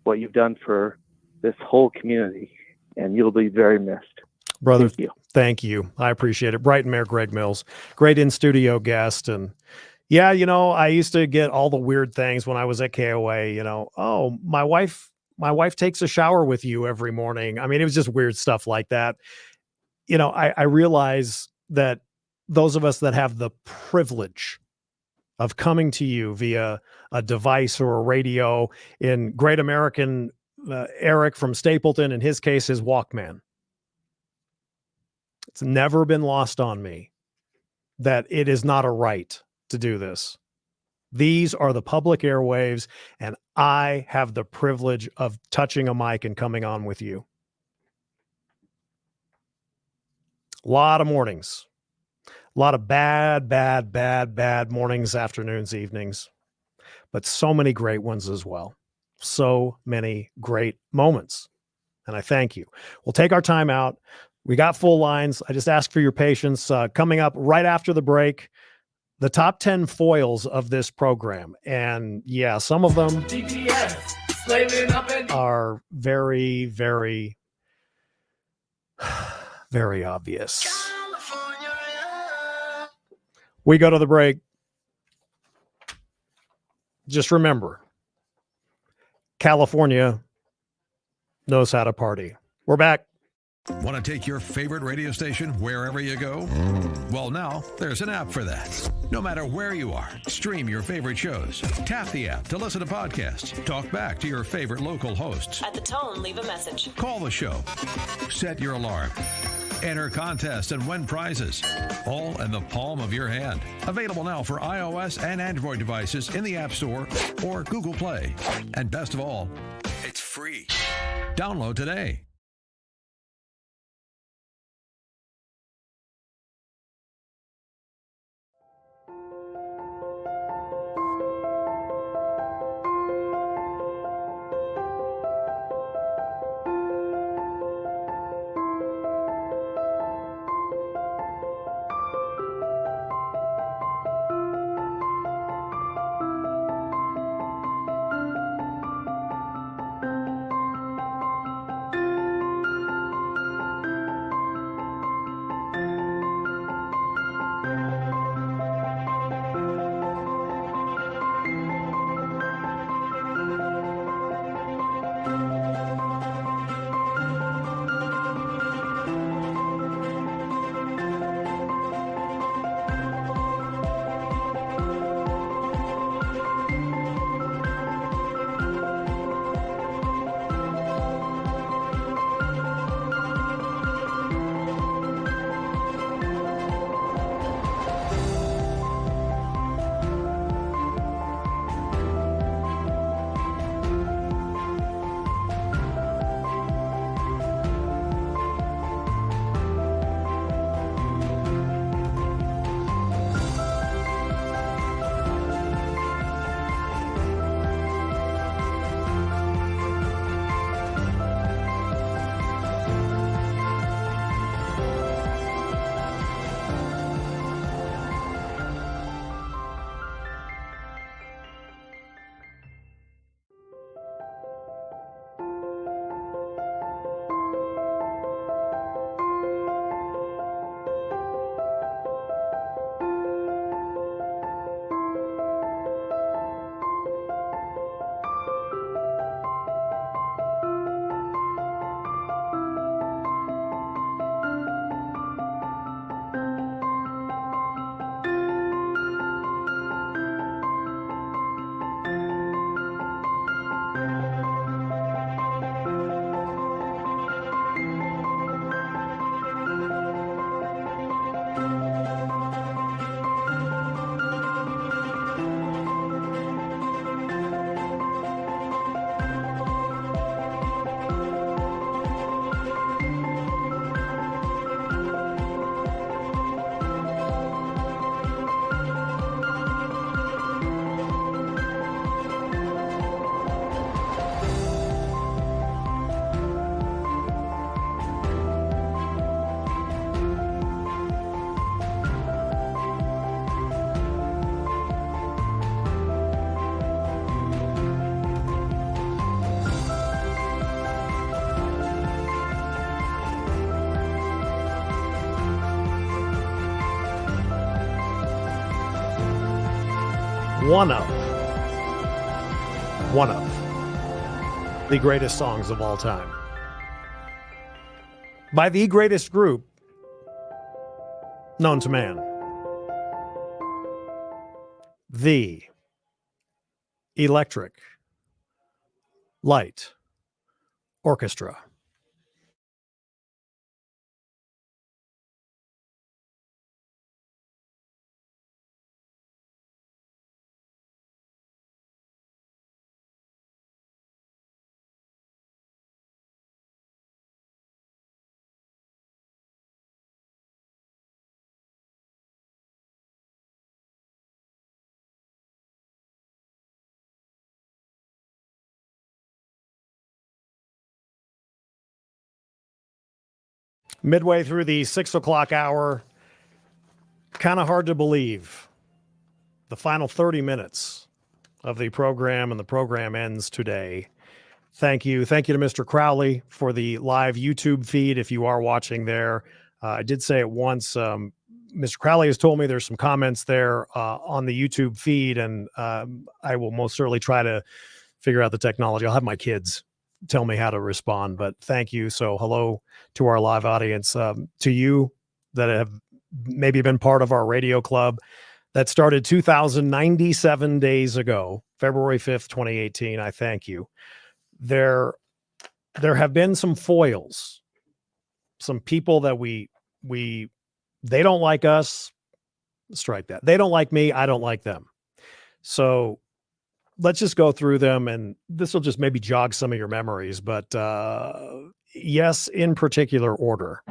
what you've done for this whole community, and you'll be very missed. Brother, Thank you. Thank you. I appreciate it. Brighton Mayor Greg Mills, great in-studio guest. And yeah, I used to get all the weird things when I was at KOA, oh, my wife takes a shower with you every morning. I mean, it was just weird stuff like that. I realize that those of us that have the privilege of coming to you via a device or a radio, in Great American, Eric from Stapleton, in his case, his Walkman. It's never been lost on me that it is not a right to do this. These are the public airwaves, and I have the privilege of touching a mic and coming on with you. A lot of mornings, a lot of bad mornings, afternoons, evenings, but so many great ones as well. So many great moments. And I thank you. We'll take our time out. We got full lines. I just ask for your patience. Coming up right after the break, the top 10 foils of this program. And yeah, some of them are very, very, very obvious. We go to the break. Just remember, California knows how to party. We're back. Want to take your favorite radio station wherever you go? Well, now there's an app for that. No matter where you are, stream your favorite shows. Tap the app to listen to podcasts. Talk back to your favorite local hosts. At the tone, leave a message. Call the show. Set your alarm. Enter contests and win prizes. All in the palm of your hand. Available now for iOS and Android devices in the App Store or Google Play. And best of all, it's free. Download today. one of the greatest songs of all time by the greatest group known to man, the Electric Light Orchestra. Midway through the 6 o'clock hour, kind of hard to believe. The final 30 minutes of the program, and the program ends today. Thank you. Thank you to Mr. Crowley for the live YouTube feed. If you are watching there, I did say it once. Mr. Crowley has told me there's some comments there on the YouTube feed, and I will most certainly try to figure out the technology. I'll have my kids tell me how to respond, but thank you. So hello to our live audience, to you that have maybe been part of our radio club that started 2,097 days ago, February 5th, 2018. I thank you. There have been some foils, some people that they don't like us. Strike that. They don't like me. I don't like them. So let's just go through them, and this will just maybe jog some of your memories, but yes, in particular order.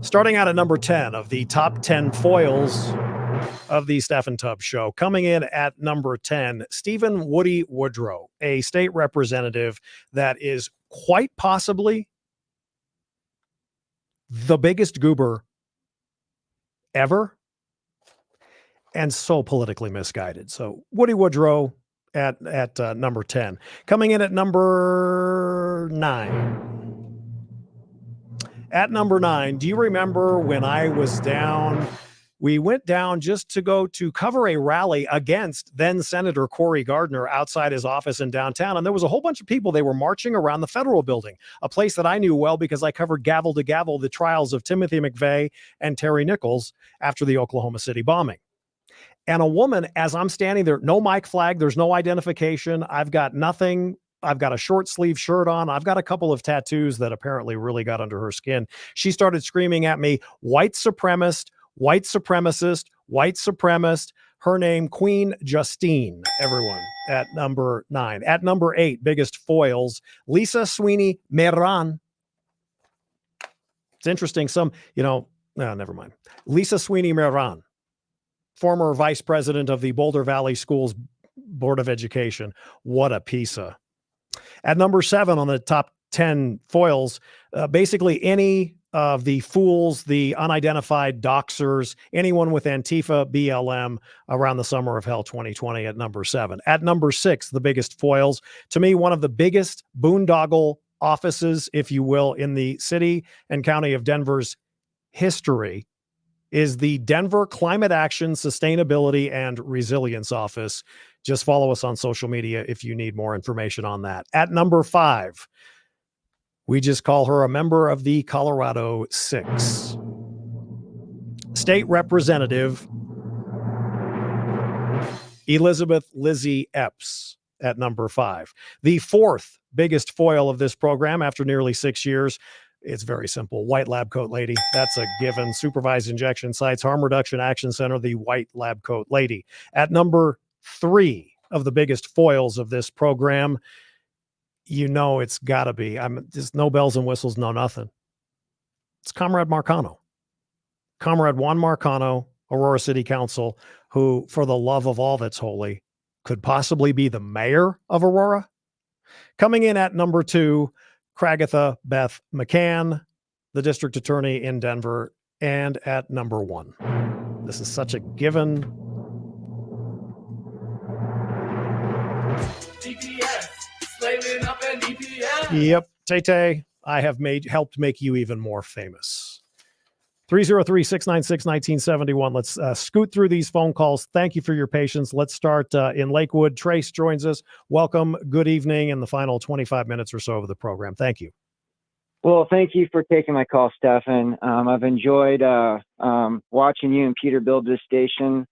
Starting out at number 10 of the top 10 foils of the Steffan Tubbs Show. Coming in at number 10, Stephen Woody Woodrow, a state representative that is quite possibly the biggest goober ever, and so politically misguided. So Woody Woodrow at number 10. Coming in at number 9. At number 9, do you remember when I was down? We went down just to go to cover a rally against then Senator Cory Gardner outside his office in downtown. And there was a whole bunch of people. They were marching around the federal building, a place that I knew well because I covered gavel to gavel the trials of Timothy McVeigh and Terry Nichols after the Oklahoma City bombing. And a woman, as I'm standing there, no mic flag, there's no identification. I've got nothing. I've got a short sleeve shirt on. I've got a couple of tattoos that apparently really got under her skin. She started screaming at me, white supremacist, white supremacist, white supremacist. Her name, Queen Justine, everyone, at number 9. At number 8, biggest foils, Lisa Sweeney Meran. It's interesting. Never mind. Lisa Sweeney Meran, former vice president of the Boulder Valley Schools Board of Education. What a piece of. At number 7 on the top 10 foils, basically any of the fools, the unidentified doxers, anyone with Antifa, BLM around the summer of hell 2020 at number 7. At number 6, the biggest foils, to me, one of the biggest boondoggle offices, if you will, in the city and county of Denver's history is the Denver Climate Action, Sustainability, and Resilience Office. Just follow us on social media if you need more information on that. At number 5, we just call her a member of the Colorado Six. State Representative Elizabeth Lizzie Epps at number 5. The 4th biggest foil of this program after nearly 6 years. It's very simple. White lab coat lady. That's a given. Supervised injection sites, harm reduction action center, the white lab coat lady. At number 3 of the biggest foils of this program, it's got to be. I'm just no bells and whistles, no nothing. It's Comrade Marcano. Comrade Juan Marcano, Aurora City Council, who, for the love of all that's holy, could possibly be the mayor of Aurora. Coming in at number 2, Kragatha Beth McCann, the district attorney in Denver, and at number 1. This is such a given. DPS, slaving up an EPS. Yep, Tay-Tay, I have helped make you even more famous. 303-696-1971. Let's scoot through these phone calls. Thank you for your patience. Let's start in Lakewood. Trace joins us. Welcome. Good evening in the final 25 minutes or so of the program. Thank you. Well, thank you for taking my call, Steffan. I've enjoyed watching you and Peter build this station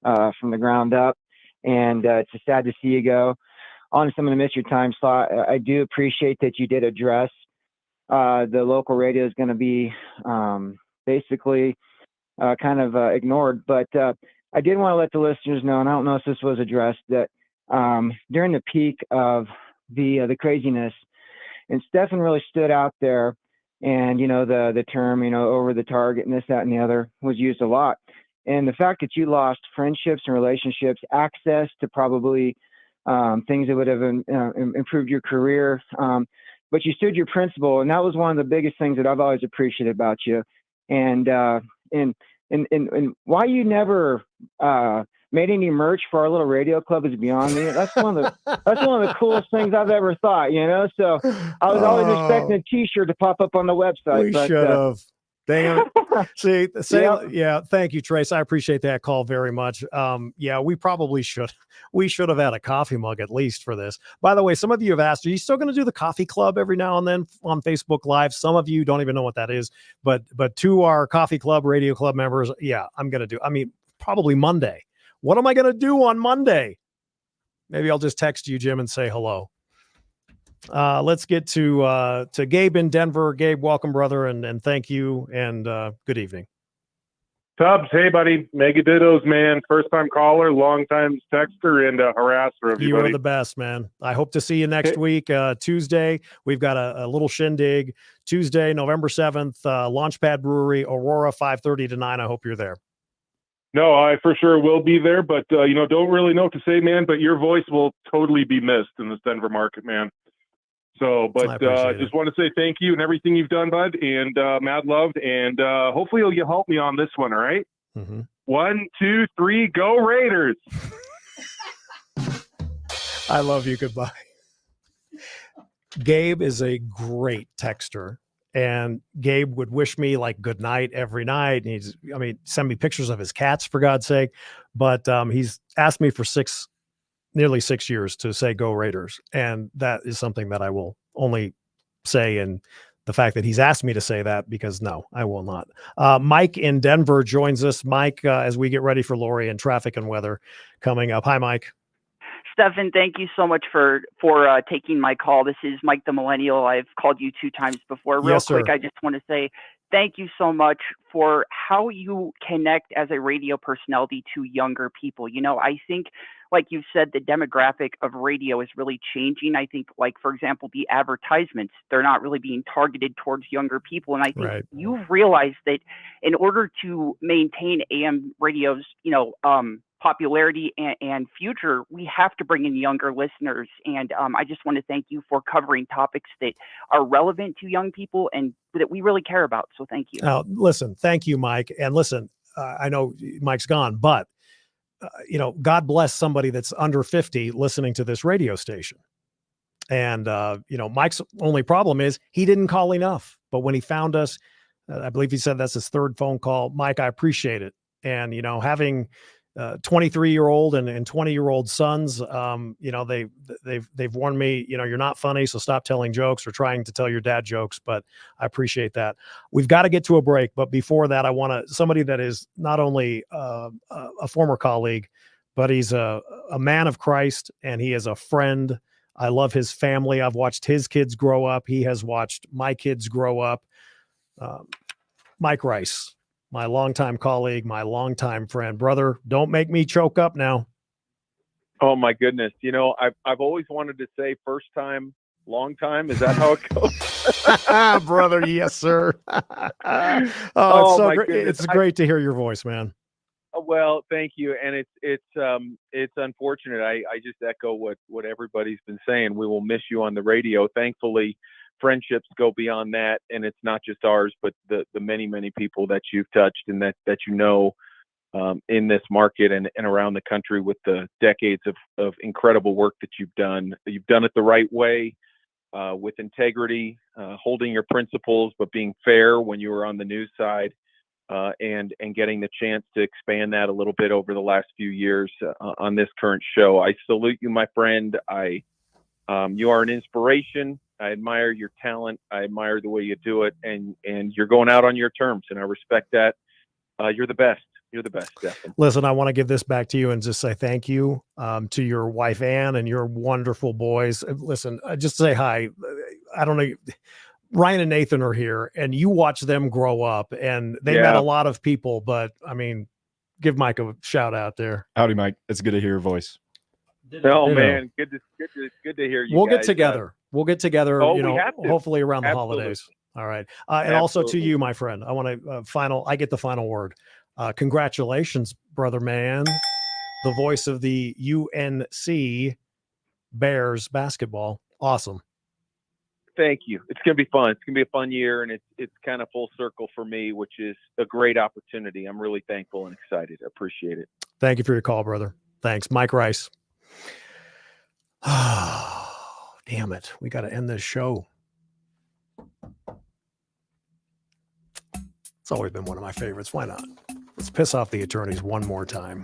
from the ground up, and it's sad to see you go. Honestly, I'm going to miss your time slot. I do appreciate that you did address the local radio is going to be basically kind of ignored, but I did want to let the listeners know, and I don't know if this was addressed, that during the peak of the craziness, and Steffan really stood out there, and the term over the target and this, that, and the other was used a lot. And the fact that you lost friendships and relationships, access to probably things that would have improved your career, but you stood your principle, and that was one of the biggest things that I've always appreciated about you. And why you never made any merch for our little radio club is beyond me. That's one of the coolest things I've ever thought. So I was always expecting a T-shirt to pop up on the website. We but, should have. Damn it. See, Yep. Yeah. Thank you, Trace. I appreciate that call very much. Yeah, we probably should. We should have had a coffee mug at least for this. By the way, some of you have asked, are you still going to do the coffee club every now and then on Facebook Live? Some of you don't even know what that is, but to our coffee club, radio club members, yeah, I'm going to do. I mean, probably Monday. What am I going to do on Monday? Maybe I'll just text you, Jim, and say hello. Let's get to Gabe in Denver. Gabe, welcome, brother, and thank you, and good evening. Tubbs, hey, buddy. Mega dittos, man. First-time caller, long-time texter, and harasser, everybody. You are the best, man. I hope to see you next week, Tuesday. We've got a little shindig. Tuesday, November 7th, Launchpad Brewery, Aurora, 5:30 to 9. I hope you're there. No, I for sure will be there, but, don't really know what to say, man, but your voice will totally be missed in this Denver market, man. So, but just want to say thank you and everything you've done, bud, and mad loved, and hopefully you'll help me on this one, all right? Mm-hmm. 1, 2, 3, go Raiders! I love you. Goodbye. Gabe is a great texter, and Gabe would wish me like good night every night. And send me pictures of his cats for God's sake. But he's asked me for nearly 6 years to say go Raiders. And that is something that I will only say in the fact that he's asked me to say that, because no, I will not. Mike in Denver joins us. Mike, as we get ready for Lori and traffic and weather coming up. Hi, Mike. Steffan, thank you so much for taking my call. This is Mike the Millennial. I've called you 2 times before. Real Yes, quick, sir. I just want to say thank you so much for how you connect as a radio personality to younger people. I think, like you said, the demographic of radio is really changing. I think, like, for example, the advertisements, they're not really being targeted towards younger people. And I think Right. you've realized that in order to maintain AM radio's, popularity and future, we have to bring in younger listeners. And I just want to thank you for covering topics that are relevant to young people and that we really care about. So thank you. Listen, thank you, Mike. And listen, I know Mike's gone, but God bless somebody that's under 50 listening to this radio station. And, Mike's only problem is he didn't call enough. But when he found us, I believe he said that's his 3rd phone call. Mike, I appreciate it. And, having 23-year-old and 20-year-old sons, they've warned me, you're not funny, so stop telling jokes or trying to tell your dad jokes, but I appreciate that. We've got to get to a break, but before that, I want somebody that is not only a former colleague, but he's a man of Christ, and he is a friend. I love his family. I've watched his kids grow up. He has watched my kids grow up. Mike Rice, my longtime colleague, my longtime friend. Brother, don't make me choke up now. Oh my goodness. I've always wanted to say first time, long time. Is that how it goes? Brother, yes, sir. It's so great. It's great to hear your voice, man. Well, thank you. And it's unfortunate. I just echo what everybody's been saying. We will miss you on the radio. Thankfully, friendships go beyond that, and it's not just ours, but the many, many people that you've touched and that in this market and around the country with the decades of incredible work that you've done. You've done it the right way, with integrity, holding your principles, but being fair when you were on the news side. and getting the chance to expand that a little bit over the last few years on this current show. I salute you, my friend. You are an inspiration. I admire your talent. I admire the way you do it, and you're going out on your terms, and I respect that. You're the best. You're the best, Steffan. Listen, I want to give this back to you and just say thank you to your wife, Ann, and your wonderful boys. Listen, just say hi. I don't know. Ryan and Nathan are here, and you watch them grow up, and they met a lot of people, but I mean, give Mike a shout out there. Howdy, Mike. It's good to hear your voice. Oh, man. Good to hear you. We'll guys. get together. We'll get together, hopefully around the holidays. All right. And also to you, my friend, I want to I get the final word. Congratulations, brother man, the voice of the UNC Bears basketball. Awesome. Thank you. It's going to be fun. It's going to be a fun year, and it's kind of full circle for me, which is a great opportunity. I'm really thankful and excited. I appreciate it. Thank you for your call, brother. Thanks. Mike Rice. Oh, damn it. We got to end this show. It's always been one of my favorites. Why not? Let's piss off the attorneys one more time.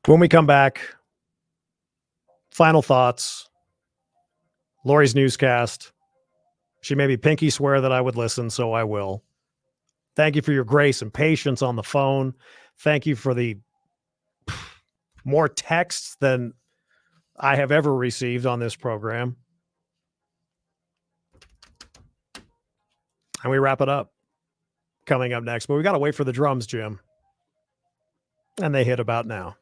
When we come back, final thoughts. Lori's newscast. She made me pinky swear that I would listen, so I will. Thank you for your grace and patience on the phone. Thank you for the more texts than I have ever received on this program. And we wrap it up. Coming up next, but we got to wait for the drums, Jim. And they hit about now.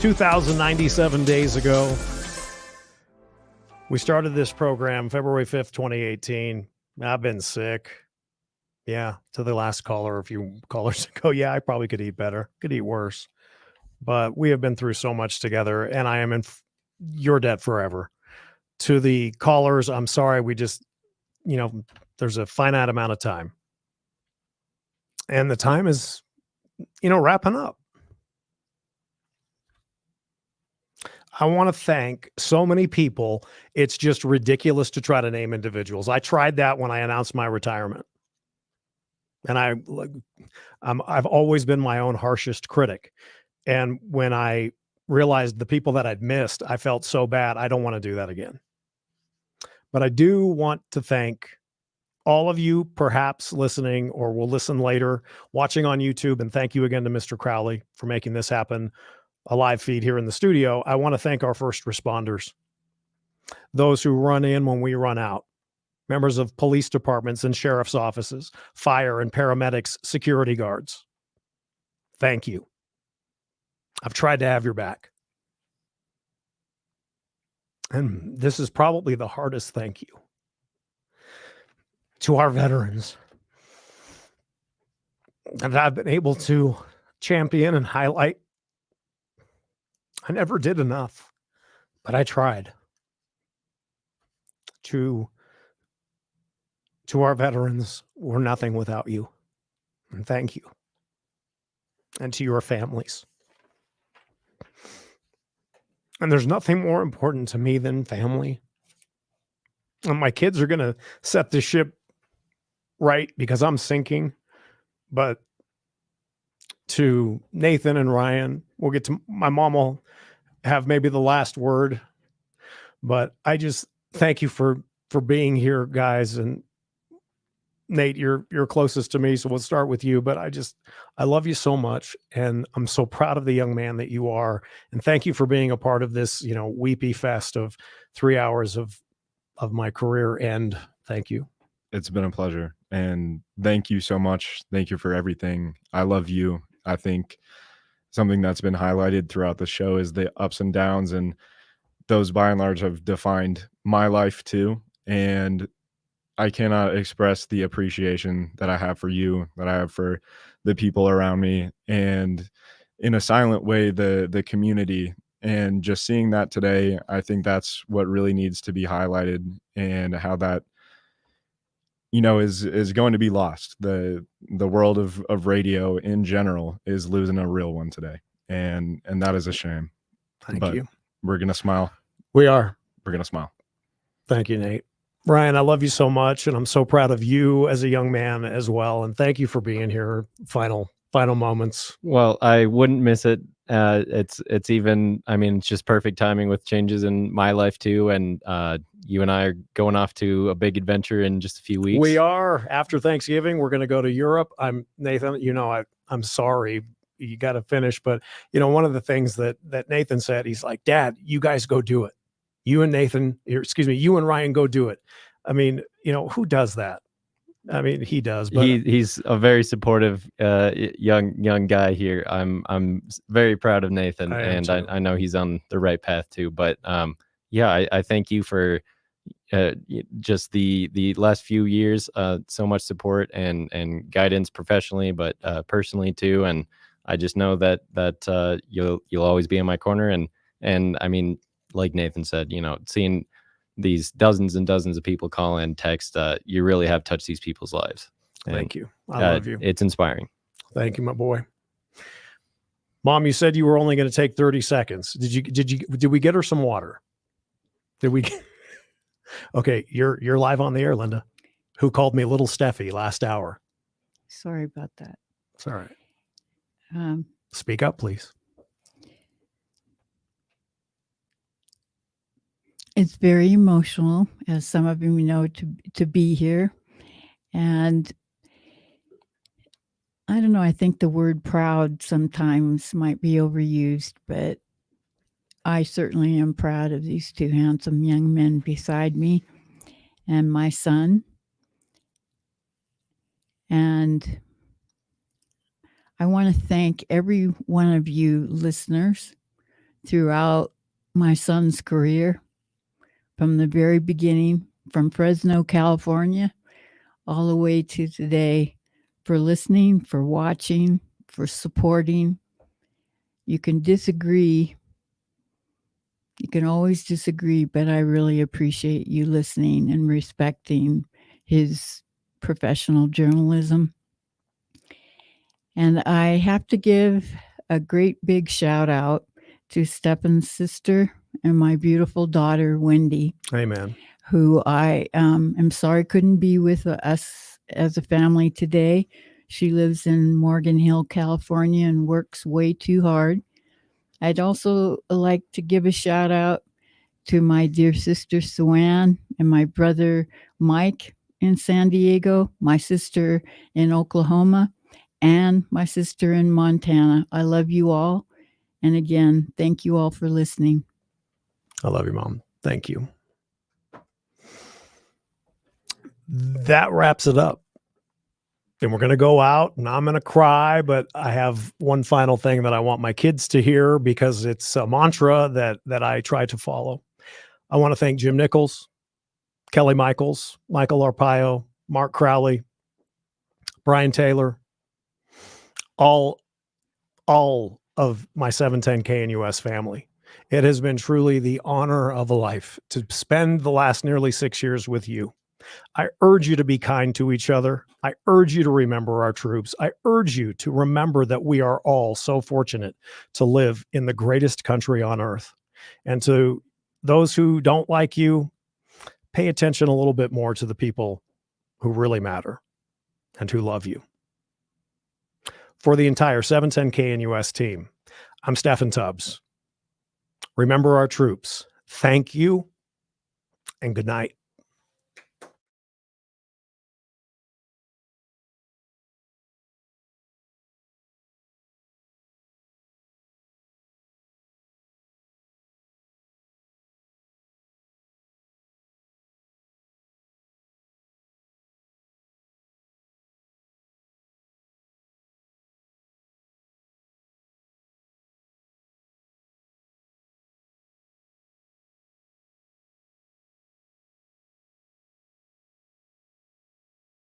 2,097 days ago, we started this program February 5th, 2018. I've been sick. Yeah, to the last caller, a few callers ago. Yeah, I probably could eat better, could eat worse. But we have been through so much together, and I am in your debt forever. To the callers, I'm sorry. We just, there's a finite amount of time. And the time is, wrapping up. I want to thank so many people. It's just ridiculous to try to name individuals. I tried that when I announced my retirement. And I've always been my own harshest critic. And when I realized the people that I'd missed, I felt so bad. I don't want to do that again. But I do want to thank all of you, perhaps listening or will listen later, watching on YouTube. And thank you again to Mr. Crowley for making this happen, a live feed here in the studio. I want to thank our first responders, those who run in when we run out, members of police departments and sheriff's offices, fire and paramedics, security guards. Thank you. I've tried to have your back. And this is probably the hardest thank you. To our veterans that I've been able to champion and highlight. I never did enough, but I tried. To our veterans, we're nothing without you. And thank you. And to your families. And there's nothing more important to me than family. And my kids are going to set this ship right because I'm sinking. But to Nathan and Ryan, we'll get to my mom will have maybe the last word. But I just thank you for being here, guys. And Nate, you're closest to me, so we'll start with you. But I love you so much, and I'm so proud of the young man that you are. And thank you for being a part of this, weepy fest of 3 hours of my career. And thank you. It's been a pleasure, and thank you so much. Thank you for everything. I love you. I think something that's been highlighted throughout the show is the ups and downs, and those by and large have defined my life too. And I cannot express the appreciation that I have for you, that I have for the people around me, and in a silent way, the community. And just seeing that today, I think that's what really needs to be highlighted, and how that, is going to be lost. The world of radio in general is losing a real one today. And that is a shame. Thank but you. We're going to smile. We are. We're going to smile. Thank you, Nate. Ryan, I love you so much, and I'm so proud of you as a young man as well. And thank you for being here. Final moments. Well, I wouldn't miss it. It's even, it's just perfect timing with changes in my life too. And you and I are going off to a big adventure in just a few weeks. We are. After Thanksgiving, we're going to go to Europe. I'm Nathan. I'm sorry. You got to finish, but one of the things that Nathan said, he's like, Dad, you guys go do it. You and Ryan go do it. Who does that? He does, but he's a very supportive young guy here. I'm very proud of Nathan, and I know he's on the right path too. But I thank you for just the last few years. So much support and guidance professionally, but personally too. And I just know that you'll always be in my corner. And like Nathan said, seeing these dozens and dozens of people call in, text, you really have touched these people's lives. And, thank you. I love you. It's inspiring. Thank you, my boy. Mom, you said you were only going to take 30 seconds. Did we get her some water? Did we? Okay. You're live on the air, Linda, who called me Little Steffi last hour. Sorry about that. It's all right. Speak up, please. It's very emotional, as some of you know, to be here. And I don't know, I think the word proud sometimes might be overused, but I certainly am proud of these two handsome young men beside me and my son. And I want to thank every one of you listeners throughout my son's career from the very beginning, from Fresno, California, all the way to today, for listening, for watching, for supporting. You can disagree. You can always disagree, but I really appreciate you listening and respecting his professional journalism. And I have to give a great big shout out to Steffan's sister and my beautiful daughter, Wendy. Amen. Who I am sorry couldn't be with us as a family today. She lives in Morgan Hill, California, and works way too hard. I'd also like to give a shout out to my dear sister, Suanne, and my brother, Mike, in San Diego, my sister in Oklahoma, and my sister in Montana. I love you all. And again, thank you all for listening. I love you, Mom. Thank you. That wraps it up. And we're going to go out and I'm going to cry, but I have one final thing that I want my kids to hear because it's a mantra that I try to follow. I want to thank Jim Nichols, Kelly Michaels, Michael Arpaio, Mark Crowley, Brian Taylor, all of my 710 KNUS family. It has been truly the honor of a life to spend the last nearly 6 years with you. I urge you to be kind to each other. I urge you to remember our troops. I urge you to remember that we are all so fortunate to live in the greatest country on earth. And to those who don't like you, pay attention a little bit more to the people who really matter and who love you. For the entire 710 KNUS team, I'm Steffan Tubbs. Remember our troops. Thank you and good night.